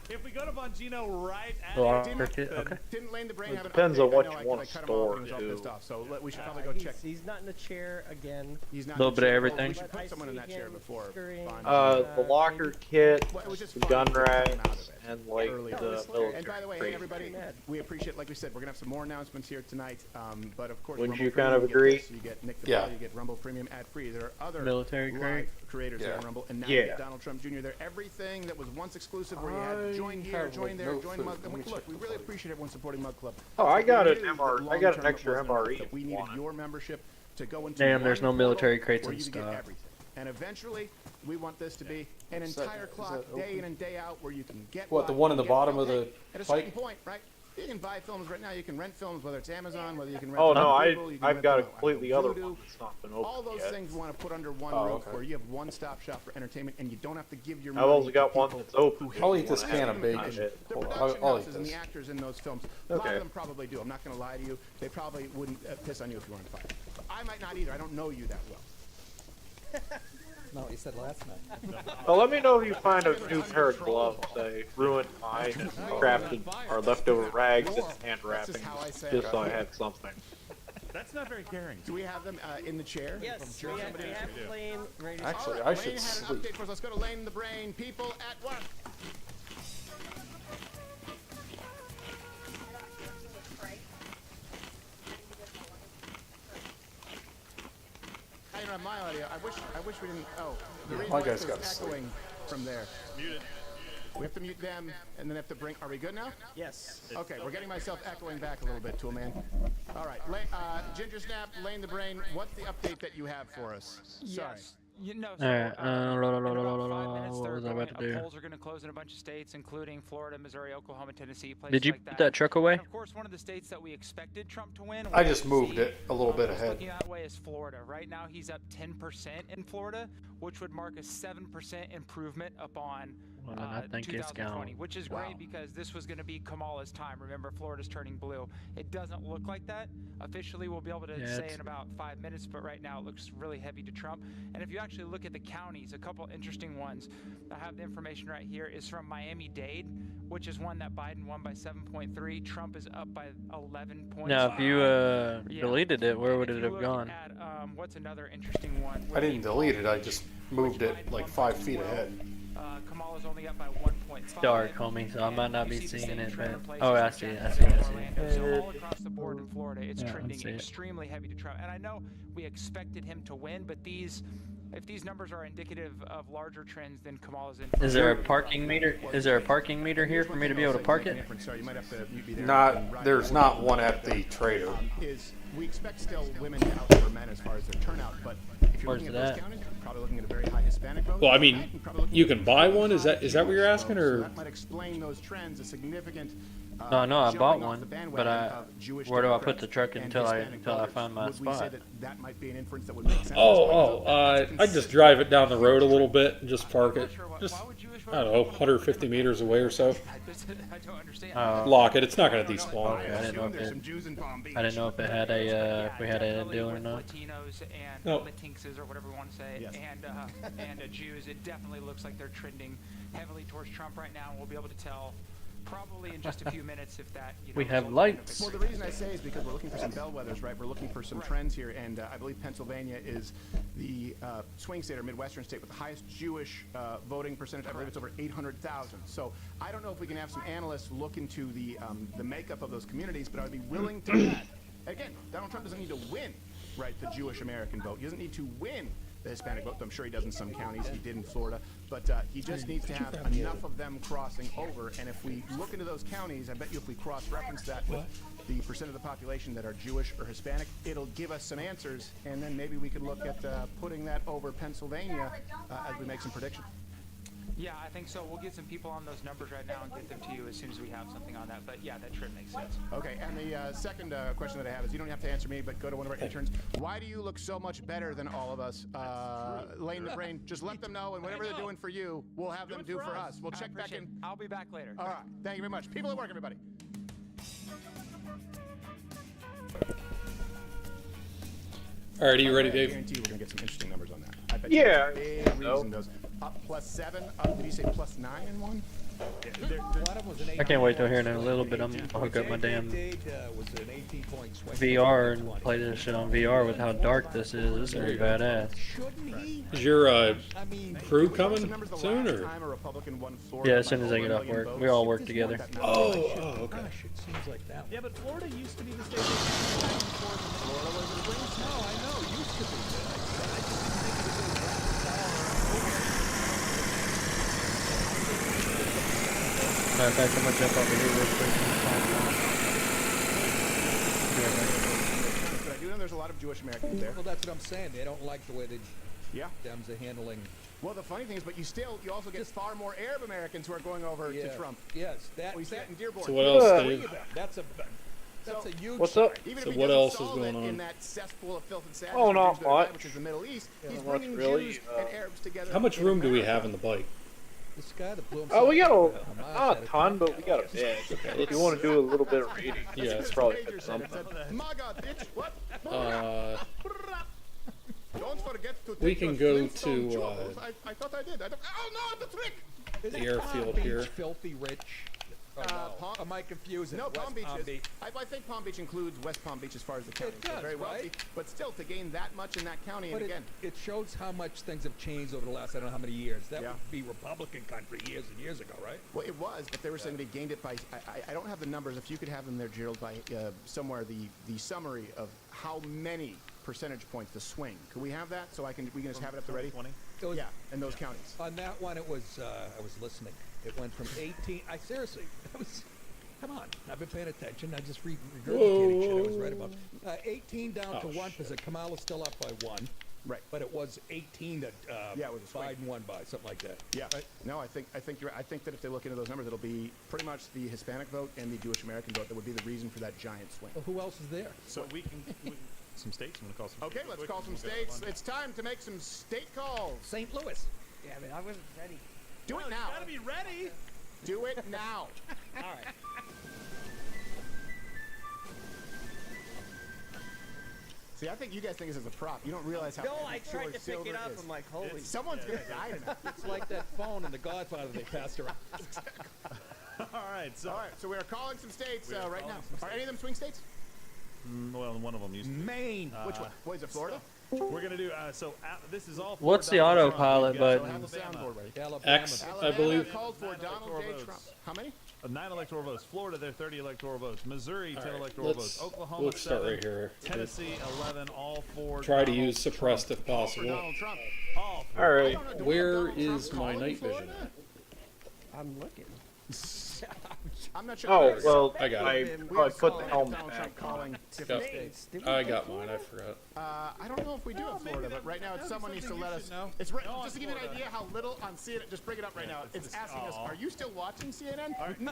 If we go to Bongino right at Oh, it, okay. Didn't Lane the Brain have an depends update? on what I know you want to I cut him off store, when he was all too. pissed off, so we should probably go check. He's not in the chair again. He's not A little in the bit of chair. everything. We should put someone in that chair before. The locker kit, Well, it was just the fun gun to get him rack, out of it. and like Early. the And military. by the way, hey, crate. everybody, we appreciate, like we said, we're gonna have some more announcements here tonight. But of course, Wouldn't Rumble you kind Premium, of you get agree? this, you get Nick the Yeah. Bell, you get Rumble Premium ad free. There are other Military live crate? creators here Yeah. on Rumble, and now Yeah. you get Donald Trump Jr. there. Everything that was once exclusive, where you had to join here, have, join like, there, no join food. Mug. And Let me look, check we the really food. appreciate everyone supporting Mug Club. Oh, I got We an knew MR. that I got an long-term extra it wasn't enough, MRE. that we needed your membership to go into Damn, there's one no military portal crates where in you could get stock. everything. And eventually, we want this to be an Is that- entire is clock, that day open? in and day out, where you can get What, the what one you in the get. bottom of Okay, the at a certain pipe? point, right? You can buy films right now. You can rent films, whether it's Amazon, whether you can rent Oh them no, on Google, you can I've rent got a them on completely other Voodoo. one that's not been All opened those yet. things we want to put under one Oh, roof, okay. where you have one-stop shop for entertainment, and you don't have to give your I've money also to got one people that's open. who I'll hate eat this you. can of Ask them bacon. about it. The Hold on, production I'll eat houses and this. the actors in those films, a lot Okay. of them probably do. I'm not going to lie to you. They probably wouldn't piss on you if you weren't to fight. I might not either. I don't know you that well. Not what you said last night. Well, let me know if you find a new pair of gloves. I ruined mine, crafted our leftover rags and hand wrapping, just so I had something. That's not very caring. Do we have them in the chair? Yes, Sure, we have somebody else. Lane ready. Actually, All I right, should Lane had an sleep. update for us. Let's go to Lane the Brain. People at work. I don't have my audio. I wish we didn't. Oh, the Yeah, reason my why guy's it's gotta sleep. echoing from there. Muted. We have to mute them, and then have to bring. Are we good now? Yes. Okay, we're getting myself echoing back a little bit, Toolman. All right, Ginger Snap, Lane the Brain. What's the update that you have for us? Sorry. Yes. You know, All right. in about 5 minutes, What was I about to do? polls are going to close in a bunch of states, including Florida, Missouri, Oklahoma, Tennessee, places Did you like put that truck away? And of course, one of the states that we expected Trump to win. I just moved it a little bit ahead. Looking that way is Florida. Right now, he's up 10% in Florida, which would mark a 7% improvement upon Well, then I think it's 2020, gone. which is great because this was going to be Kamala's time. Remember, Florida's turning blue. It doesn't look like that. Officially, we'll be able to say in about 5 minutes, but right now it looks really heavy to Trump. And if you actually look at the counties, a couple interesting ones. I have the information right here is from Miami-Dade, which is one that Biden won by 7.3. Trump is up by 11 points. Now, if you deleted it, where would it have gone? At, what's another interesting one? I didn't delete it. I just moved it like 5 feet ahead. Kamala's only up by 1.5. Dark, homie, so I might not be seeing it, but oh, I see it. So all across the board in Florida, it's Yeah, I trending see it. extremely heavy to Trump. And I know we expected him to win, but if these numbers are indicative of larger trends than Kamala's in. Is there a parking meter? Is there a parking meter here for me to be able to park it? Sorry, you might have to mute me there. Not, there's not one at the trader. We expect still women to outnumber men as far as their turnout, but if you're Where's looking it at at? those counties, you're probably looking at a very high Hispanic vote. Well, I mean, you can buy one. Is that what you're asking, So or? that might explain those trends, a significant. No, no, I jumping bought off one, the bandwagon but of Jewish where do I put Democrats the truck and until I Hispanic voters. find my Would we say spot? that might be an inference that would make sense? I just drive it down the road a little bit and just park it. Just, I don't know, 150 meters away or so. I don't understand. Lock it. It's not going to despawn. Okay, I didn't know if it had a if we had a deal or not. Latinos and No. Latinxes or whatever we want to say, and Jews. It definitely looks like they're trending heavily towards Trump right now. We'll be able to tell probably in just a few minutes if that. We have lights. Well, the reason I say is because we're looking for some bellwethers, right? We're looking for some trends here, and I believe Pennsylvania is the swing state or Midwestern state with the highest Jewish voting percentage. I believe it's over 800,000. So I don't know if we can have some analysts look into the makeup of those communities, but I would be willing to bet. Again, Donald Trump doesn't need to win, right, the Jewish American vote. He doesn't need to win the Hispanic vote. I'm sure he does in some counties. He did in Florida. But he just needs to have enough of them crossing over. And if we look into those counties, I bet you if we cross-reference that with the percent of the population that are Jewish or Hispanic, it'll give us some answers. And then maybe we could look at putting that over Pennsylvania as we make some predictions. Yeah, I think so. We'll get some people on those numbers right now and get them to you as soon as we have something on that. But yeah, that trend makes sense. Okay, and the second question that I have is, you don't have to answer me, but go to one of our interns. Why do you look so much better than all of us? Lane the Brain, just let them know, and whatever they're doing for you, we'll have them do for us. We'll check back in. I'll be back later. All right, thank you very much. People at work, everybody. All right, are you ready, Dave? I guarantee we're going to get some interesting numbers on that. I bet Yeah. big reason those up +7. Did you say +9 in one? I can't wait till here in a little bit. I'm gonna hook up my damn VR and play this shit on VR with how dark this is. This is gonna be badass. Is your crew coming soon, or? Yeah, as soon as I get off work. We all work together. Oh, okay. Gosh, it seems like that. Yeah, but Florida used to be the state. Florida was the swing. No, I know, used to be. Matter of fact, I'm gonna jump over here real quick. But I do know there's a lot of Jewish Americans there. Well, that's what I'm saying. They don't like the way the Dems are handling. Well, the funny thing is, but you also get far more Arab Americans who are going over to Trump. Yes, we see that in Dearborn. So what else, Dave? That's a huge. What's up? Even So if he what doesn't else is solve going it on? in that cesspool of filth and sadness, Oh, not much. which is the Middle East, he's Not much, bringing really. Jews and Arabs together. How much in room do we America. have in the bike? This guy that blew Oh, we got himself not a ton, but we got a bit. If you want to do a little bit of reading, Yeah, you it's could probably fit something. Don't forget to We take can your go Flintstone to jewels. I thought I did. Oh no, the trick! the airfield Beach, here. Filthy rich. Oh, no. Am I confusing? No, West Palm Beach Palm is. Beach. I think Palm Beach includes West Palm Beach as far as the county. does, They're very wealthy, right? but still, to gain that much in that county, But and again, it shows how much things have changed over the last I don't know how many years. That Yeah. would be Republican country years and years ago, right? well, it was, but they were saying they gained it by. I don't have the numbers. If you could have them there, Gerald, by somewhere the summary of how many percentage points the swing. Could we have that so we can just have it up there ready? 20. Yeah, in those counties. On that one, it was I was listening. It went from 18. I seriously, I was. Come on, I've been paying attention. I just regurgitating shit I was right about. 18 down to 1 because Kamala's still up by 1. Right. But it was 18 that Yeah, it was a swing. Biden won by, something like that. Yeah. Right? No, I think you're right. I think that if they look into those numbers, it'll be pretty much the Hispanic vote and the Jewish American vote that would be the reason for that giant swing. Well, who else is there? So we can some states. I'm gonna call some. Okay, let's call some states. It's time to make some state calls. St. Louis. Yeah, but I wasn't ready. Do it now. You gotta be ready. Do it now. All right. See, I think you guys think this is a prop. You don't realize how. No, I heavy tried to pick silver it up. is. I'm like, holy. Someone's gonna die tonight. It's like that phone in The Godfather they passed around. All right. So we are calling some states right calling now. some Are any of them swing states? Well, one of them used to be. Maine. Which one? What is it? Florida? We're gonna do this is all. What's the Donald autopilot Trump. button? Have the soundboard ready. Alabama. X, I Alabama believe. called for 9 Donald electoral J. votes. Trump. How many? 9 electoral votes. Florida, they're 30 electoral votes. Missouri, 10 right, electoral votes. Oklahoma, let's start 7. right here. Tennessee, 11. All for. Try to Donald use suppressed if For possible. Donald Trump. All for. All right. I don't know, do we have Where Donald Trump is my calling night Florida? vision? I'm looking. I'm not sure. Oh well, I got it. We probably have put called the helmet Donald back Trump calling on. different Yep. states. I got mine. I forgot. I don't know if we do have Florida, but right now it's someone needs to let us. It's right, just to give you an idea how little on CNN. Just bring it up right now. It's asking us, "Are you still watching CNN?" No,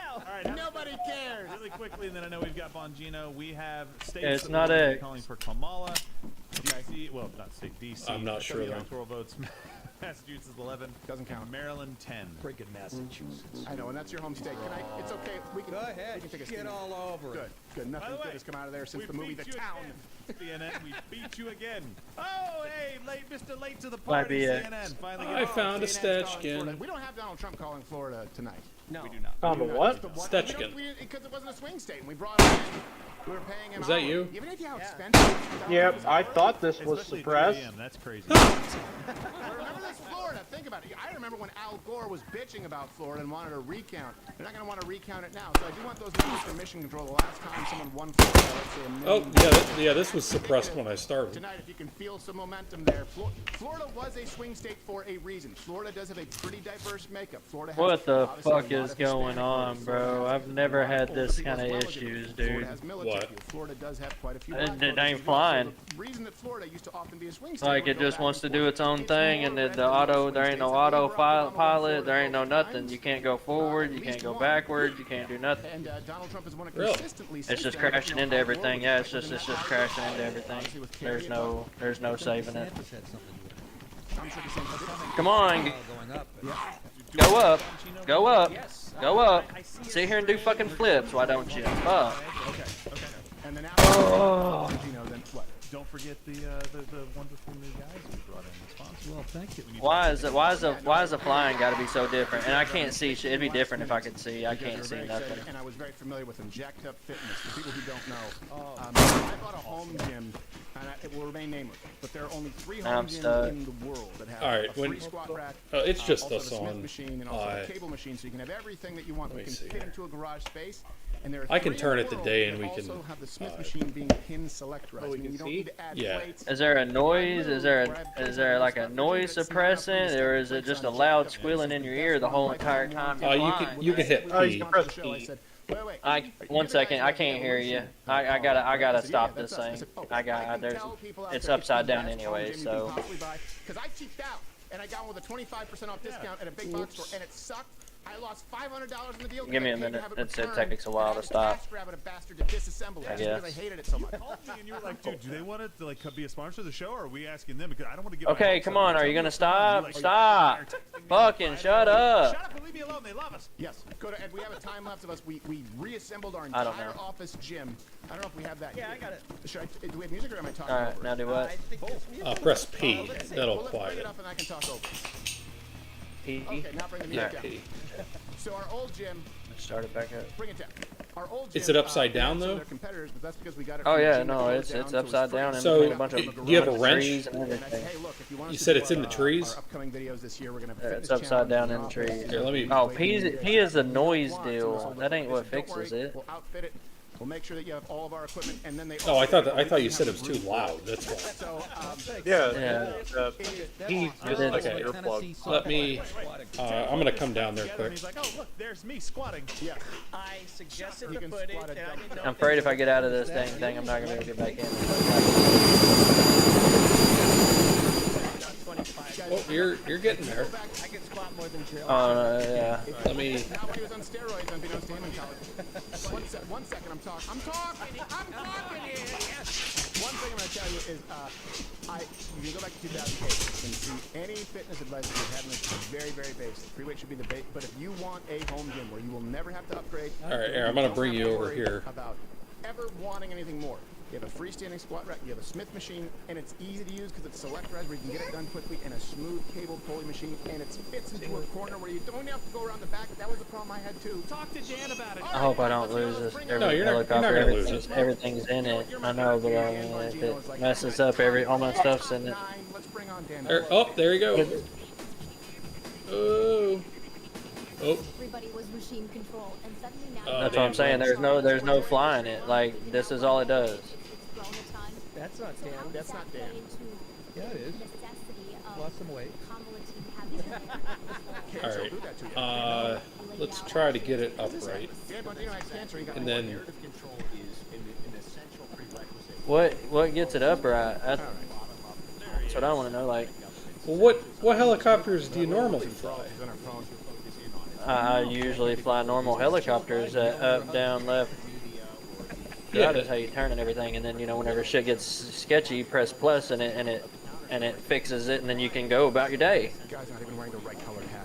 All right. nobody cares. Really quickly, and then I know we've got Bongino. We have states It's that not we're X. calling for Kamala. DC, well, not state. DC. I'm not sure, 30 though. electoral votes. Massachusetts 11. Doesn't count. Maryland 10. Friggin' Massachusetts. I know, and that's your home state. It's okay. We can Go ahead. We can take a Get steam. all over it. Good. Nothing By the good way, has come out of there since we the movie beat The you Town. again. CNN, we beat you again. Oh, hey, Mr. Late to the Might party, be CNN. Finally I get found a CNN's calling Stechkin. Florida. We don't have Donald Trump calling Florida tonight. No. We do not. Found a what? Stechkin. Because it wasn't a swing state, and we brought him in. We were paying him. Is that hourly. you? You have any idea how expensive? Yep, I thought this was Especially at 3 suppressed. a.m., That's crazy. Remember this, Florida? Think about it. I remember when Al Gore was bitching about Florida and wanted a recount. They're not going to want to recount it now. So I do want those numbers from Mission Control. The last time someone won Florida, let's say a Oh, million. yeah, this was suppressed when I started. Tonight, if you can feel some momentum there. Florida was a swing state for a reason. Florida does have a pretty diverse makeup. Florida has What the obviously a fuck lot is of going Hispanic on, voters. bro? Florida has I've never a lot had of this older kind of people as well as issues, it. Florida dude. has military What? people. Florida does have quite a few It black voters ain't as well. flying. So the reason that Florida used to often be a swing state Like would it go just back wants to and do forth. its own It's thing, more and red the than most auto, swing there ain't no states. I think auto Barack Obama won pilot, Florida there ain't no both nothing. times. You can't go forward, you At can't least go one. backward, you can't do nothing. And Donald Trump has won it Really? consistently. It's since just then. crashing You know, into Al Gore everything. was Yeah, back it's within just that crashing hour. into everything. Obviously with There's Kerry no saving it. DeSantis had something to do with I'm sure DeSantis- Come on, going up. go up, go up, go up. Sit here and do fucking flips. Why don't you? Fuck. Okay. And then Oh. Bongino, then what? don't forget the wonderful new guys we brought in, the sponsors. Well, thank you. Why is the flying got to be so different? And I can't see shit. It'd be different if I could see. I can't see nothing. And I was very familiar with them. Jacked Up Fitness. For people who don't know, I bought a home gym, and it will remain nameless. But there are only 3 home gyms in the world that have a free squat rack. It's just also us the Smith on. machine and also the cable machine, so you can have everything that you want. We can fit into a garage space. And there are I can 3 turn in it the to world day and that we can. also have the Smith machine being pin selectorized. we can you don't see? need to add plates. Is there a noise? Is there like a noise suppressant, or is it just a loud squealing in your ear the whole entire time? You can hit P. One second, I can't hear you. I gotta stop this thing. It's upside down anyway, so. Because I cheaped out and I got one with a 25% off discount at a big box store, and it sucked. I lost $500 in the deal. Give me a minute. It takes a while to stop. I guess. I hated it so much. You called me and you were like, dude, do they want it to like be a sponsor of the show, or are we asking them? Because I don't want to get. Okay, come on. Are you gonna stop? Stop! Fucking shut up! Shut up and leave me alone. They love us. Yes. Go to Ed. We have a time lapse of us. We reassembled our entire office gym. I don't know if we have that. Yeah, I got it. Do we have music or am I talking over? All right, now do what? Press P. That'll quiet it. Up and I can talk over. P. Okay, now bring the music down. So our old gym. Start it back up. Bring it down. Our old Is it upside down though? Competitors, but that's because we got it Oh yeah, no, it's upside down. So a bunch of do you have a wrench? Trees and everything. You said it's in the trees. Upcoming videos this year, we're gonna it's upside down in the trees. Here, let me. Oh, P is the noise deal. That ain't what fixes it. We'll outfit it. We'll make sure that you have all of our equipment, and then they. Oh, I thought you said it was too loud. That's why. So, Okay. Let me. I'm gonna come down there quick. He's like, oh look, there's me squatting. Yeah. I suggested to put it, and I didn't know. I'm afraid if I get out of this dang thing, I'm not gonna be able to get back in. Oh, you're getting there. I can squat more than Jill. Oh no, yeah. Let me. Not when he was on steroids, unbeknownst to him in college. One second, I'm talking here. Yes. One thing I'm gonna tell you is, you can go back to 2008 and see any fitness advice that we have, and it's very, very basic. Free weight should be the base, but if you want a home gym where you will never have to upgrade, all right, I'm gonna bring you over here. About ever wanting anything more. You have a freestanding squat rack, you have a Smith machine, and it's easy to use because it's selectorized where you can get it done quickly, and a smooth cable pulley machine, and it fits into a corner where you don't have to go around the back. That was the problem I had too. Talk to Dan about it. I hope I don't lose this. No, you're not gonna lose it. Everything's in it. I know, but if it messes up, all my stuff's in it. Let's bring on Dan. There you go. Oh. Everybody was machine control, and suddenly now. That's what I'm saying. There's no flying it. Like this is all it does. That's not Dan. That's not Dan. Yeah, it is. Lost some weight. All right. Let's try to get it upright. And then. What gets it upright? That's what I want to know. Like. Well, what helicopters do you normally fly? I usually fly normal helicopters, up, down, left. Yeah, that's how you turn and everything. And then whenever shit gets sketchy, you press plus and it fixes it, and then you can go about your day.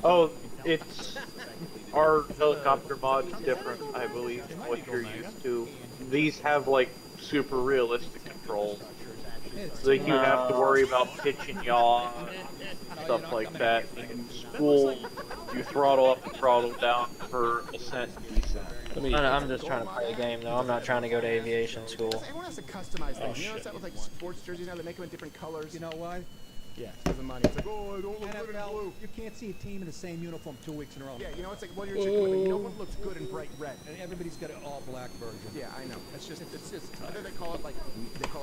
Oh, it's our helicopter mod is different, I believe, from what you're used to. These have like super realistic controls. Like you have to worry about pitch and yaw, stuff like that. In school, you throttle up and throttle down for ascent and descent. I'm just trying to play the game, though. I'm not trying to go to aviation school. Everyone has to customize things. You know, it's that with like sports jerseys now, they make them in different colors. You know why? Yeah, because of money. It's like, oh, I don't look good in blue. You can't see a team in the same uniform 2 weeks in a row. Yeah, you know, it's like, well, you're equipment. You know what looks good in bright red? And everybody's got an all-black version. Yeah, I know. It's just I think they call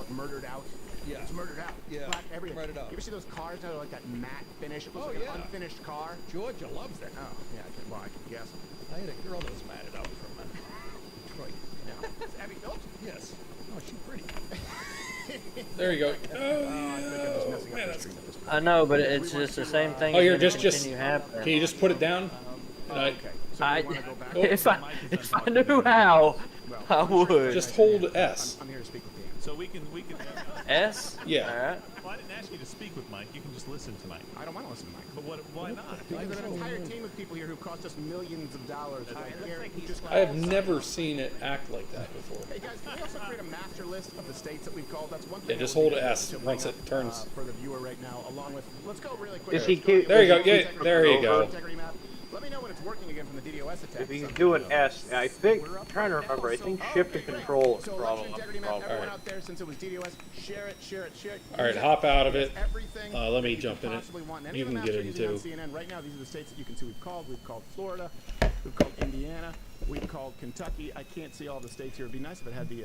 it murdered out. Yeah. It's murdered out. Yeah. Black everything. Murdered out. You ever see those cars now, like that matte finish? It looks like an unfinished car. Georgia loves that. Oh, yeah. Well, I can guess. I had a girl that was matted out from Detroit. Yeah. It's Abby Phillips? Yes. Oh, she's pretty. There you go. I know, but it's just the same thing. Oh, you're just. Happening. Can you just put it down? Okay. If I knew how, I would. Just hold S. I'm here to speak with Dan. So we can. S? Yeah. All right. Well, I didn't ask you to speak with Mike. You can just listen to Mike. I don't want to listen to Mike. But why not? Because there's an entire team of people here who cost us millions of dollars. I have never seen it act like that before. Hey guys, can we also create a master list of the states that we've called? That's one thing. Yeah, just hold S once it turns. For the viewer right now, along with. Let's go really quick. Is he cute? There you go. Yeah, there you go. Let me know when it's working again from the DDoS attack. If he's doing S, I think, I'm trying to remember, I think shift and control is probably. Everyone out there, since it was DDoS, share it, share it, share it. All right, hop out of it. Let me jump in it. You can get in too. Right now, these are the states that you can see we've called. We've called Florida. We've called Indiana. We've called Kentucky. I can't see all the states here. It'd be nice if it had the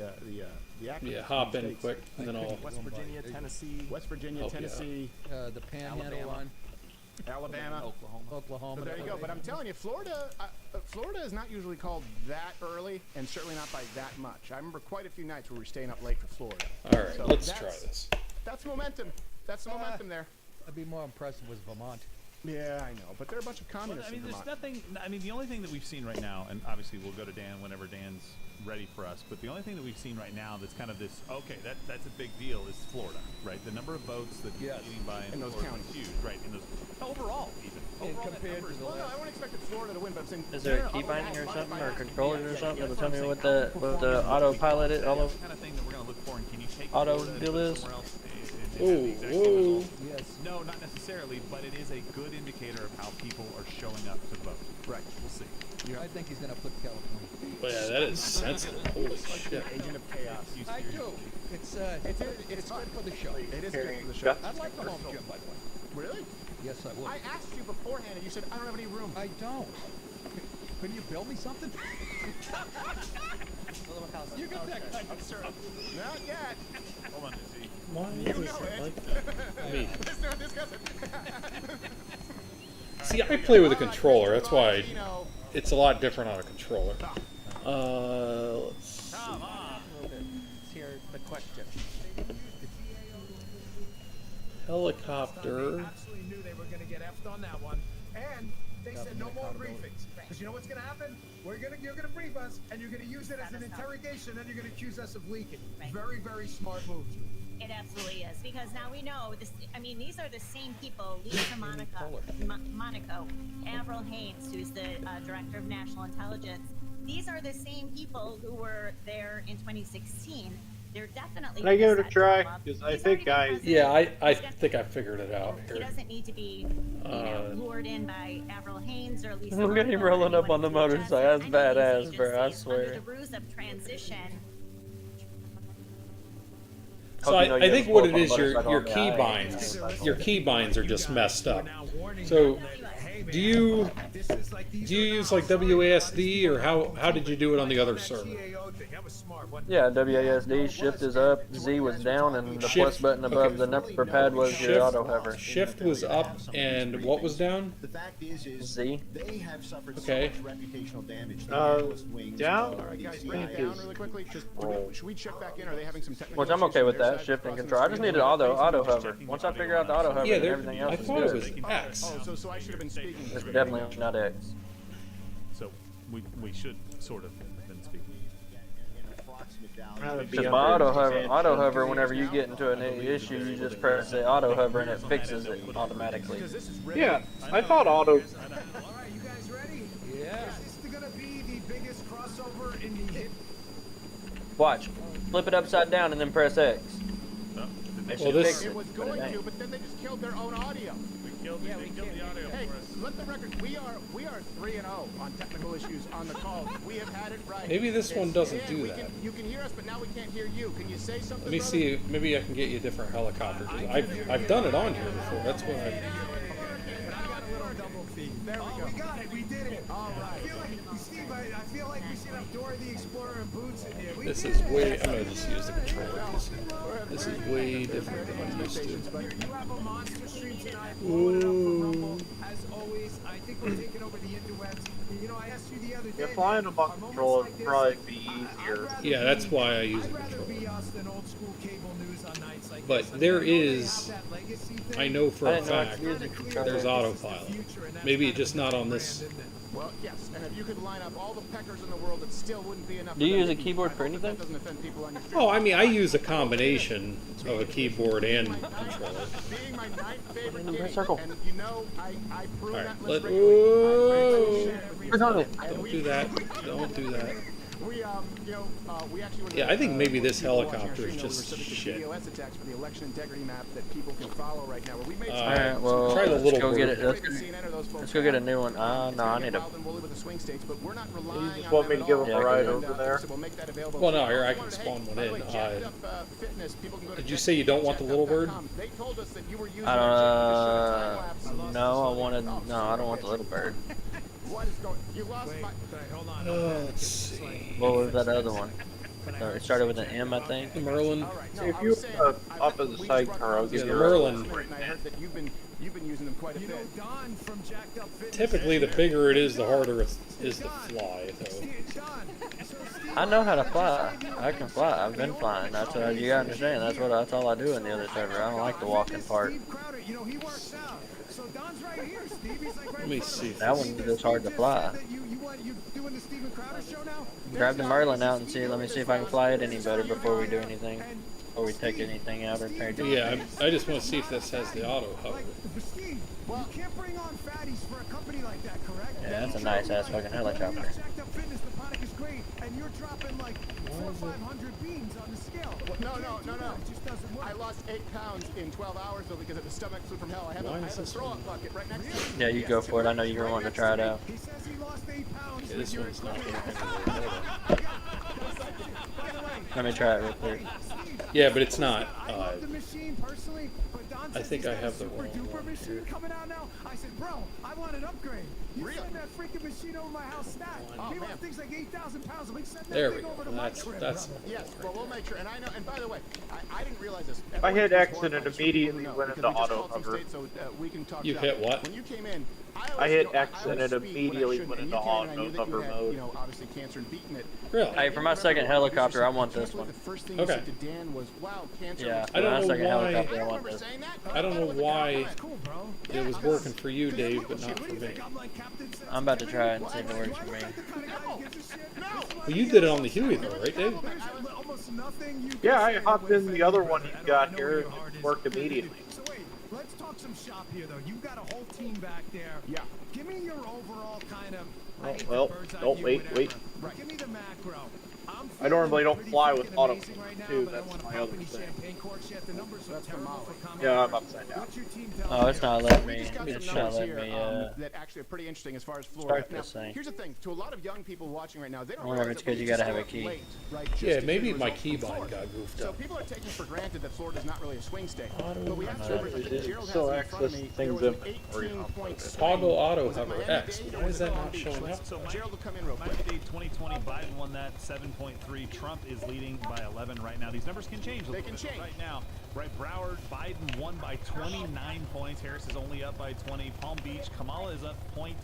acronyms. Yeah, hop in quick, and then I'll. West Virginia, Tennessee. West Virginia, Tennessee. The Panhandle one. Alabama, Oklahoma. So there you go. But I'm telling you, Florida is not usually called that early, and certainly not by that much. I remember quite a few nights where we were staying up late for Florida. All right, so let's try this. That's momentum. That's the momentum there. I'd be more impressed with Vermont. Yeah, I know, but there are a bunch of communists in Vermont. There's nothing. I mean, the only thing that we've seen right now, and obviously we'll go to Dan whenever Dan's ready for us. But the only thing that we've seen right now that's kind of this. Okay, that's a big deal. Is Florida, right? The number of votes that you're leading by in those counties is huge, right? In those overall, even. Compared to well, no, I wouldn't expect Florida to win, but I'm saying. Is there a key binding or something, or controllers or something that'll tell me what the autopilot is? All of kind of thing that we're gonna look for, and can you take auto deal is? Ooh. Yes. No, not necessarily, but it is a good indicator of how people are showing up to vote. Right. We'll see. I think he's gonna put California. Oh, yeah, that is sensitive. Holy shit. Agent of chaos. I do. It's good for the show. It is good for the show. I'd like the home gym, by the way. Really? Yes, I would. I asked you beforehand, and you said I don't have any room. I don't. Couldn't you build me something? You got that kind of syrup. Not yet. Hold on, Izzy. Why you know it. Like that? Me. Discuss it. See, I play with a controller. That's why it's a lot different on a controller. Let's see. Let's hear the question. Helicopter. Absolutely knew they were going to get effed on that one, and they said no more briefings. Because you know what's going to happen? You're going to brief us, and you're going to use it as an interrogation, and you're going to accuse us of leaking. Right. Very, very smart move. It absolutely is, because now we know this. I mean, these are the same people. Lisa Monaco, Avril Haines, who's the director of national intelligence. These are the same people who were there in 2016. They're definitely. Can I give it a try? Because I think Yeah, I think I figured it out here. He doesn't need to be, lured in by Avril Haines or Lisa. Look at him rolling up on the motorcycle. That's badass, bro. I swear. Under the ruse of transition. So I think what it is, your key binds are just messed up. So do you use like WASD, or how did you do it on the other server? Yeah, WASD, shift is up, Z was down, and the plus button above the number pad was your auto hover. Shift was up, and what was down? The fact is Z. They have suffered okay. so much reputational damage. Down? Guys, bring it down really quickly. Should we check back in? Are they having some technical Which I'm okay with that, shift and control. I just needed auto hover. Once I figure out the auto hover, then everything else is good. I thought it was X. Oh, so I should have been speaking. It's definitely not X. So we should sort of have been speaking. Because my auto hover, whenever you get into an issue, you just press the auto hover and it fixes it automatically. Yeah, I thought auto. Alright, you guys ready? Yeah. Is this gonna be the biggest crossover in the hit? Watch. Flip it upside down and then press X. Well, this it was going to, but then they just killed their own audio. They killed the audio hey, for us. let the record. We are 3-0 on technical issues on the call. We have had it right. Maybe this one doesn't do that. You can hear us, but now we can't hear you. Can you say something? Let me see. Maybe I can get you a different helicopter. I've done it on here before. That's what I. There we go. We got it. We did it. All right. I feel like we should have Dora the Explorer and Boots in here. This is way. I'm gonna just use the controller. This is way different than I'm used to. You have a monster stream tonight. Blowing it up for Rumble. As always, I think we're taking over the interwebs. You know, I asked you the other day. Yeah, flying them on controller would probably be easier. Yeah, that's why I use a controller. But there is, I know for a fact, there's autopilot. Maybe just not on this. Well, yes, and if you could line up all the peckers in the world, it still wouldn't be enough. Do you use a keyboard for anything? Oh, I mean, I use a combination of a keyboard and controller. Being my ninth favorite In the game, circle. and you know, I prove All that right, list let. regularly. Don't do that. Don't do that. We, you know, we actually were Yeah, I think maybe this people watching helicopter our is stream, just there were shit. DOS attacks for the election integrity map that people can follow right now. Where we made Alright, well, try the let's little go get bird. it. Let's go get a new one. No, I need a. You just want me to give them a ride over there? Well, no, here I can spawn one in. Did you say you don't want the little bird? No, I wanted. No, I don't want the little bird. Let's see. What was that other one? It started with an M, I think. The Merlin. If you up as a sidecar, I'll give Yeah, you the a Merlin. I heard that you've been using them quite a bit. Typically, the bigger it is, the harder it is to fly. So. I know how to fly. I can fly. I've been flying. That's what you gotta understand. That's all I do in the other server. I don't like the walking part. Let me see. That one is just hard to fly. Grab the Merlin out and see. Let me see if I can fly it any better before we do anything. Before we take anything out or turn it. Yeah, I just want to see if this has the auto hover. Well, you can't bring on fatties for a company like that, correct? Yeah, that's a nice ass fucking helicopter. Jacked up fitness, the product is great, and you're dropping like 400 or 500 beans on the scale. No. It just doesn't work. I lost 8 pounds in 12 hours though because of the stomach flu from hell. I have a throw-up bucket right next to me. Yeah, you go for it. I know you're wanting to try it out. He says he lost 8 pounds. Yeah, this one's not going Let me try it real quick. Yeah, but it's not. I love the machine personally, but Don I says think he's I got have a the super wrong duper one machine here. coming out now. I said, bro, I want an upgrade. You send that freaking machine over my house stat. He wants things like 8,000 pounds. We send that There we thing go. over to my That's crib, that's. brother. Yes, well, we'll make sure. And I know. And by the way, I didn't realize this. I hit X and it immediately went into auto hover. You hit what? When you came in, I hit X and it immediately went into auto hover mode. Obviously cancer and beating it. Really? Hey, for my second helicopter, I want this one. Okay. Dan was, wow, cancer. Yeah, I don't for my know second why. helicopter, I want this. I don't know why it was working for you, Dave, but not for me. I'm about to try it and see if it works for me. Well, you did it on the Huey though, right, Dave? Yeah, I hopped in the other one you got here and it worked immediately. So wait, let's talk some shop here though. You've got a whole team back there. Yeah. Give me your overall kind of. Oh, well, wait. Give me the macro. I normally don't fly with auto too. That's my other thing. Yeah, I'm upside down. Oh, it's not letting me. It's not letting me. That actually are pretty interesting as far as Florida. Start this thing. Here's the thing: to a lot of young people watching right now, they don't I wonder if realize it's that because we you gotta just have a got key. late, right, just Yeah, to maybe get the my result from keybind Florida. got goofed So up. people are taking for granted that Florida's not really a swing state. But we have to remember that It Gerald still has in front of access me, things there was in an 18-point Toggle auto Was it hover Miami-Dade X. or Why was is it that Long not Beach? showing up? So Gerald will come in real quick. Miami-Dade 2020, Biden won that 7.3. Trump is leading by 11 right now. These numbers can change a little bit. Right now, right, Broward, Biden won by 29 points. Harris is only up by 20. Palm Beach, Kamala is up 0.7.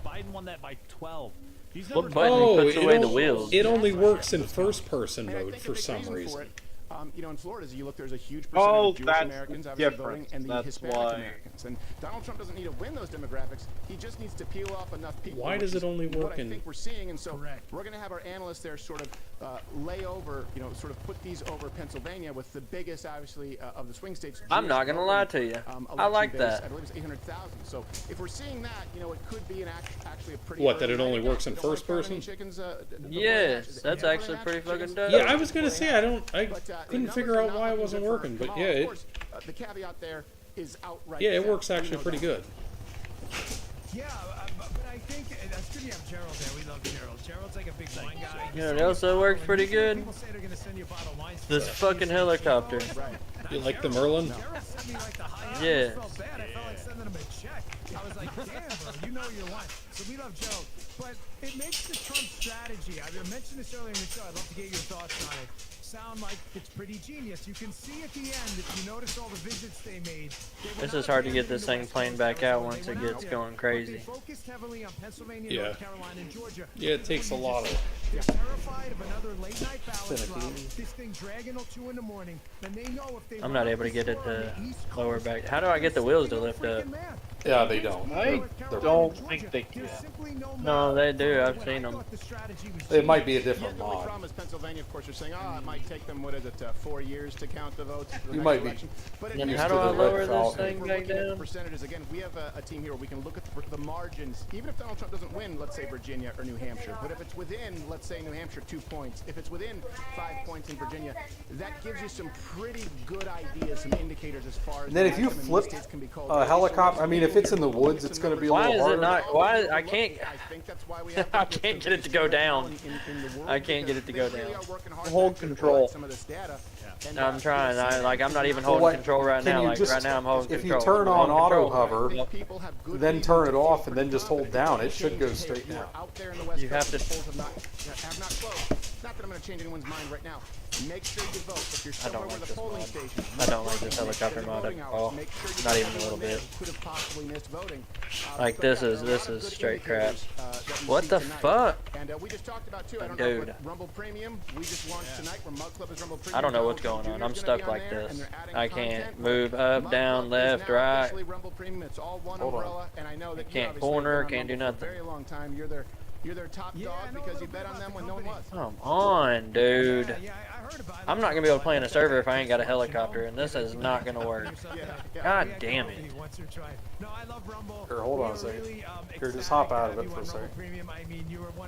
Biden won that by 12. These What numbers button puts away the wheels? It only works in first-person mode for some reason. You know, in Florida, as you look, there's a huge percentage of Jewish that's Americans obviously voting, different. and the That's Hispanic why. Americans. And Donald Trump doesn't need to win those demographics. He just needs to peel off enough people. Why which does is it only what work I in- think we're seeing, and so we're going to have our analysts there sort of lay over, you know, sort of put these over Pennsylvania with the biggest, obviously, of the swing states. I'm not gonna lie to you. I like election base. that. I believe it's 800,000. So if we're seeing that, you know, it could be actually a pretty. What, that early it only night. works in We don't wanna first count any person? chickens, before Yes, hatch. that's Before they actually hatch, pretty chickens fucking dope. Yeah, I was gonna say I the couldn't figure numbers are out not why it looking wasn't good for working, but Kamala. yeah, Of it, course, the caveat there is outright. yeah, it theft. works actually pretty good. Yeah, but I think that's good. You have Gerald there. We love Gerald. Gerald's like a big wine guy. You know, it also works pretty good. People say they're gonna send you a bottle of wine. This fucking helicopter. You like the Merlin? Gerald sent me like the high Yeah. I felt bad. I felt like sending him a check. I was like, damn, bro, you know your wine. So we love Gerald. But it makes the Trump strategy. I mentioned this earlier in the show. I'd love to get your thoughts on it. Sound like it's pretty genius. You can see at the end, if you notice all the visits they made. This is hard to get this thing playing back out once it gets going crazy. Focused heavily on Pennsylvania, Yeah. North Carolina, and Georgia. Yeah, it takes a lot of. They're terrified of another late night ballot This thing dragging till 2 in the morning, and they know if they I'm not able to get it to lower back. How do I get the wheels to lift up? Yeah, they don't. I don't think they can. No, they do. I've seen them. It might be a different The only mod. problem is Pennsylvania, of course, are saying, oh, it might take them, what is it, 4 years to count the votes for the You next might be. election. But Then it- how do I lower this Falcon. thing If we're back looking at down? percentages, again, we have a team here where we can look at the margins, even if Donald Trump doesn't win, let's say Virginia or New Hampshire, but if it's within, let's say New Hampshire, 2 points, if it's within 5 points in Virginia, that gives you some pretty good ideas, some indicators as far as And then if you some of these flip states can be called. a helicopter, I mean, if it's in the woods, it's going to be a Why little is harder. it not? Why I can't? I think that's why we have I can't get it to go down. I can't get it to go down. Hold control. I'm trying. I'm not even holding control right now. Like right now, I'm holding if control. you turn on auto hover, Yep. then turn it off, and then just hold down, it should go straight down. You have to. Have not closed. Not that I'm going to change anyone's mind right now. Make sure you vote. If you're somewhere where the polling station, I don't like this helicopter mod at all. Not even a little bit. could have possibly missed voting. Like this is straight crap. What the fuck? And we just talked about too. I don't know Dude. what Rumble Premium we just launched tonight. Where Mug Club is Rumble Premium. I don't know what's going on. I'm stuck like this. I can't move up, down, left, right. Rumble Premium. It's all one Hold on. umbrella, and I know that Can't you corner, obviously can't have do been on Rumble nothing. for a very long time. You're their top dog because you bet on them when no one was. Come on, dude. I'm not gonna be able to play in a server if I ain't got a helicopter, and this is not gonna work. God damn it. Here, hold on a second. Here, just hop out of it for a second.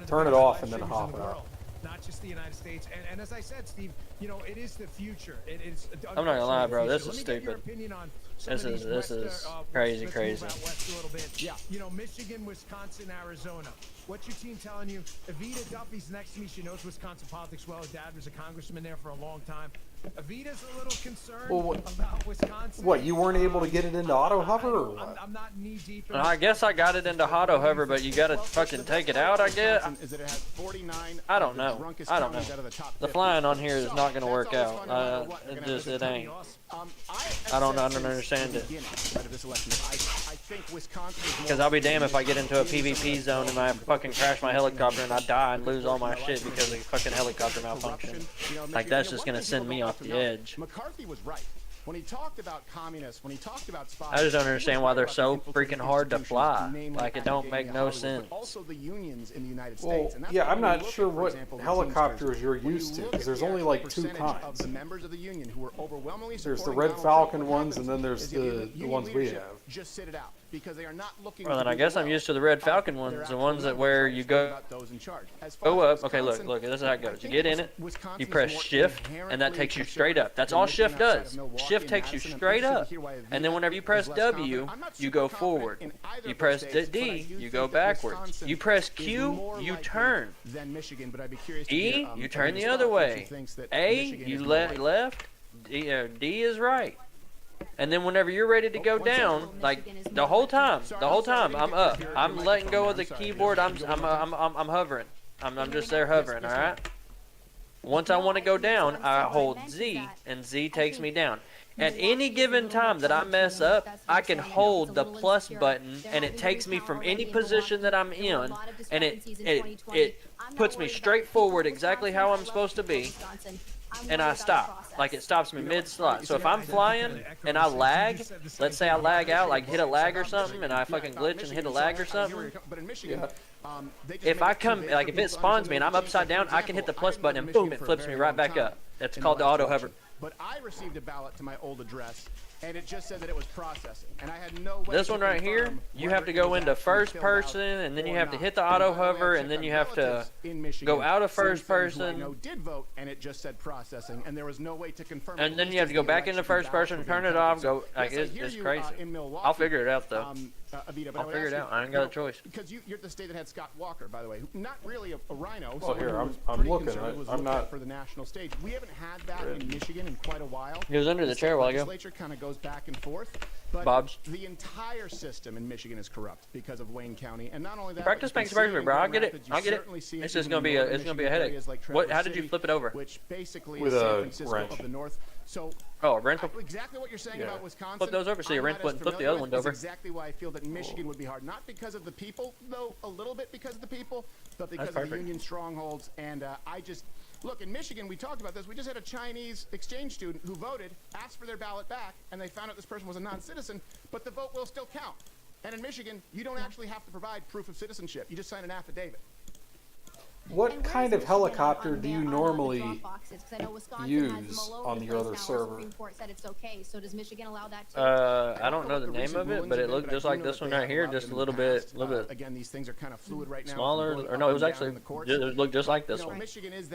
Turn it off and then hop out. Not just the United States, and as I said, Steve, you know, it is the future. It is. I'm not gonna lie, bro. This is Let me get your stupid. opinion on This some of is these this West, is crazy, let's crazy. move out west a little bit. Yeah. You know, Michigan, Wisconsin, Arizona. What's your team telling you? Evita Duffy's next to me. She knows Wisconsin politics well. Her dad was a congressman there for a long time. Evita's a little concerned about Wisconsin. What, you weren't able to get it into auto hover or what? I'm not knee deep. I guess I got it into auto hover, but you gotta fucking take it out, I guess. I don't know. I don't know. The flying on here is not gonna work out. It ain't. I don't understand it. Because I'll be damned if I get into a PvP zone and I fucking crash my helicopter and I die and lose all my shit because the fucking helicopter malfunction. Like that's just gonna send me off the edge. McCarthy was right. When he talked about communists, when he talked about spies, I just don't understand why they're so freaking hard to fly. Like it don't make no sense. Also the unions in the United Well, States. And that's yeah, why I'm when you not look sure at, for what example, the helicopters you're when you used to, look because there's at only the like 2 percentage kinds. of the members of the union who were overwhelmingly There's the supporting Red Donald Trump, Falcon what ones, and happens then there's is the the ones we leadership have. just sit it out because they are not looking. Well, to then I do guess well. I'm used to the Red Falcon ones, the ones that where you go up. Okay, look, this is how it goes. You get in it, you press shift, and that takes you straight up. That's all shift does. Shift takes you straight up. And then whenever you press W, you go forward. You press D, you go backwards. You press Q, you turn. E, you turn the other way. A, you left. D is right. And then whenever you're ready to go down, like the whole time, I'm up. I'm letting go of the keyboard. I'm hovering. I'm just there hovering. All right. Once I want to go down, I hold Z, and Z takes me down. At any given time that I mess up, I can hold the plus button, and it takes me from any position that I'm in, and it puts me straight forward exactly how I'm supposed to be. And I stop. Like it stops me mid-slot. So if I'm flying and I lag, let's say I lag out, like hit a lag or something, and I fucking glitch and hit a lag or something. If I come, like if it spawns me and I'm upside down, I can hit the plus button and boom, it flips me right back up. That's called the auto hover. But I received a ballot to my old address, and it just said that it was processing, and I had no way. This one right here, you have to go into first person, and then you have to hit the auto hover, and then you have to go out of first person. Did vote, and it just said processing, and there was no way to confirm. And then you have to go back into first person, turn it off, go. Like it's crazy. I'll figure it out though. I'll figure it out. I ain't got a choice. Because you're the state that had Scott Walker, by the way, not really a rhino. Oh, here, I'm looking. I'm not for the national stage. We haven't had that in Michigan in quite a while. He was under the chair a while ago. Legislature kind of goes back and forth. But Bob's. The entire system in Michigan is corrupt because of Wayne County, and not only that. Practice makes perfect, bro. I'll get it. I'll get it. It's just gonna be a headache. What? How did you flip it over? Which basically with is San a Francisco wrench. of the north. So rental. exactly what you're saying about Wisconsin. Flip those over so you I'm rent not one, as flip the familiar other one with. over. That's exactly why I feel that Michigan would be hard. Not because of the people, though, a little bit because of the people, but because of the union strongholds. And look, in Michigan, we talked about this. We just had a Chinese exchange student who voted, asked for their ballot back, and they found out this person was a non-citizen, but the vote will still count. And in Michigan, you don't actually have to provide proof of citizenship. You just sign an affidavit. What kind of helicopter do you normally use on your other server? Supreme Court said it's okay. So does Michigan allow that too? I don't know the name of it, but it looked just like this one right here, just a little bit Again, these things are kind of fluid right now. smaller. Or no, it was actually it looked just like this one.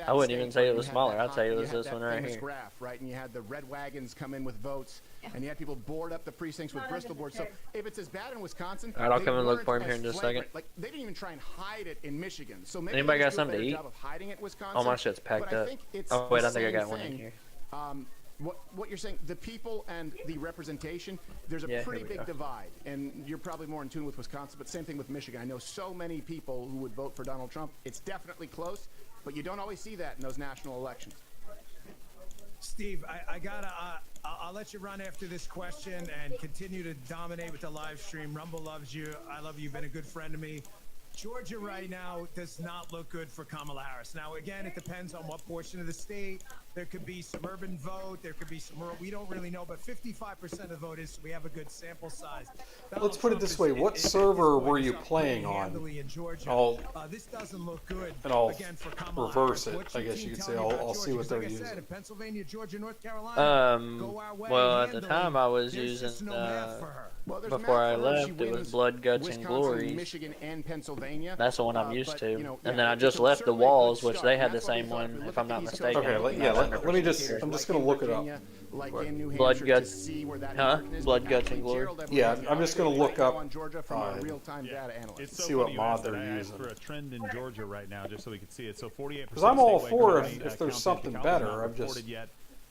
I wouldn't even say it was smaller. I'd say it was this one right here. Graph, right? And you had the red wagons come in with votes, and you had people board up the precincts with Bristol boards. So if it's as bad in Wisconsin, all right, I'll come and look for him here in just a second. Like they didn't even try and hide it in Michigan. So maybe anybody got something to eat? Oh, my shit's packed up. Oh wait, I think I got one in here. What you're saying, the people and the representation, there's a pretty big divide, and you're probably more in tune with Wisconsin, but same thing with Michigan. I know so many people who would vote for Donald Trump. It's definitely close, but you don't always see that in those national elections. Steve, I'll let you run after this question and continue to dominate with the live stream. Rumble loves you. I love you. You've been a good friend to me. Georgia right now does not look good for Kamala Harris. Now, again, it depends on what portion of the state. There could be some urban vote. There could be some rural. We don't really know, but 55% of the vote is, so we have a good sample size. Let's put it this way. What server were you playing on? This doesn't look good. And I'll reverse it, I guess you could say. I'll see what they're using. Pennsylvania, Georgia, North Carolina, well, at the time I was using, before I left, it was Blood, Guts, and Glories. Michigan and Pennsylvania. That's the one I'm used to. And then I just left the Walls, which they had the same one, if I'm not mistaken. Okay, let me just, I'm just going to look it up. Blood, Guts, Blood, Guts, and Glory? Yeah, I'm just going to look up, It's see what mod they're using. For a trend in Georgia right now, just so we can see it. So 48%. Because I'm all for if there's something better. I'm just...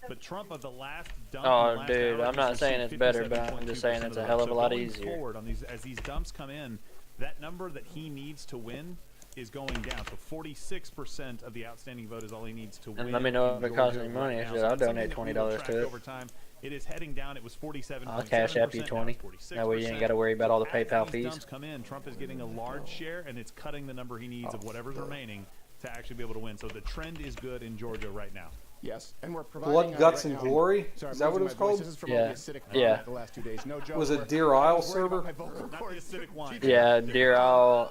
But Trump of the last dump. Oh, dude, I'm not saying it's better, but I'm just saying it's a hell of a lot easier. Forward on these, as these dumps come in, that number that he needs to win is going down. So 46% of the outstanding vote is all he needs to win. And let me know if it costs any money. Actually, I'll donate $20 to it. Over time, it is heading down. It was 47. I'll cash app you 20. That way you ain't got to worry about all the PayPal fees. Dumps come in, Trump is getting a large share, and it's cutting the number he needs of whatever's remaining to actually be able to win. So the trend is good in Georgia right now. Yes, and we're providing Blood, Guts, and Glory? Is that what it was called? Yeah. The last 2 days. No joke. Was it Deer Isle server? Yeah, Deer Isle.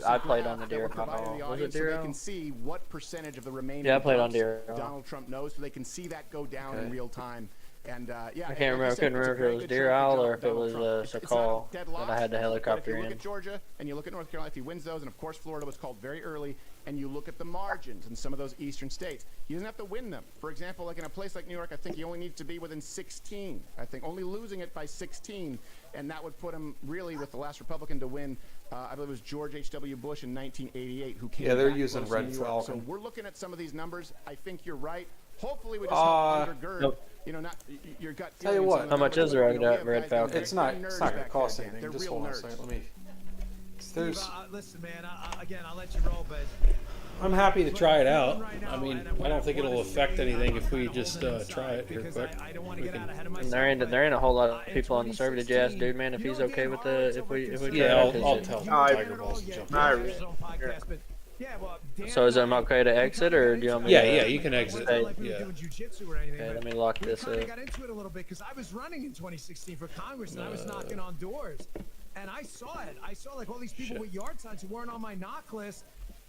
I played on the Deer Isle. Was it Deer Isle? They can see what percentage of the remaining. Yeah, I played on Deer Isle. Donald Trump knows, so they can see that go down in real time. And yeah, I can't remember. I couldn't remember if it was Deer Isle or if it was Sakal that I had the helicopter in. If you look at Georgia and you look at North Carolina, if he wins those, and of course Florida was called very early, and you look at the margins in some of those eastern states, he doesn't have to win them. For example, like in a place like New York, I think he only needs to be within 16. I think only losing it by 16, and that would put him really with the last Republican to win. I believe it was George H.W. Bush in 1988 who came. Yeah, they're using Red Falcon. So we're looking at some of these numbers. I think you're right. Hopefully, we just help undergird. Nope. You know, not your gut. Tell you what. How much is the Red Falcon? It's not going to cost anything. Just hold on a second. Let me. There's. Listen, man. Again, I'll let you roll, but. I'm happy to try it out. I mean, I don't think it'll affect anything if we just try it here quick. There ain't a whole lot of people on the server. Did you ask dude, man, if he's okay with the if we Yeah, I'll tell Tiger Balls to jump in. So is it okay to exit, or do you want me? Yeah, you can exit. Yeah. Okay, let me lock this up. I got into it a little bit because I was running in 2016 for Congress, and I was knocking on doors, and I saw it. I saw like all these people with yard signs who weren't on my knock list.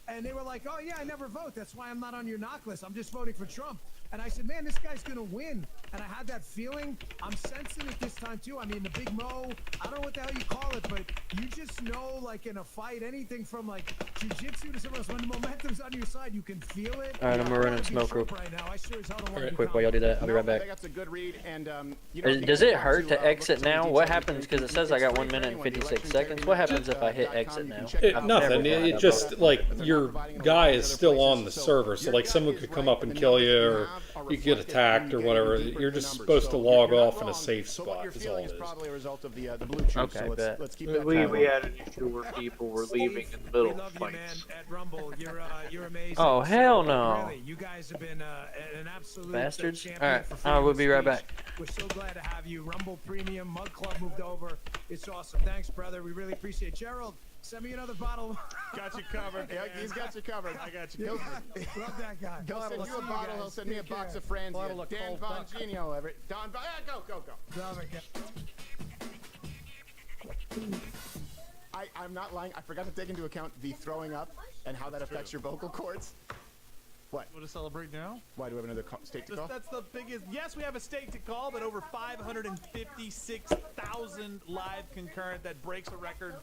And they were like, oh, yeah, I never vote. That's why I'm not on your knock list. I'm just voting for Trump. And I said, man, this guy's going to win. And I had that feeling. I'm sensing it this time, too. I mean, the Big Mo, I don't know what the hell you call it, but you just know, like, in a fight, anything from, like, jiu-jitsu to something else, when the momentum's on your side, you can feel it. All right, I'm going to run and smoke real quick. Quick, while y'all do that, I'll be right back. That's a good read. And, does it hurt to exit now? What happens, because it says I got 1 minute and 56 seconds. What happens if I hit exit now? Nothing. It just, like, your your guy is still on the server, so like someone could come up and kill you, or you could get attacked or whatever. You're just supposed to log off in a safe spot. Is all it is. Probably a result of the blue chew. Okay, so let's keep that. We had an issue where people were leaving in the middle of fights. You're amazing. Oh hell no! Really, you guys have been an absolute Bastards. champion All right, for I freedom will of be right speech. back. We're so glad to have you. Rumble Premium, Mug Club moved over. It's awesome. Thanks, brother. We really appreciate it. Gerald, send me another bottle. Got you covered. Yeah, he's got you covered. I got you. Love that guy. He'll send you a bottle. He'll send me a box of Franzia. Dan Bongino. Go. I'm not lying. I forgot to take into account the throwing up and how that affects your vocal cords. What? Want to celebrate now? Why do we have another state to call? That's the biggest. Yes, we have a state to call, but over 556,000 live concurrent. That breaks a record.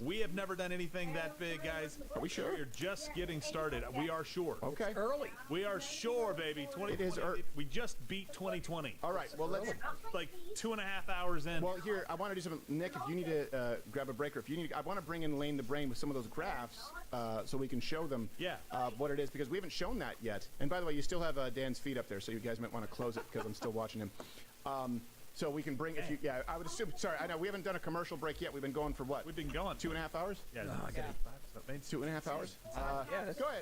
We have never done anything that big, guys. Are we sure? We're just getting started. We are sure. Okay. It's early. We are sure, baby. It is early. We just beat 2020. All right. Well, let's like 2.5 hours in. Well, here I want to do something. Nick, if you need to grab a breaker, I want to bring in Lane the Brain with some of those graphs so we can show them. Yeah. What it is, because we haven't shown that yet. And by the way, you still have Dan's feed up there, so you guys might want to close it because I'm still watching him. So we can bring, I would assume, sorry, I know we haven't done a commercial break yet. We've been going for what? We've been going 2.5 hours? Yeah. I get it. 2.5 hours?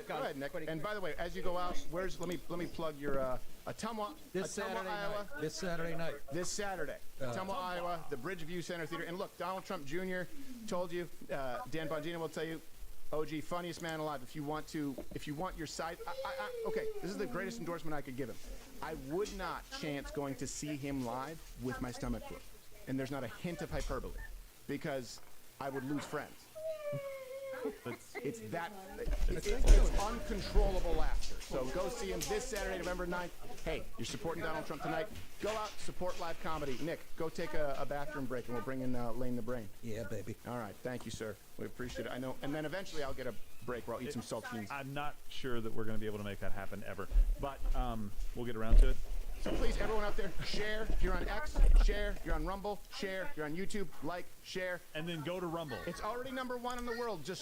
Go ahead, Nick. And by the way, as you go out, let me plug your Ottumwa, This Saturday night. This Saturday, Ottumwa, Iowa, the Bridgeview Center Theater. And look, Donald Trump Jr. told you, Dan Bongino will tell you, OG, funniest man alive. If you want your side, okay, this is the greatest endorsement I could give him. I would not chance going to see him live with my stomach flu. And there's not a hint of hyperbole, because I would lose friends. It's uncontrollable laughter. So go see him this Saturday, November 9th. Hey, you're supporting Donald Trump tonight. Go out, support live comedy. Nick, go take a bathroom break, and we'll bring in Lane the Brain. Yeah, baby. All right, thank you, sir. We appreciate it. I know. And then eventually I'll get a break where I'll eat some saltines. I'm not sure that we're going to be able to make that happen ever, but we'll get around to it. So please, everyone out there, share. If you're on X, share. If you're on Rumble, share. If you're on YouTube, like, share. And then go to Rumble. It's already #1 in the world. Just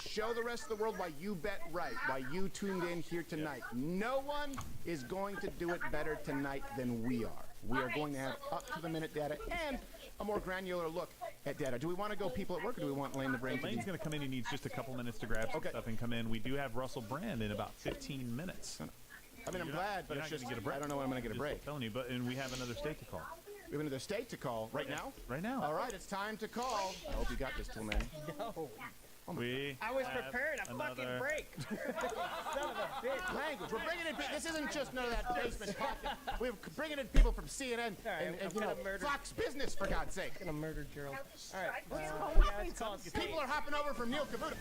show the rest of the world why you bet right, why you tuned in here tonight. No one is going to do it better tonight than we are. We are going to have up-to-the-minute data and a more granular look at data. Do we want to go people at work, or do we want Lane the Brain? Lane's going to come in. He needs just a couple minutes to grab some stuff and come in. We do have Russell Brand in about 15 minutes. I mean, I'm glad, but it's just, I don't know when I'm going to get a break. I'm telling you, and we have another state to call. We have another state to call right now? Right now. All right, it's time to call. I hope you got this, tool man. No. I was preparing a fucking break. Son of a bitch. Language. We're bringing in. This isn't just none of that basement talking. We're bringing in people from CNN and Fox Business, for God's sake. I'm gonna murder Gerald. All right. People are hopping over from Neil Cavuto.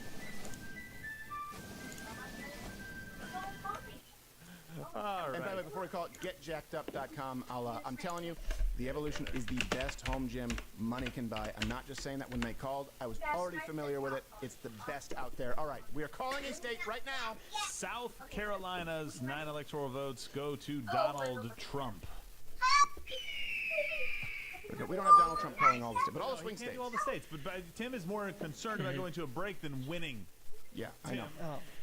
And by the way, before we call it, getjackedup.com, I'm telling you, the Evolution is the best home gym money can buy. I'm not just saying that when they called. I was already familiar with it. It's the best out there. All right, we are calling a state right now. South Carolina's 9 electoral votes go to Donald Trump. Okay, we don't have Donald Trump calling all the states, but all the swing states. Do all the states, but Tim is more concerned about going to a break than winning. Yeah, I know.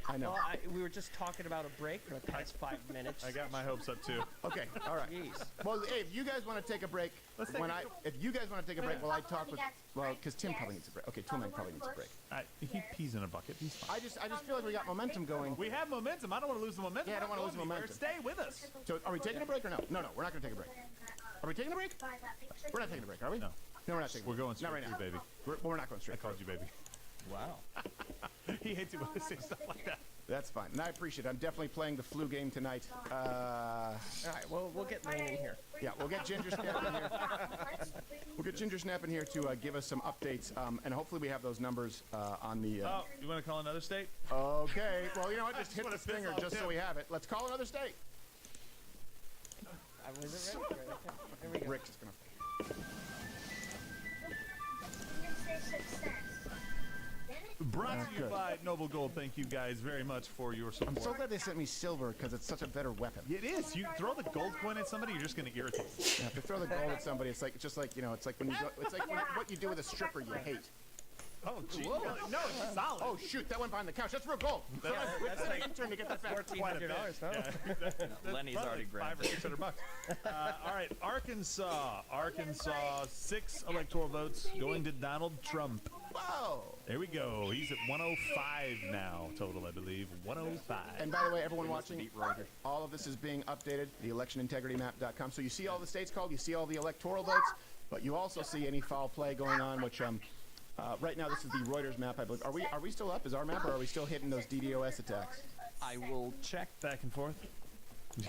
I know. Well, we were just talking about a break for the past 5 minutes. I got my hopes up too. Okay, all right. Jeez. Well, hey, if you guys want to take a break, if you guys want to take a break, I talk with, because Tim probably needs a break. Okay, Toolman probably needs a break. He pees in a bucket. He's fine. I just feel like we got momentum going. We have momentum. I don't want to lose the momentum. Yeah, I don't want to lose the momentum. Stay with us. So, are we taking a break or no? No, we're not going to take a break. Are we taking a break? We're not taking a break, are we? No. No, we're not taking a break. We're going straight not right now. through, baby. We're not going straight. I called you baby. Wow. He hates it when I say stuff like that. That's fine, and I appreciate it. I'm definitely playing the flu game tonight. All right, well, we'll get Lane in here. Yeah, we'll get Ginger Snap in here. We'll get Ginger Snap in here to give us some updates, and hopefully we have those numbers on the... Oh, you want to call another state? Okay, well, you know what? Just hit the stinger just so we have it. Let's call another state. Was it ready? Here we go. Rick's just going to... Brought to you by Noble Gold. Thank you guys very much for your support. I'm so glad they sent me silver because it's such a better weapon. It is. You throw the gold coin at somebody, you're just going to irritate them. Yeah, if you throw the gold at somebody, it's just like when you go, it's like what you do with a stripper you hate. Oh, gee. Whoa. No, it's solid. Oh, shoot, that went behind the couch. That's real gold. That's an like intern to get that back. $1,400, huh? Yeah. Lenny's already grabbed $500 or $600. All right, Arkansas, 6 electoral votes going to Donald Trump. Whoa! There we go. He's at 105 now total, I believe. 105. And by the way, everyone watching, all of this is being updated, the electionintegritymap.com. So you see all the states called, you see all the electoral votes, but you also see any foul play going on, which right now this is the Reuters map, I believe. Are we still up? Is our map, or are we still hitting those DDoS attacks? I will check back and forth.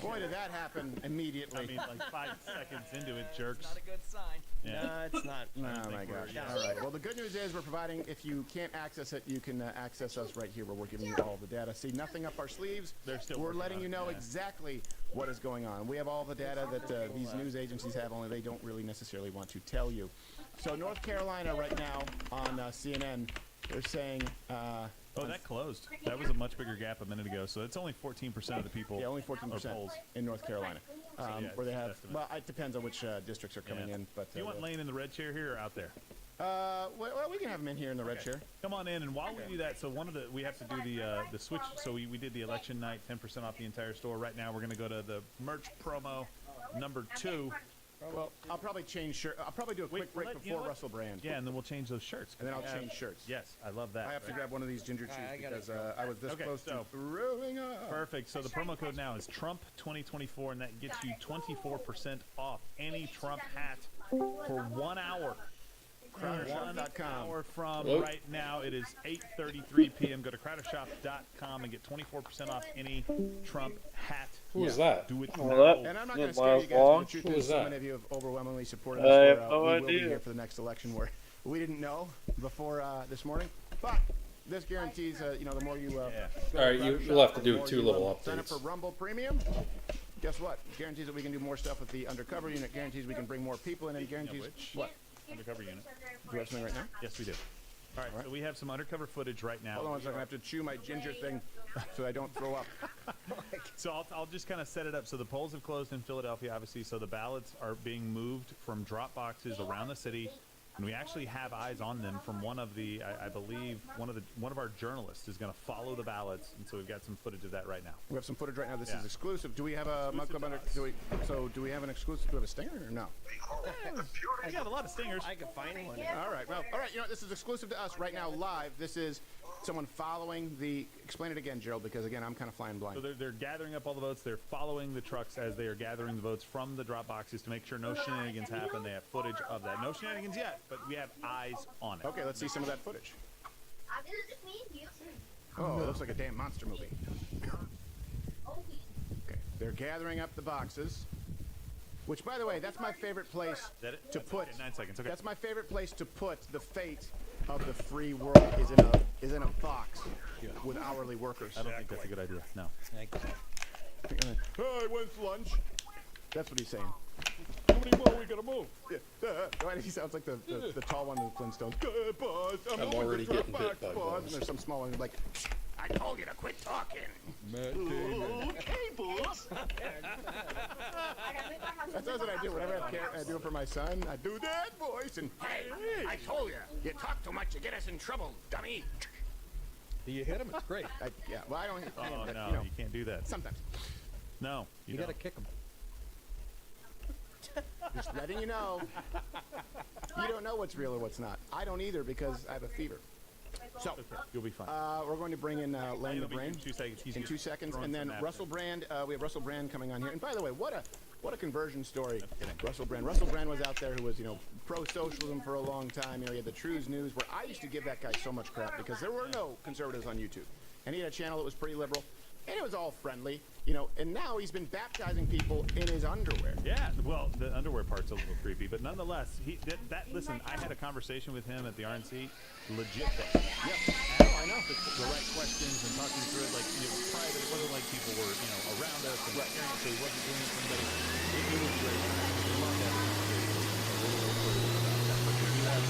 Boy, did that happen immediately. I mean, like 5 seconds into it, jerks. Not a good sign. Yeah. No, it's not. Oh my gosh. All right. Well, the good news is we're providing, if you can't access it, you can access us right here where we're giving you all the data. See, nothing up our sleeves. We're letting you know exactly what is going on. We have all the data that these news agencies have, only they don't really necessarily want to tell you. So North Carolina right now on CNN, they're saying... Oh, that closed. That was a much bigger gap a minute ago. So it's only 14% of the people. Yeah, only 14% in North Carolina, where they have. Well, it depends on which districts are coming in. But do you want Lane in the red chair here or out there? Well, we can have him in here in the red chair. Come on in, and while we do that, so we have to do the switch. So we did the election night, 10% off the entire store. Right now, we're going to go to the merch promo number 2. Well, I'll probably change shirt. I'll probably do a quick break before Russell Brand. Yeah, and then we'll change those shirts. And then I'll change shirts. Yes, I love that. I have to grab one of these ginger chews because I was this close to throwing up. Perfect. So the promo code now is Trump 2024, and that gets you 24% off any Trump hat for 1 hour. 1 hour from right now. It is 8:33 p.m. Go to crowdershop.com and get 24% off any Trump hat. Who is that? Do it Oh, now. And I'm not going to scare you guys. The truth is, so many of you have overwhelmingly supported us. I have we no will be idea. here for the next election where we didn't know before this morning. But this guarantees, the more you... All right, you'll have to do 2 little Sign up updates. for Rumble Premium. Guess what? Guarantees that we can do more stuff with the undercover unit. Guarantees we can bring more people in, and guarantees... What? Undercover unit. Do we have something right now? Yes, we do. All right, so we have some undercover footage right now. Hold on one second. I have to chew my ginger thing so I don't throw up. So I'll just kind of set it up. So the polls have closed in Philadelphia, obviously. So the ballots are being moved from drop boxes around the city, and we actually have eyes on them from one of the, I believe, one of our journalists is going to follow the ballots, and so we've got some footage of that right now. We have some footage right now. This is exclusive. Do we have a Mug Club under? Do we have an exclusive? Do we have a stinger or no? I got a lot of stingers. I can find one. All right. Well, all right. You know, this is exclusive to us right now, live. This is someone following the. Explain it again, Gerald, because again, I'm kind of flying blind. So they're gathering up all the votes. They're following the trucks as they are gathering the votes from the drop boxes to make sure no shenanigans happen. They have footage of that. No shenanigans yet, but we have eyes on it. Okay, let's see some of that footage. Oh, it looks like a damn monster movie. Okay, they're gathering up the boxes. Which, by the way, that's my favorite place to put. 9 seconds. Okay. That's my favorite place to put the fate of the free world is in a box with hourly workers. I don't think that's a good idea. No. Thank you. Hey, when's lunch? That's what he's saying. How many more are we gonna move? Yeah, he sounds like the tall one in the Flintstones. Good, boss. I'm already getting back, bit by boss. boss. And there's some small one like, I told you to quit talking. Okay, boss. That's what I do whenever I do it for my son. I do that voice and Hey, I told you. You talk too much, you get us in trouble, dummy. You hit him? It's great. Yeah, well, I don't. Oh, but, no, you know, you can't do that. Sometimes. No, You got to kick him. Just letting you know. You don't know what's real or what's not. I don't either because I have a fever. So you'll be fine. We're going to bring in Lane the Brain in 2 seconds. in 2 seconds, throwing and then some Russell Brand. We have Russell Brand coming on here. And by the way, what a conversion story. Russell Brand. Russell Brand was out there who was pro-socialism for a long time. He had the Trues News, where I used to give that guy so much crap because there were no conservatives on YouTube, and he had a channel that was pretty liberal, and it was all friendly. And now he's been baptizing people in his underwear. Yeah, well, the underwear part's a little creepy, but nonetheless, listen, I had a conversation with him at the RNC, legit thing. Yep. I know. The right questions and talking through it, like, it was private. It wasn't like people were, around us and sharing it, so he wasn't doing it for anybody. It was great. We loved having a conversation. But we do have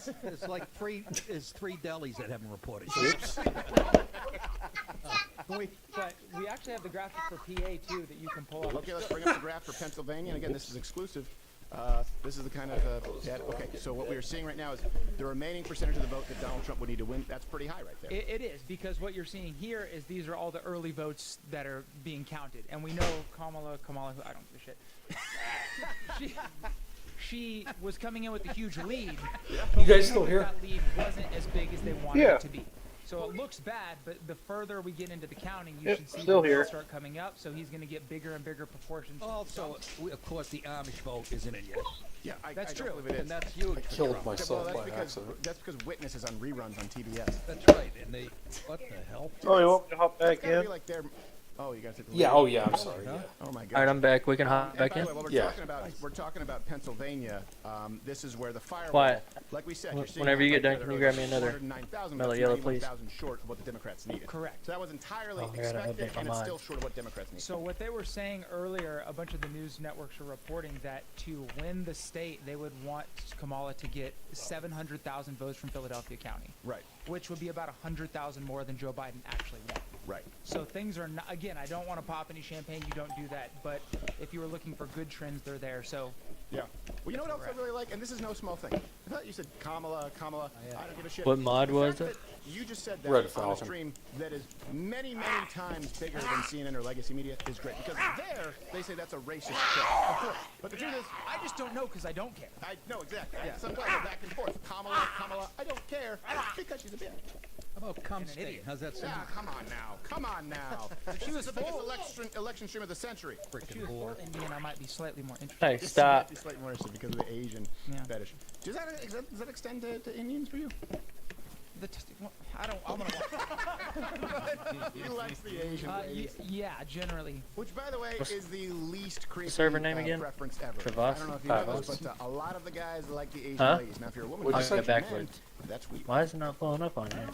Yes. It's like there's 3 delis that haven't reported. But we actually have the graphic for PA too that you can pull up. Okay, let's bring up the graph for Pennsylvania. And again, this is exclusive. This is the kind of okay. So what we are seeing right now is the remaining percentage of the vote that Donald Trump would need to win. That's pretty high right there. It is, because what you're seeing here is these are all the early votes that are being counted, and we know Kamala, who I don't give a shit. She was coming in with a huge lead. You guys still here? That lead wasn't as big as they wanted it to be. So it looks bad, but the further we get into the counting, you should see the votes start coming up. So he's going to get bigger and bigger proportions. Also, of course, the Amish vote isn't in yet. Yeah, that's true. And that's huge. I killed myself by accident. That's because Witness is on reruns on TBS. That's right. And they, what the hell? Oh, you want me to hop back in? in? Like oh, you guys have to Yeah. Oh, yeah. I'm sorry. Yeah. Oh my God. All right, I'm back. We can hop back in. We're talking about Pennsylvania. This is where the firewall. Quiet. Like we said, you're seeing Whenever you get done, can you grab me another mellow yellow, please? Short of what the Democrats needed. Correct. So that was entirely I gotta expected, update my and it's mind. still short of what Democrats need. So what they were saying earlier, a bunch of the news networks were reporting that to win the state, they would want Kamala to get 700,000 votes from Philadelphia County. Right. Which would be about 100,000 more than Joe Biden actually won. Right. So things are not, again, I don't want to pop any champagne, you don't do that, but if you were looking for good trends, they're there. So yeah. Well, you know what else I really like, and this is no small thing. I thought you said Kamala. I don't give a shit. What mod was it? You just said that Red on a Falcon. stream that is many, many times bigger than CNN or legacy media is great, because there they say that's a racist show. Of course. But the truth is, I just don't know because I don't care. I know exactly. Yeah. Sometimes we're back and forth. Kamala, I don't care because she's a bitch. How about Cum State? How's that sound? Yeah, come on now. She was the biggest election stream of the century. If she was full Indian, I might be slightly more interested. Hey, stop. Slightly more interested because of the Asian fetish. Does that extend to Indians for you? I'm gonna watch. He likes the Asian ladies. Yeah, generally. Which, by the way, is the least creepy server name again? preference ever. Travas? I don't know if you know this, but a lot of the guys like the Asian ladies. Now, if you're a woman, What'd you like say? men, Backwards. that's weird. Why is it not pulling up on you?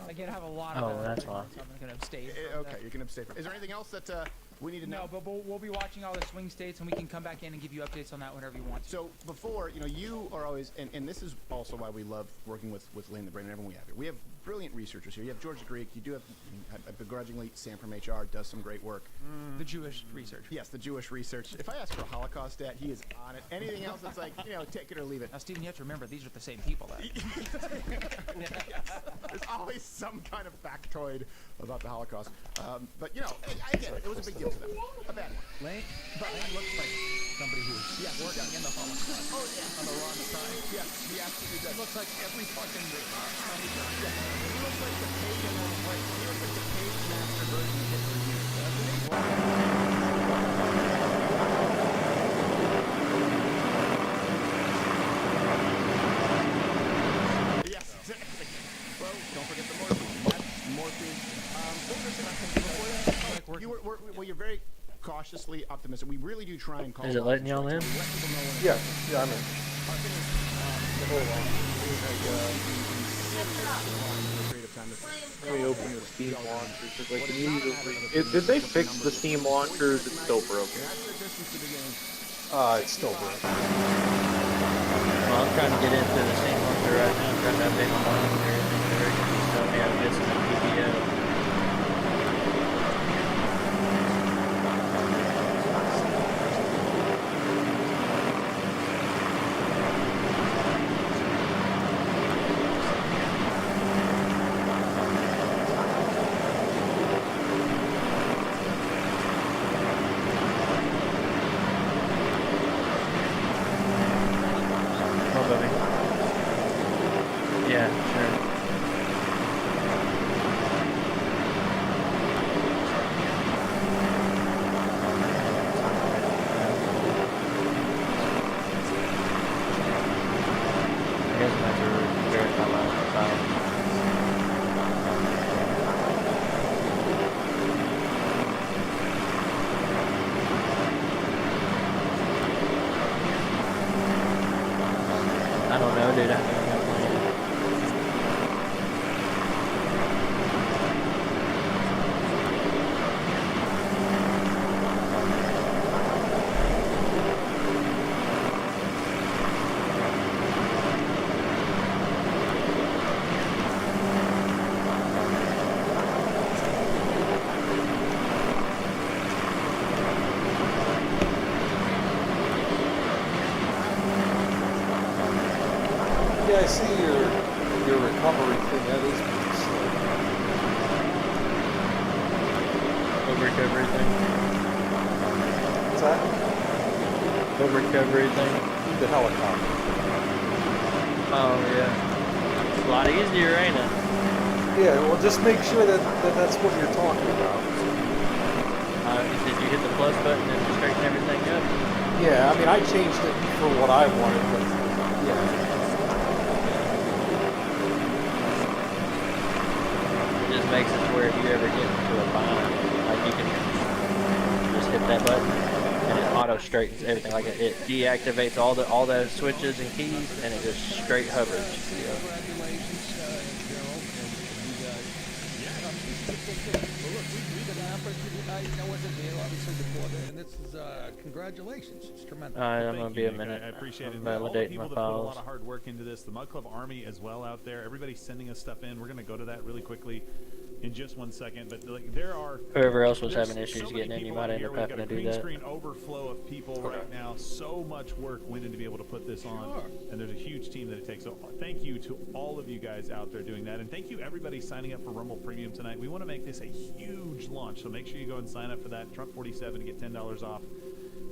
Again, I have a lot of Oh, that's why. So I'm gonna abstain. Okay, you can abstain. Is there anything else that we need to know? No, but we'll be watching all the swing states, and we can come back in and give you updates on that whenever you want. So before, you are always, and this is also why we love working with Lane the Brain and everyone we have here. We have brilliant researchers here. You have George the Greek. You do have, begrudgingly, Sam from HR does some great work. The Jewish research. Yes, the Jewish research. If I ask for a Holocaust stat, he is on it. Anything else that's like, take it or leave it. Now, Stephen, you have to remember, these are the same people. There's always some kind of factoid about the Holocaust. But, I get it. It was a big deal to them. A bad one. Lane looks like somebody who's working in the Holocaust. Oh, yeah. On the wrong side. Yes, he absolutely does. He looks like every fucking He looks like the pagan, he looks like the page master version of Hitler used. Yes, exactly. Well, don't forget the morphine. That's morphine. You're very cautiously optimistic. We really do try and call. Is it letting y'all in? Yeah, I'm in. Let me open the Steam launcher because I can usually. Did they fix the Steam launcher? Or is it still broken? It's still broken. Well, I'm trying to get into the Steam launcher right now. I'm trying to update my mind and everything. They're going to tell me I'm missing a PPO. Yeah, sure. I guess I'm going to have to verify my file. I don't know, dude. I haven't got a plan. Yeah, I see your recovery thing. That is pretty slick. The recovery thing. What's that? The recovery thing. The helicopter. Oh yeah. It's a lot easier, ain't it? Yeah, well, just make sure that that's what you're talking about. Did you hit the plus button and straighten everything up? Yeah, I mean, I changed it for what I wanted, but yeah. It just makes it to where if you ever get into a bind, like you can just hit that button and it auto straightens everything. Like it deactivates all the switches and keys and it just straight hovers. Congratulations, it's tremendous. I'm gonna be a minute. I appreciate it. I'm All the validating people my that put a lot files. of hard work into this, the Mud Club Army as well out there. Everybody's sending us stuff in. We're gonna go to that really quickly in just 1 second. But like, there are Whoever else was having issues getting in, you might end up We've having got to a do green that. screen overflow of people right now. So much work went in to be able to put this on, and there's a huge team that it takes. So thank you to all of you guys out there doing that, and thank you everybody signing up for Rumble Premium tonight. We want to make this a huge launch, so make sure you go and sign up for that. Trump 47 to get $10 off.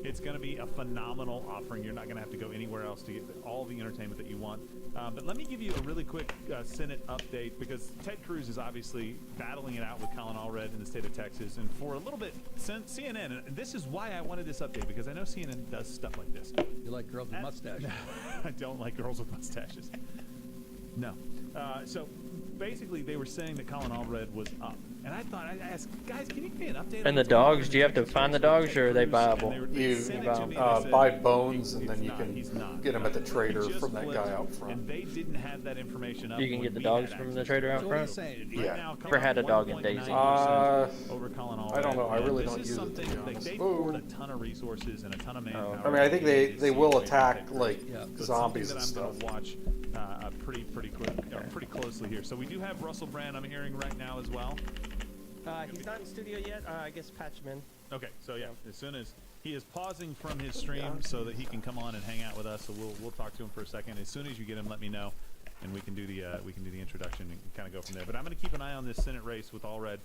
It's going to be a phenomenal offering. You're not going to have to go anywhere else to get all the entertainment that you want. But let me give you a really quick Senate update, because Ted Cruz is obviously battling it out with Colin Allred in the state of Texas. And for a little bit, CNN, and this is why I wanted this update, because I know CNN does stuff like this. You like girls with mustaches? I don't like girls with mustaches. No. So basically, they were saying that Colin Allred was up. And I thought, I asked, guys, can you give me an update? And the dogs, do you have to find the dogs or are they buyable? You buy bones and then you can get them at the trader from that guy out front. And they didn't have that information up. You can get the dogs from the trader out front? Yeah. Never had a dog in DayZ. I don't know. I really don't use it, to be honest. They poured a ton of resources and a ton of manpower. I mean, I think they will attack like zombies and stuff. Watch pretty closely here. So we do have Russell Brand, I'm hearing right now as well. He's not in studio yet. I guess patch him in. Okay, so yeah, as soon as he is pausing from his stream so that he can come on and hang out with us, so we'll talk to him for a second. As soon as you get him, let me know, and we can do the introduction and kind of go from there. But I'm going to keep an eye on this Senate race with Allred.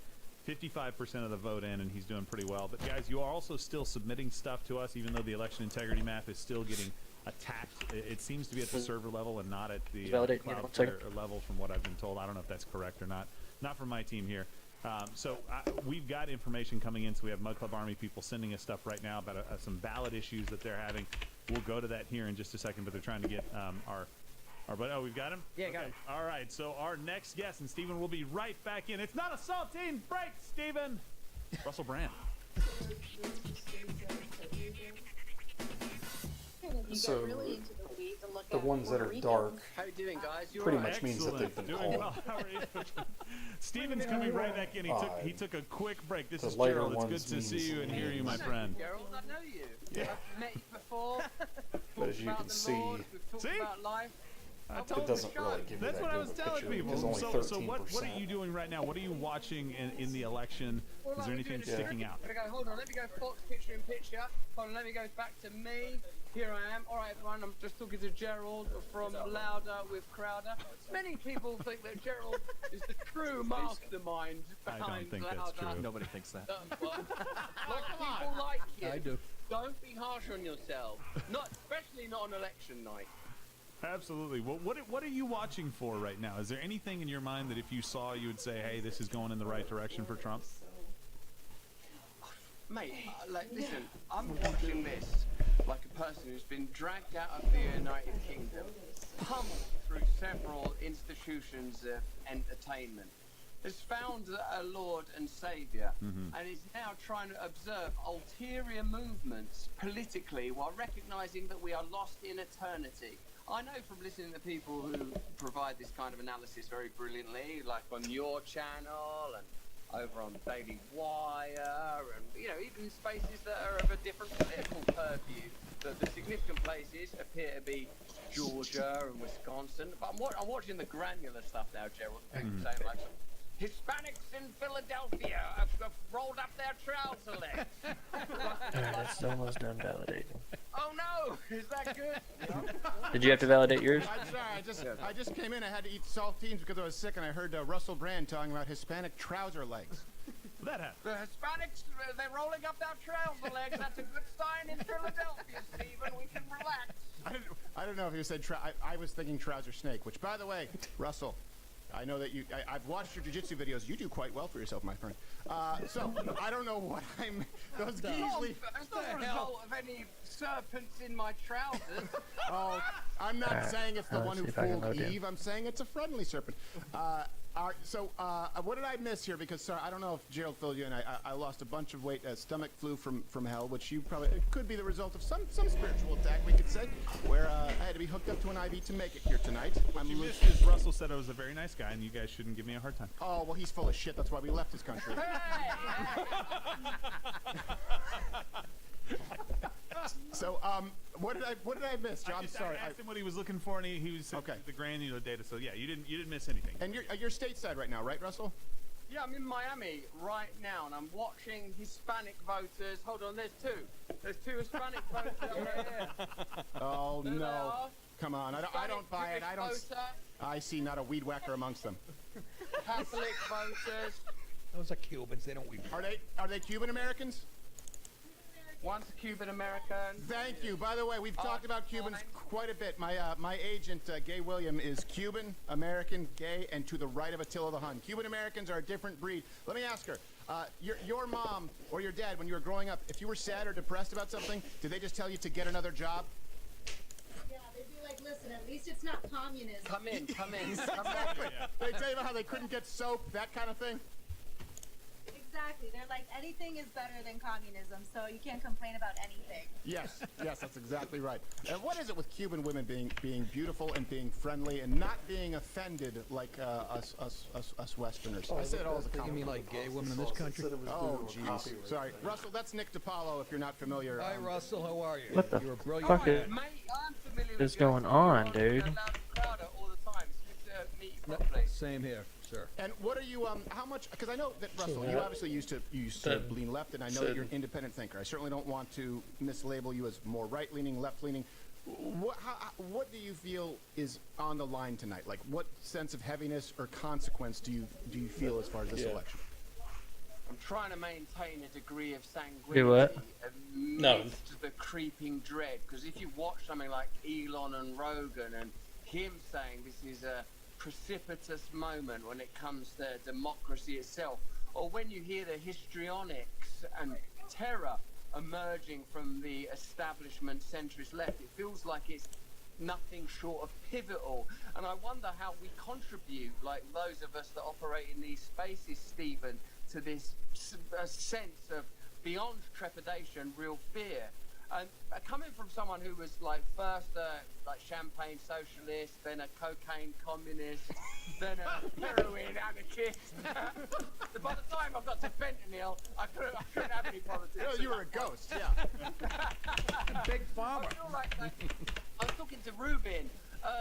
55% of the vote in, and he's doing pretty well. But guys, you are also still submitting stuff to us, even though the election integrity map is still getting attacked. It seems to be at the server level and not at the Cloudflare level, from what I've been told. I don't know if that's correct or not. Not from my team here. So we've got information coming in. So we have Mud Club Army people sending us stuff right now about some ballot issues that they're having. We'll go to that here in just a second, but they're trying to get we've got him? Yeah, got him. All right, so our next guest, and Steven will be right back in. It's not a saltine break, Steven! Russell Brand. So the ones that are dark How you doing, guys? pretty much means that they've been called. Well, how are you? Steven's coming right back in. He took a quick break. This is lighter Gerald. It's good ones to see you and hear you, my friend. Gerald, I know you. Yeah. I've met you before. But as you can see, about life. it doesn't really give you That's that what I good was of a telling picture, people. because only So what are you doing right now? What are you watching in the election? Is there anything sticking out? Hold on, let me go Fox picture in picture. Hold on, let me go back to me. Here I am. All right, everyone, I'm just talking to Gerald from Louder with Crowder. Many people think that Gerald is the true mastermind behind I don't think Louder. that's true. Nobody thinks that. People like you. I do. Don't be harsh on yourself. Especially not on election night. Absolutely. Well, what are you watching for right now? Is there anything in your mind that if you saw, you would say, hey, this is going in the right direction for Trump? Mate, listen, I'm watching this like a person who's been dragged out of the United Kingdom, pummeled through several institutions of entertainment, has found a Lord and Saviour, and is now trying to observe ulterior movements politically while recognising that we are lost in eternity. I know from listening to people who provide this kind of analysis very brilliantly, like on your channel and over on Daily Wire, and even spaces that are of a different political purview, that the significant places appear to be Georgia and Wisconsin. But I'm watching the granular stuff now, Gerald. Saying like, Hispanics in Philadelphia have rolled up their trouser legs. It's almost done validating. Oh no! Is that good? Did you have to validate yours? I'm sorry, I just came in. I had to eat saltines because I was sick, and I heard Russell Brand talking about Hispanic trouser legs. That happened. The Hispanics, they're rolling up their trouser legs. That's a good sign in Philadelphia, Stephen. We can relax. I don't know if you said I was thinking trouser snake, which, by the way, Russell, I know that I've watched your jiu-jitsu videos. You do quite well for yourself, my friend. So I don't know what I'm. Those usually. It's not a result of any serpents in my trousers. Oh, I'm not saying it's the one who fooled Eve. I'm saying it's a friendly serpent. So what did I miss here? Because sorry, I don't know if Gerald filled you in. I lost a bunch of weight. Stomach flu from hell, which you probably it could be the result of some spiritual attack, we could say, where I had to be hooked up to an IV to make it here tonight. What you missed is Russell said I was a very nice guy, and you guys shouldn't give me a hard time. Oh well, he's full of shit. That's why we left his country. So what did I miss, John? I'm sorry. I asked him what he was looking for, and he was okay. The granular data. So yeah, you didn't miss anything. And you're stateside right now, right, Russell? Yeah, I'm in Miami right now, and I'm watching Hispanic voters. Hold on, there's two Hispanic voters right here. Oh There they no! are. Come on, I don't buy it. I don't. Voter, I see not a weed whacker amongst them. Catholic voters. Those are Cubans. They don't weed. Are they Cuban Americans? One's Cuban American. Thank you. By the way, we've talked about Cubans quite a bit. My agent, Gay William, is Cuban, American, gay, and to the right of Attila the Hun. Cuban Americans are a different breed. Let me ask her, your mom or your dad, when you were growing up, if you were sad or depressed about something, did they just tell you to get another job? Yeah, they'd be like, listen, at least it's not communism. Come in. Exactly. They tell you about how they couldn't get soap, that kind of thing? Exactly. They're like, anything is better than communism, so you can't complain about anything. Yes, that's exactly right. And what is it with Cuban women being beautiful and being friendly and not being offended like us Westerners? I say it all as a compliment. You mean like gay women in this country? Oh, jeez. Sorry. Russell, that's Nick DiPaolo, if you're not familiar. Hi, Russell. How are you? What the You're a brilliant fuck man. is going on, dude? Same here, sir. And what are you, how much, because I know that, Russell, you obviously used to lean left, and I know that you're an independent thinker. I certainly don't want to mislabel you as more right-leaning, left-leaning. What do you feel is on the line tonight? Like, what sense of heaviness or consequence do you feel as far as this election? I'm trying to maintain a degree of sanguinity Do what? amidst the creeping dread. Because if you watch something like Elon and Rogan and him saying this is a precipitous moment when it comes to democracy itself, or when you hear the histrionics and terror emerging from the establishment centrist left, it feels like it's nothing short of pivotal. And I wonder how we contribute, like those of us that operate in these spaces, Stephen, to this sense of beyond trepidation, real fear. And coming from someone who was like first like champagne socialist, then a cocaine communist, then a heroin anarchist. By the time I got to fentanyl, I couldn't have any politics. Well, you were a ghost, yeah. Big farmer. I was talking to Rubin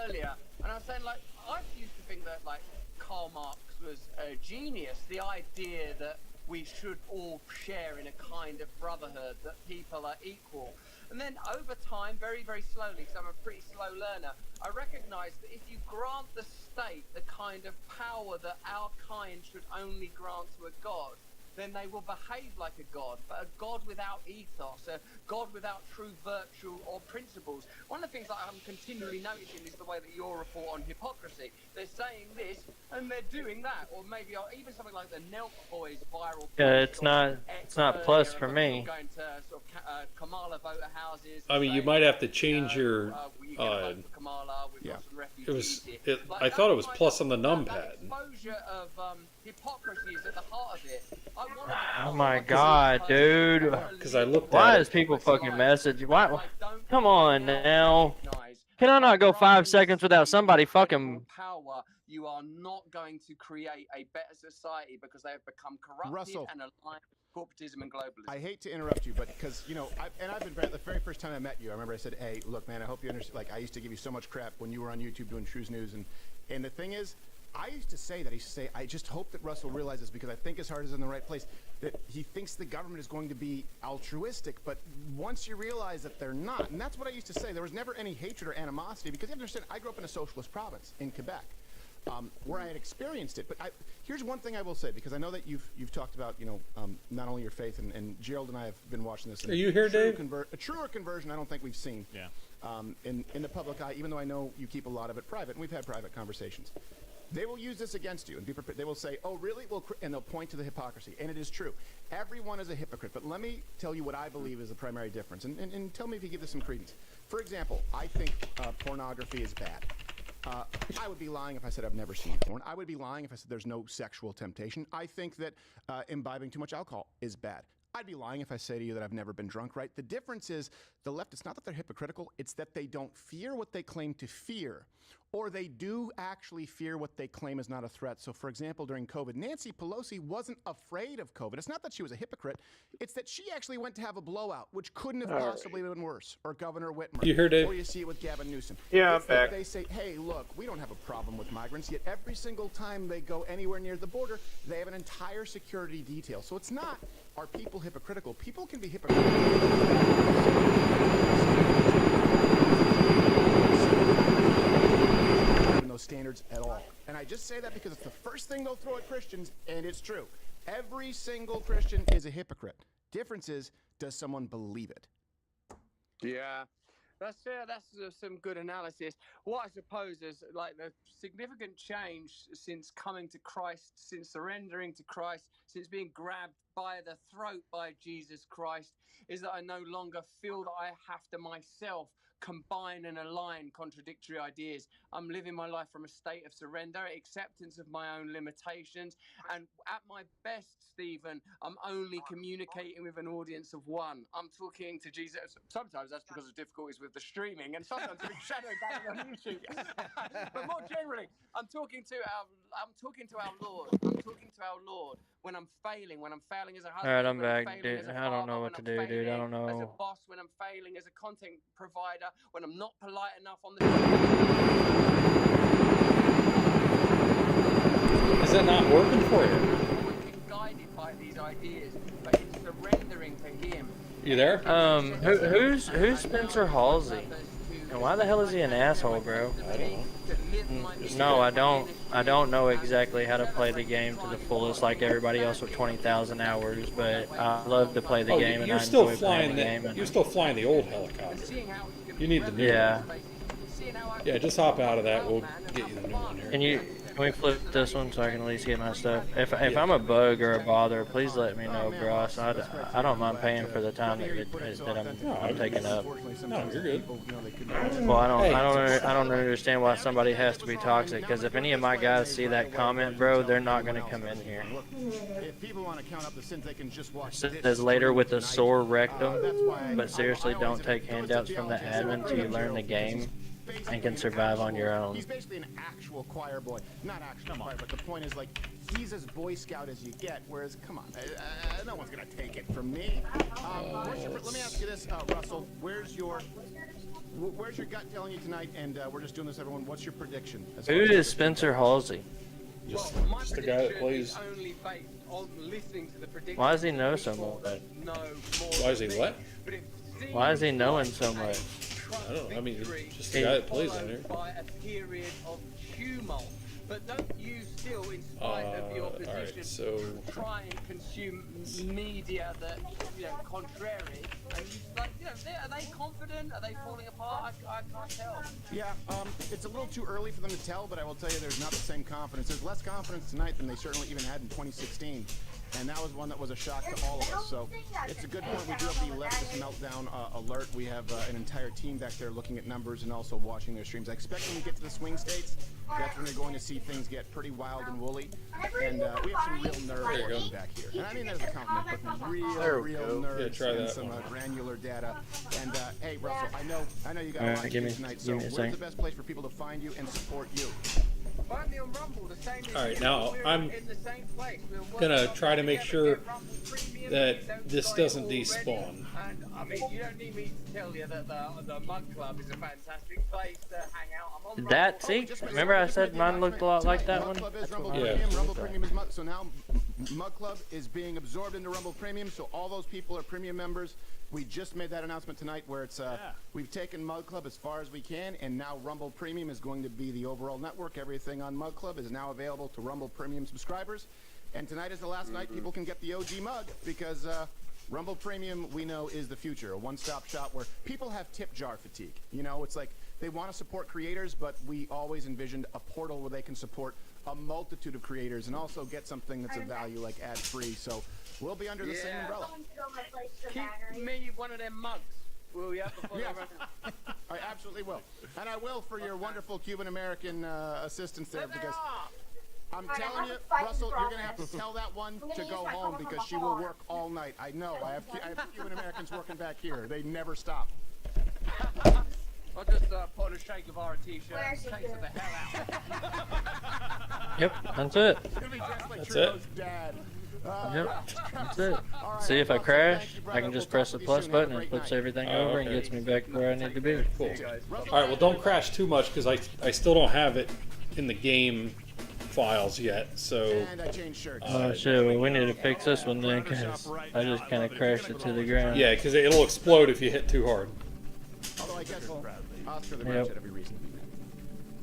earlier, and I was saying, like, I used to think that, like, Karl Marx was a genius. The idea that we should all share in a kind of brotherhood, that people are equal. And then over time, very, very slowly, because I'm a pretty slow learner, I recognized that if you grant the state the kind of power that our kind should only grant to a god, then they will behave like a god, but a god without ethos, a god without true virtue or principles. One of the things that I'm continually noticing is the way that your report on hypocrisy. They're saying this, and they're doing that, or maybe even something like the Nelk Boys viral. Yeah, it's not plus for me. Going to sort of Kamala voter houses. I mean, you might have to change your. I thought it was plus on the numpad. Exposure of hypocrisy is at the heart of it. Oh my god, dude. Because I looked Why at does people fucking message? Why? Come on now. Can I not go 5 seconds without somebody fucking... Power, you are not going to create a better society because they have become corrupted and aligned with corporatism and globalism. I hate to interrupt you, but because, you know, I've been, the very first time I met you, I remember I said, hey, look, man, I hope you understand, like, I used to give you so much crap when you were on YouTube doing Shrews News, and the thing is, I used to say, I just hope that Russell realizes, because I think his heart is in the right place. that he thinks the government is going to be altruistic, but once you realize that they're not, and that's what I used to say, there was never any hatred or animosity, because you have to understand, I grew up in a socialist province in Quebec, where I had experienced it. But here's one thing I will say, because I know that you've talked about, you know, not only your faith, and Gerald and I have been watching this. Are you here, Dave? A truer conversion, I don't think we've seen. Yeah. In the public eye, even though I know you keep a lot of it private, and we've had private conversations. They will use this against you and be prepared. They will say, "Oh, really?" Well, and they'll point to the hypocrisy, and it is true. Everyone is a hypocrite. But let me tell you what I believe is the primary difference, and tell me if you give this some credence. For example, I think pornography is bad. I would be lying if I said I've never seen porn. I would be lying if I said there's no sexual temptation. I think that imbibing too much alcohol is bad. I'd be lying if I say to you that I've never been drunk, right? The difference is the left, it's not that they're hypocritical, it's that they don't fear what they claim to fear, or they do actually fear what they claim is not a threat. So, for example, during COVID, Nancy Pelosi wasn't afraid of COVID. It's not that she was a hypocrite. It's that she actually went to have a blowout, which couldn't have possibly been worse. Or Governor Whitmer. You heard it. Or you see it with Gavin Newsom. Yeah, it's I'm back. That they say, hey, look, we don't have a problem with migrants, yet every single time they go anywhere near the border, they have an entire security detail. So it's not, are people hypocritical? People can be hypocritical. Those standards at all. And I just say that because it's the first thing they'll throw at Christians, and it's true. Every single Christian is a hypocrite. Difference is, does someone believe it? Yeah, that's some good analysis. What I suppose is like the significant change since coming to Christ, since surrendering to Christ, since being grabbed by the throat by Jesus Christ, is that I no longer feel that I have to myself combine and align contradictory ideas. I'm living my life from a state of surrender, acceptance of my own limitations, and at my best, Stephen, I'm only communicating with an audience of one. I'm talking to Jesus. Sometimes that's because of difficulties with the streaming, and sometimes I'm shadowed down on YouTube. But more generally, I'm talking to our Lord. I'm talking to our Lord when I'm failing as a husband. Alright, I'm back, dude. I don't know what to do, dude. I don't know. As a boss, when I'm failing as a content provider, when I'm not polite enough on the. Is that not working for you? Guided by these ideas, but it's surrendering to Him. You there? Who's Spencer Halsey? And why the hell is he an asshole, bro? I don't know. No, I don't know exactly how to play the game to the fullest like everybody else with 20,000 hours, but I love to play the game and I enjoy playing the game. You're still flying the old helicopter. You need the new one. Yeah, just hop out of that. We'll get you the new one here. Can we flip this one so I can at least get my stuff? If I'm a bug or a bother, please let me know, bro. So I don't mind paying for the time that I'm taking up. No, you're good. Well, I don't understand why somebody has to be toxic. Because if any of my guys see that comment, bro, they're not gonna come in here. If people want to count up the sins, they can just watch It says later with a sore rectum, but seriously, don't take handouts from the admin till you learn the game and can survive on your own. He's basically an actual choir boy. Not actual choir, but the point is, like, he's as Boy Scout as you get, whereas, come on, no one's going to take it from me. Let me ask you this, Russell. Where's your gut telling you tonight? And we're just doing this, everyone. What's your prediction? Who is Spencer Halsey? Just the guy that plays. Why does he know so much? Why is he what? Why is he knowing so much? I don't know. I mean, it's just the guy that plays on here. By a period of tumult. But don't you still, in spite of your position, try and consume media that, contrary? And are they confident? Are they falling apart? I can't tell. Yeah, it's a little too early for them to tell, but I will tell you there's not the same confidence. There's less confidence tonight than they certainly even had in 2016. And that was one that was a shock to all of us. So it's a good point. We do have the leftist meltdown alert. We have an entire team back there looking at numbers and also watching their streams. I expect when we get to the swing states, that's when you're going to see things get pretty wild and woolly. And we have some real nerds back here. And I mean that as a compliment, but real nerds and some granular data. And hey, Russell, I know you got a lot to do tonight. So where's the best place for people to find you and support you? Alright, now I'm gonna try to make sure that this doesn't despawn. And I mean, you don't need me to tell you that the Mud Club is a fantastic place to hang out. See? Remember I said mine looked a lot like that one? Yeah. Rumble Premium is Mud, so now Mug Club is being absorbed into Rumble Premium, so all those people are premium members. We just made that announcement tonight where it's we've taken Mug Club as far as we can, and now Rumble Premium is going to be the overall network. Everything on Mug Club is now available to Rumble Premium subscribers. And tonight is the last night people can get the OG mug because Rumble Premium, we know, is the future. A one-stop shop where people have tip jar fatigue. You know, it's like they want to support creators, but we always envisioned a portal where they can support a multitude of creators and also get something that's of value like ad-free. So we'll be under the same umbrella. Keep me one of them mugs, will you? Yes. I absolutely will. And I will for your wonderful Cuban-American assistance there because I'm telling you, Russell, you're going to have to tell that one to go home because she will work all night. I know. I have Cuban-Americans working back here. They never stop. I'll just put a Shake of our t-shirt and take it the hell out. Yep, that's it. That's it. Yep, that's it. See, if I crash, I can just press the plus button and it flips everything over and gets me back where I need to be. Cool. All right, well, don't crash too much because I still don't have it in the game files yet, so... Oh shit, well we need to fix this one then because I just kind of crashed it to the ground. Yeah, because it'll explode if you hit too hard. Although I guess Oscar the Grouch had every reason to be mad.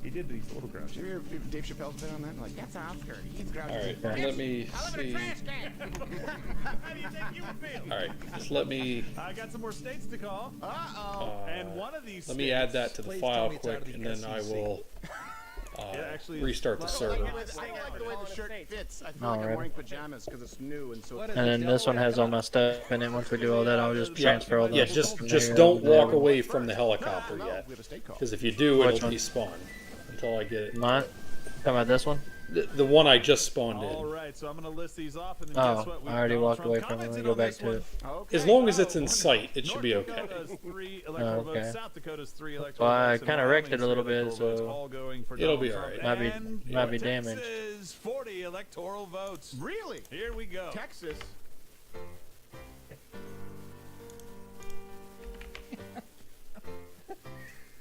He did these little grouches. Did you hear Dave Chappelle's been on that? Like, that's Oscar. He's grouchy. All right, let me see. All right, just let me... I got some more states to call. And one of these let me add that to the file quick, and then I will restart the server. I don't like the way the shirt fits. I feel like I'm wearing pajamas because it's new and so. And then this one has all my stuff, and then once we do all that, I'll just transfer all that. Yeah, just don't walk away from the helicopter yet, because if you do, it'll despawn until I get it. Mine? Talking about this one? The one I just spawned in. All right, so I'm going to list these off, and then guess what? I already walked away from it. Let me go back to it. As long as it's in sight, it should be okay. Okay. South Dakota's 3 electoral Well, I votes, and kind of wrecked it a Wyoming's little 3 bit, electoral votes, so all going for it'll Donald be Trump. all right. Might be damaged. Texas, 40 electoral votes. Really? Here we go. Texas.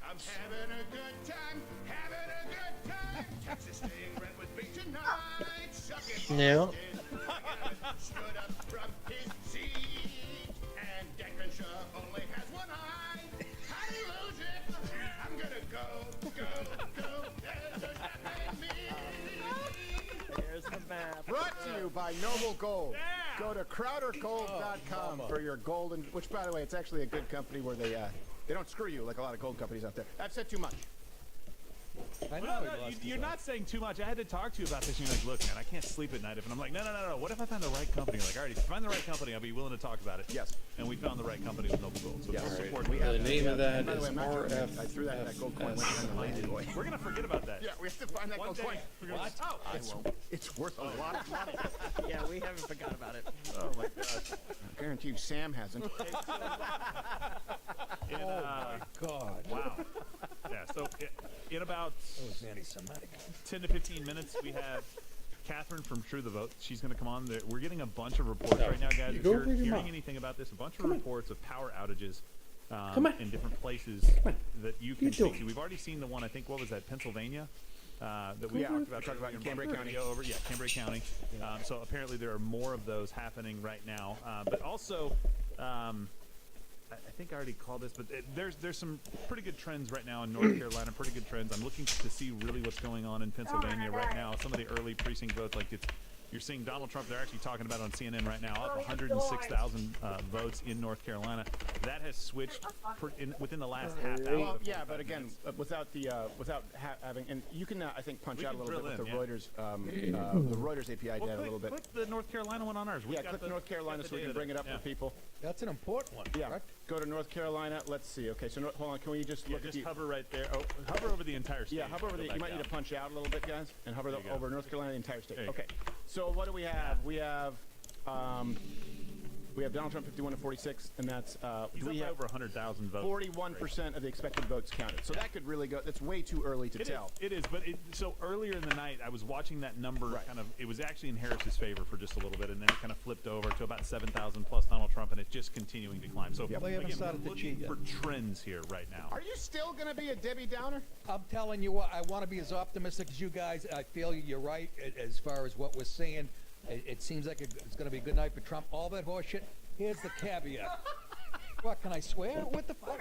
I'm having a good time, having a good time. Texas staying red with me tonight. Suck it. Yeah. Stood up from his seat, and Declan only has one eye. How do you lose it? I'm gonna go. There's a map in me. There's the map. Brought to you by Noble Gold. Go to crowdergold.com for your gold, and which, by the way, it's actually a good company where they don't screw you like a lot of gold companies out there. I've said too much. I know. You're not saying too much. I had to talk to you about this. And you're like, look, man, I can't sleep at night. And I'm like, no. What if I find the right company? You're like, all right, if you find the right company, I'll be willing to talk about it. Yes. And we found the right company with Noble Gold. So full support. The name of that By the is way, I threw that gold coin went down the lane, boy. We're going to forget about that. Yeah, we have to find that One gold day, coin. we're gonna- What? It's worth a lot of money. Yeah, we haven't forgot about it. Oh my gosh. I guarantee you Sam hasn't. God. Wow. Yeah, so in about That was anti-Semitic. 10 to 15 minutes, we have Catherine from True the Vote. She's going to come on. We're getting a bunch of reports right now, guys. If you're hearing anything about this, a bunch of reports of power outages in different places that you can speak to. We've already seen the one, I think, what was that, Pennsylvania? That we talked about in Cambria County. Cambria County. So apparently there are more of those happening right now. But also, I think I already called this, but there's some pretty good trends right now in North Carolina. Pretty good trends. I'm looking to see really what's going on in Pennsylvania right now. Some of the early precinct votes, like you're seeing Donald Trump. They're actually talking about it on CNN right now. Up 106,000 votes in North Carolina. That has switched within the last half hour. Well, yeah, but again, without having, and you can I think punch out a little bit with the Reuters, the Reuters API data a little bit. Click the North Carolina one on ours. Yeah, click North Carolina so we can bring it up for people. That's an important one. Yeah. Correct? Go to North Carolina. Let's see. Okay, so hold on. Can we just look at the? Hover right there. Oh, hover over the entire state. Yeah, hover over the. You might need to punch out a little bit, guys, and hover over North Carolina, the entire state. Okay. So what do we have? We have Donald Trump 51 to 46, and that's we have over 100,000 votes. 41% of the expected votes counted. So that could really go. That's way too early to tell. It is, but so earlier in the night, I was watching that number kind of. It was actually in Harris's favor for just a little bit, and then it kind of flipped over to about 7,000 plus Donald Trump, and it's just continuing to climb. So They haven't started to cheat yet. for trends here right now. Are you still going to be a Debbie Downer? I'm telling you what, I want to be as optimistic as you guys. I feel you're right as far as what we're seeing. It seems like it's going to be a good night for Trump. All that horse shit. Here's the caveat. What, can I swear? What the fuck?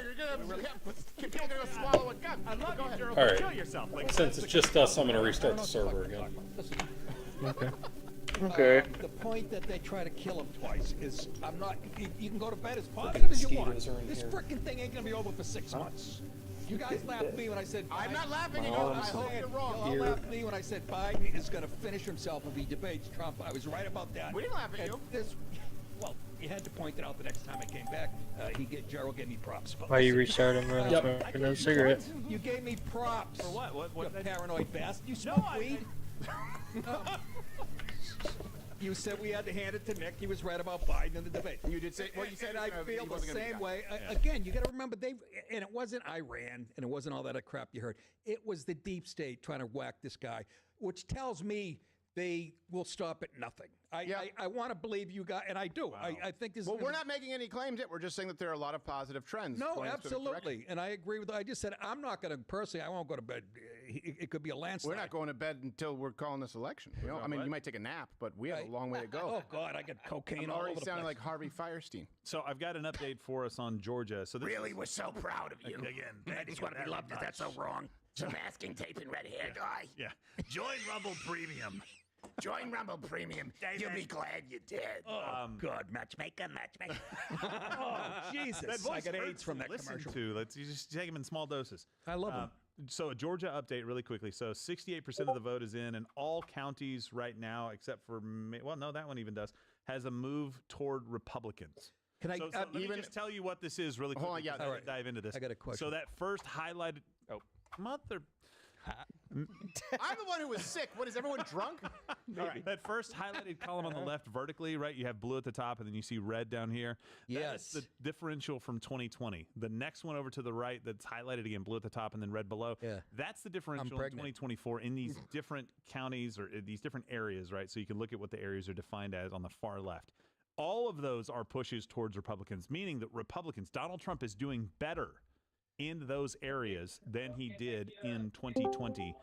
You're gonna people gonna swallow a gun. I love you, Gerald. All right. Kill yourself. Like, Since it's just us, I'm going to restart the server again. Okay. Okay. The point that they try to kill him twice is, I'm not. You can go to bed as positive as you want. This frickin' thing ain't gonna be over for 6 months. You guys laughed at me when I said. I'm not laughing at you. I hope you're wrong. You all laughed at me when I said Biden is gonna finish himself if he debates Trump. I was right about that. We didn't laugh at you. Well, you had to point it out the next time I came back. Gerald gave me props. Why you restart him? Smoking another cigarette. You gave me props. For what? What? You paranoid bastard. You smoke weed? You said we had to hand it to Nick. He was right about Biden in the debate. You did say. Well, you said I feel the same way. Yeah. Again, you got to remember and it wasn't Iran, and it wasn't all that crap you heard. It was the deep state trying to whack this guy, which tells me they will stop at nothing. I want to believe you guys, and I do. Wow. I think this. Well, we're not making any claims yet. We're just saying that there are a lot of positive trends. No, absolutely, and I agree with. I just said I'm not going to personally. I won't go to bed. It could be a landslide. We're not going to bed until we're calling this election. You know, I mean, you might take a nap, but we have a long way to go. Oh God, I got cocaine I'm all already over the sounding place. like Harvey Firestein. So I've got an update for us on Georgia. So this Really, we're so proud of you. Again, I just want to be loved. Is that so wrong? Some masking tape and red hair guy. Yeah. Join Rumble Premium. Join Rumble Premium. You'll be glad you did. Oh, God, matchmaker. Oh, Jesus. That voice I got hurts AIDS from to that listen commercial. to. You just take them in small doses. I love them. So a Georgia update really quickly. So 68% of the vote is in, and all counties right now, except for, well, no, that one even does, has a move toward Republicans. Can I let me just tell you what this is really quickly. Hold on, yeah. All right. Dive into this. I got a question. So that first highlighted, mother... I'm the one who was sick. What, is everyone drunk? All right. That first highlighted column on the left vertically, right? You have blue at the top, and then you see red down here. Yes. That's the differential from 2020. The next one over to the right that's highlighted again, blue at the top and then red below. Yeah. That's the differential in 2024 in these different counties or these different areas, right? So you can look at what the areas are defined as on the far left. All of those are pushes towards Republicans, meaning that Republicans, Donald Trump is doing better in those areas than he did in 2020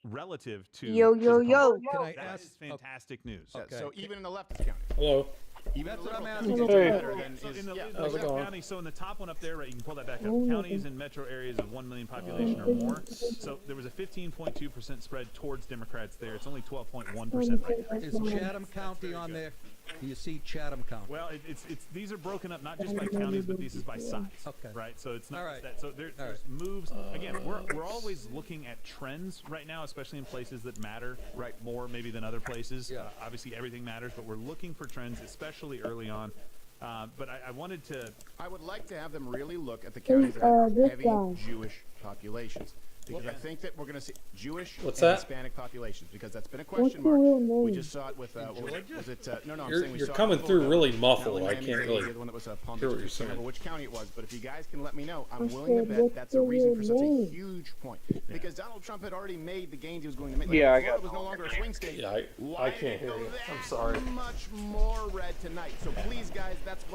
relative to Can I that ask? is fantastic news. Okay. So even in the leftist county. Hello. Even That's the what I'm liberal asking. counties, Hey. better than So is- in the yeah. How's it going? county, so in the top one up there, right, you can pull that back up. Counties and metro areas of 1 million population or more. So there was a 15.2% spread towards Democrats there. It's only 12.1% right now. Is Chatham County on there? Do you see Chatham County? Well, it's these are broken up not just by counties, but these is by size. Okay. Right. So it's not All just right. that. So there's moves. Again, we're always looking at trends right now, especially in places that matter, right, more maybe than other places. Yeah. Obviously, everything matters, but we're looking for trends, especially early on. But I wanted to. I would like to have them really look at the counties that have heavy Jewish populations. Because I think that we're going to see Jewish and Hispanic populations, because that's been a question mark. We just saw it with, was it, no, I'm saying we You're saw coming it through with, really now muffled. in I Miami can't Dade, really the other one that was Palm hear Beach. what you're I can't remember saying. which county it was, but if you guys can let me know, I'm willing to bet that's a reason for such a huge point. Because Donald Trump had already made the gains he was going to make. Like, Yeah, I Florida got was no longer a swing state. Yeah, I can't hear you. I'm sorry. Much more red tonight. So please, guys, that's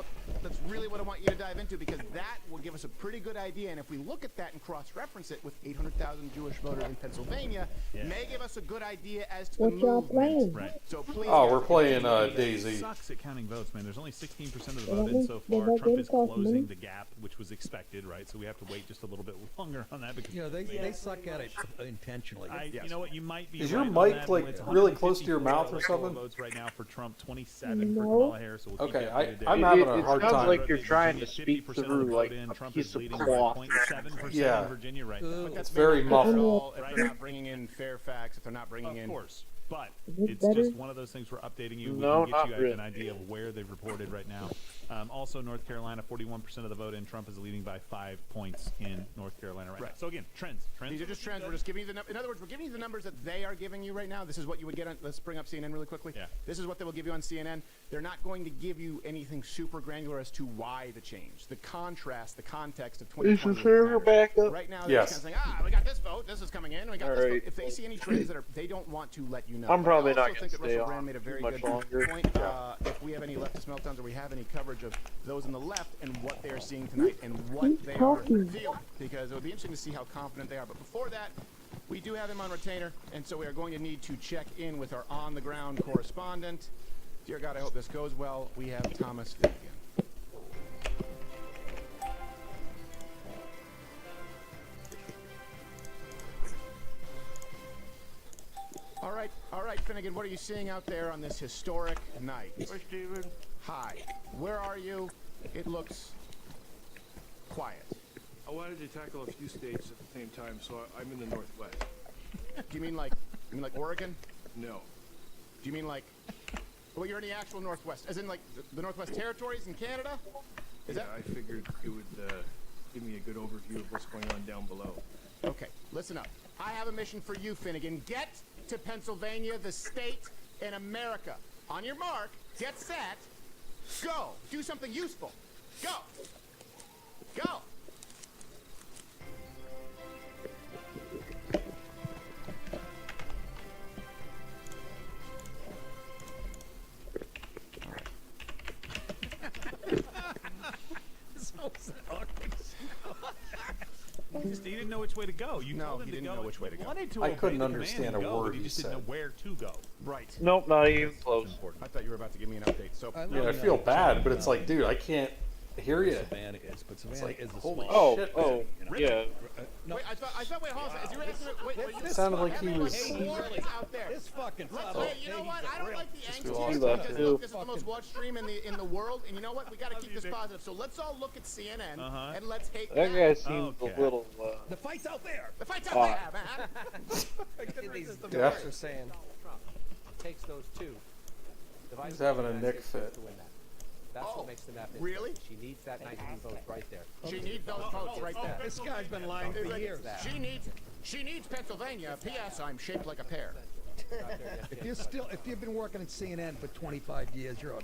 really what I want you to dive into, because that will give us a pretty good idea. And if we look at that and cross-reference it with 800,000 Jewish voters in Pennsylvania, may give us a good idea as to the movement. Right. So please. Oh, we're playing It DayZ. sucks at counting votes, man. There's only 16% of the vote in so far. Trump is closing the gap, which was expected, right? So we have to wait just a little bit longer on that because they suck at it intentionally. You know what? You might be. Is your right on mic that, like but it's really close to your 154 mouth or electoral something? Votes right now for Trump, 27 for Kamala Harris. So we'll keep Okay, that updated there. I'm having a hard sounds time. like you're trying to 50% speak of the through vote like in. a Trump piece is of leading cloth. by 0.7% Yeah. in Virginia right now. But that's very maybe muffled. If they're not bringing in Fairfax, if they're not bringing in. Of course. But it's just one of those things we're updating you. We No, can get not you guys really. an idea of where they've reported right now. Also, North Carolina, 41% of the vote in. Trump is leading by 5 points in North Carolina right now. So again, trends. These are just trends. We're just giving you in other words, we're giving you the numbers that they are giving you right now. This is what you would get on. Let's bring up CNN really quickly. Yeah. This is what they will give you on CNN. They're not going to give you anything super granular as to why the change, the contrast, the context of 2020. Is the server back up? Right now, they're just kind of saying, we got this vote. This is coming in. We got this vote. If they see any trends that they don't want to let you know. I'm probably I also not think that gonna stay Russell Brand on made a very too good much longer. point. If we have any leftist meltdowns or we have any coverage of those on the left and what they are seeing tonight and what they are feeling, because it would be interesting to see how confident they are. But before that, We do have him on retainer, and so we are going to need to check in with our on-the-ground correspondent. Dear God, I hope this goes well. We have Thomas Finnegan. All right, Finnegan, what are you seeing out there on this historic night? Hi, Steven. Hi. Where are you? It looks quiet. I wanted to tackle a few states at the same time, so I'm in the Northwest. Do you mean like Oregon? No. Do you mean like, well, you're in the actual Northwest, as in like the Northwest Territories in Canada? I figured it would give me a good overview of what's going on down below. Okay, listen up. I have a mission for you, Finnegan. Get to Pennsylvania, the state in America. On your mark, get set, go. Do something useful. Go. Go. He didn't know which way to go. You No, told him he to didn't go. know which way to go. Wanted to I obey couldn't the command understand and a go, word but he he just didn't know said. where to go. Right. Nope, not even close. I thought you were about to give me an update. So Yeah, I feel bad, but it's like, dude, I can't hear you. Savannah is, but Savannah like, is the holy small. shit. Yeah. No. Wait, I thought, wait, hold on. Is you asking? Wait, It sounded like he was. out there. This fucking Hey, you know what? I don't like the angst do here awesome. because look, this is the most watched stream in the world, and you know what? We got to keep this positive. So let's all look at CNN and let's hate That guy seems a little. The fight's out there. The fight's out there, man. These Yeah. debates are saying Trump takes those two. He's having a Nick fit. To win that. That's what makes the map interesting. Really? She needs that 19 votes right there. She needs those votes right there. This guy's been lying for years. She needs Pennsylvania. P.S. I'm shaped like a pear. If you've been working at CNN for 25 years, you're on.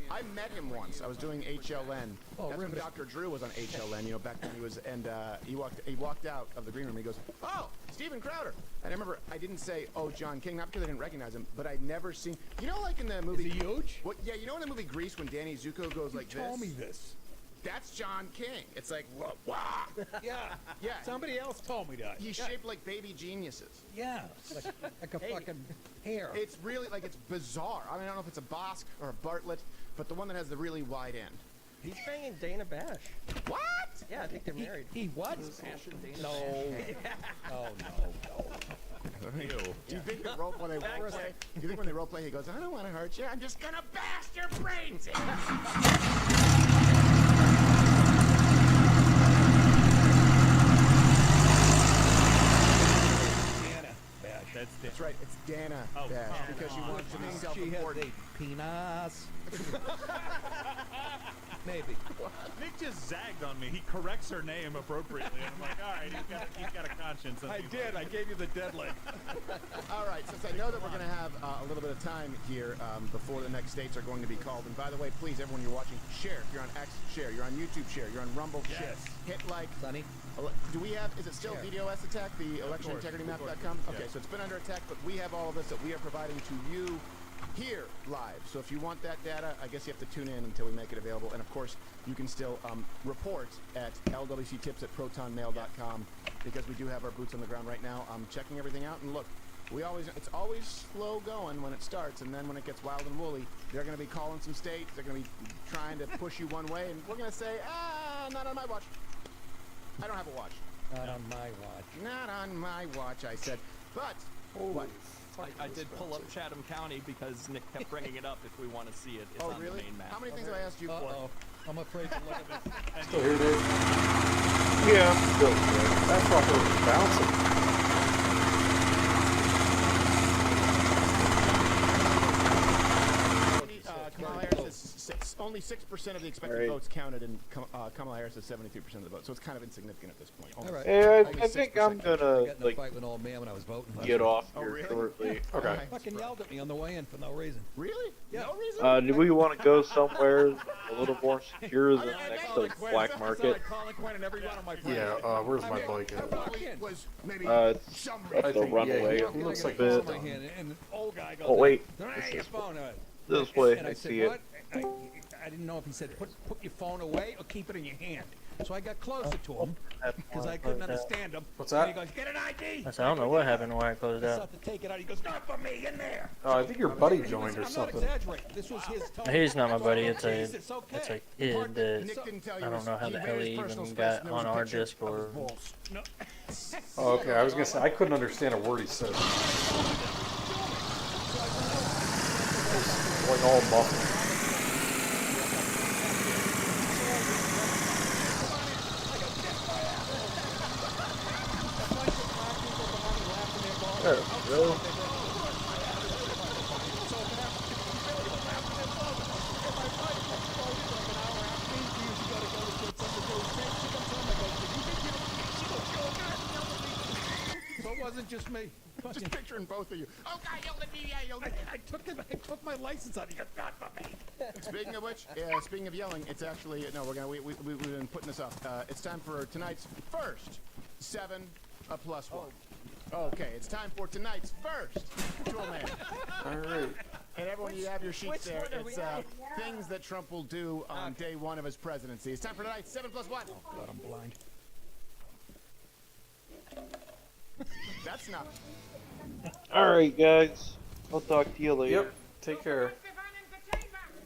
I met him once. I was doing HLN. Oh, That's when riveting. Dr. Drew was on HLN. You know, back when he was, and he walked out of the green room. And he goes, "Oh, Steven Crowder." And I remember I didn't say, "Oh, John King," not because I didn't recognize him, but I'd never seen. You know, like in the movie. Is he huge? What? Yeah, you know in the movie Grease when Danny Zuko goes like this. Told me this. That's John King. It's like, wah. Yeah. Yeah. Somebody else told me that. He's shaped like baby geniuses. Yeah. Like a fucking hair. It's really like it's bizarre. I mean, I don't know if it's a Bosk or a Bartlett, but the one that has the really wide end. He's banging Dana Bash. What? Yeah, I think they're married. He what? No. Oh no. Do you think that when they role play? Do you think when they role play, he goes, "I don't want to hurt you. I'm just gonna bash your brains in." That's right. It's Dana Bash because she wants to be self-important. Penis. Maybe. Nick just zagged on me. He corrects her name appropriately, and I'm like, all right, he's got a conscience. I did. I gave you the dead leg. All right, since I know that we're going to have a little bit of time here before the next states are going to be called, and by the way, please, everyone you're watching, share. If you're on X, share. You're on YouTube, share. You're on Rumble, share. Hit like. Sonny? Do we have, is it still DDoS attack, the electionintegritymap.com? Okay, so it's been under attack, but we have all of this that we are providing to you here live. So if you want that data, I guess you have to tune in until we make it available. And of course, you can still report at lwctips@protonmail.com because we do have our boots on the ground right now. I'm checking everything out, and look, it's always slow going when it starts, and then when it gets wild and woolly, they're going to be calling some states, they're going to be trying to push you one way, and we're going to say, not on my watch. I don't have a watch. Not on my watch. Not on my watch, I said. But, what? I did pull up Chatham County because Nick kept bringing it up if we want to see it. It's on really? the main map. How many things have I asked you for? I'm afraid to look at this. Still here, dude? Yeah, I'm still here. That fucker was bouncing. Kamala Harris is only 6% of the expected votes counted, and Kamala Harris is 73% of the votes. So it's kind of insignificant at this point. All right. Yeah, I think I'm gonna I got in a fight with an old man when I was voting. get off Oh, here really? shortly. Okay. Fucking yelled at me on the way in for no reason. Really? Yeah. No reason? Do we want to go somewhere a little more secure than next to the black market? Yeah, where's my bike at? Was maybe It's at the runway. He looks like bit. he's done. And the old guy goes, Oh wait, "Hey, your phone." this way. And I I see said, it. what? I didn't know if he said, put your phone away or keep it in your hand. So I got closer to him because I couldn't understand him. What's that? And he goes, "Get an ID." I said, I don't know what happened why it closed I out. sought to take it out. He goes, "Not for me, in there." Oh, I think your buddy joined or I'm something. not exaggerating. This was his tone. He's not my buddy. It's a Jesus, okay. it's a kid that I don't know how the hell he even got on our Discord. Oh, okay. I was gonna say I couldn't understand a word he said. It's like all muffled. Really? So it wasn't just me. Just picturing both of you. Oh God, yelled at me! Yeah, yelled at me. I took my license out. He goes, "Not for me." Speaking of which, speaking of yelling, it's actually no. We've been putting this off. It's time for tonight's first 7 + 1. Okay, it's time for tonight's first Tool Man. All right. And everyone, you have your sheets there. It's things that Trump will do on day 1 of his presidency. It's time for tonight's 7 + 1. Oh God, I'm blind. That's not. All right, guys. I'll talk to you later. Yep. Take care.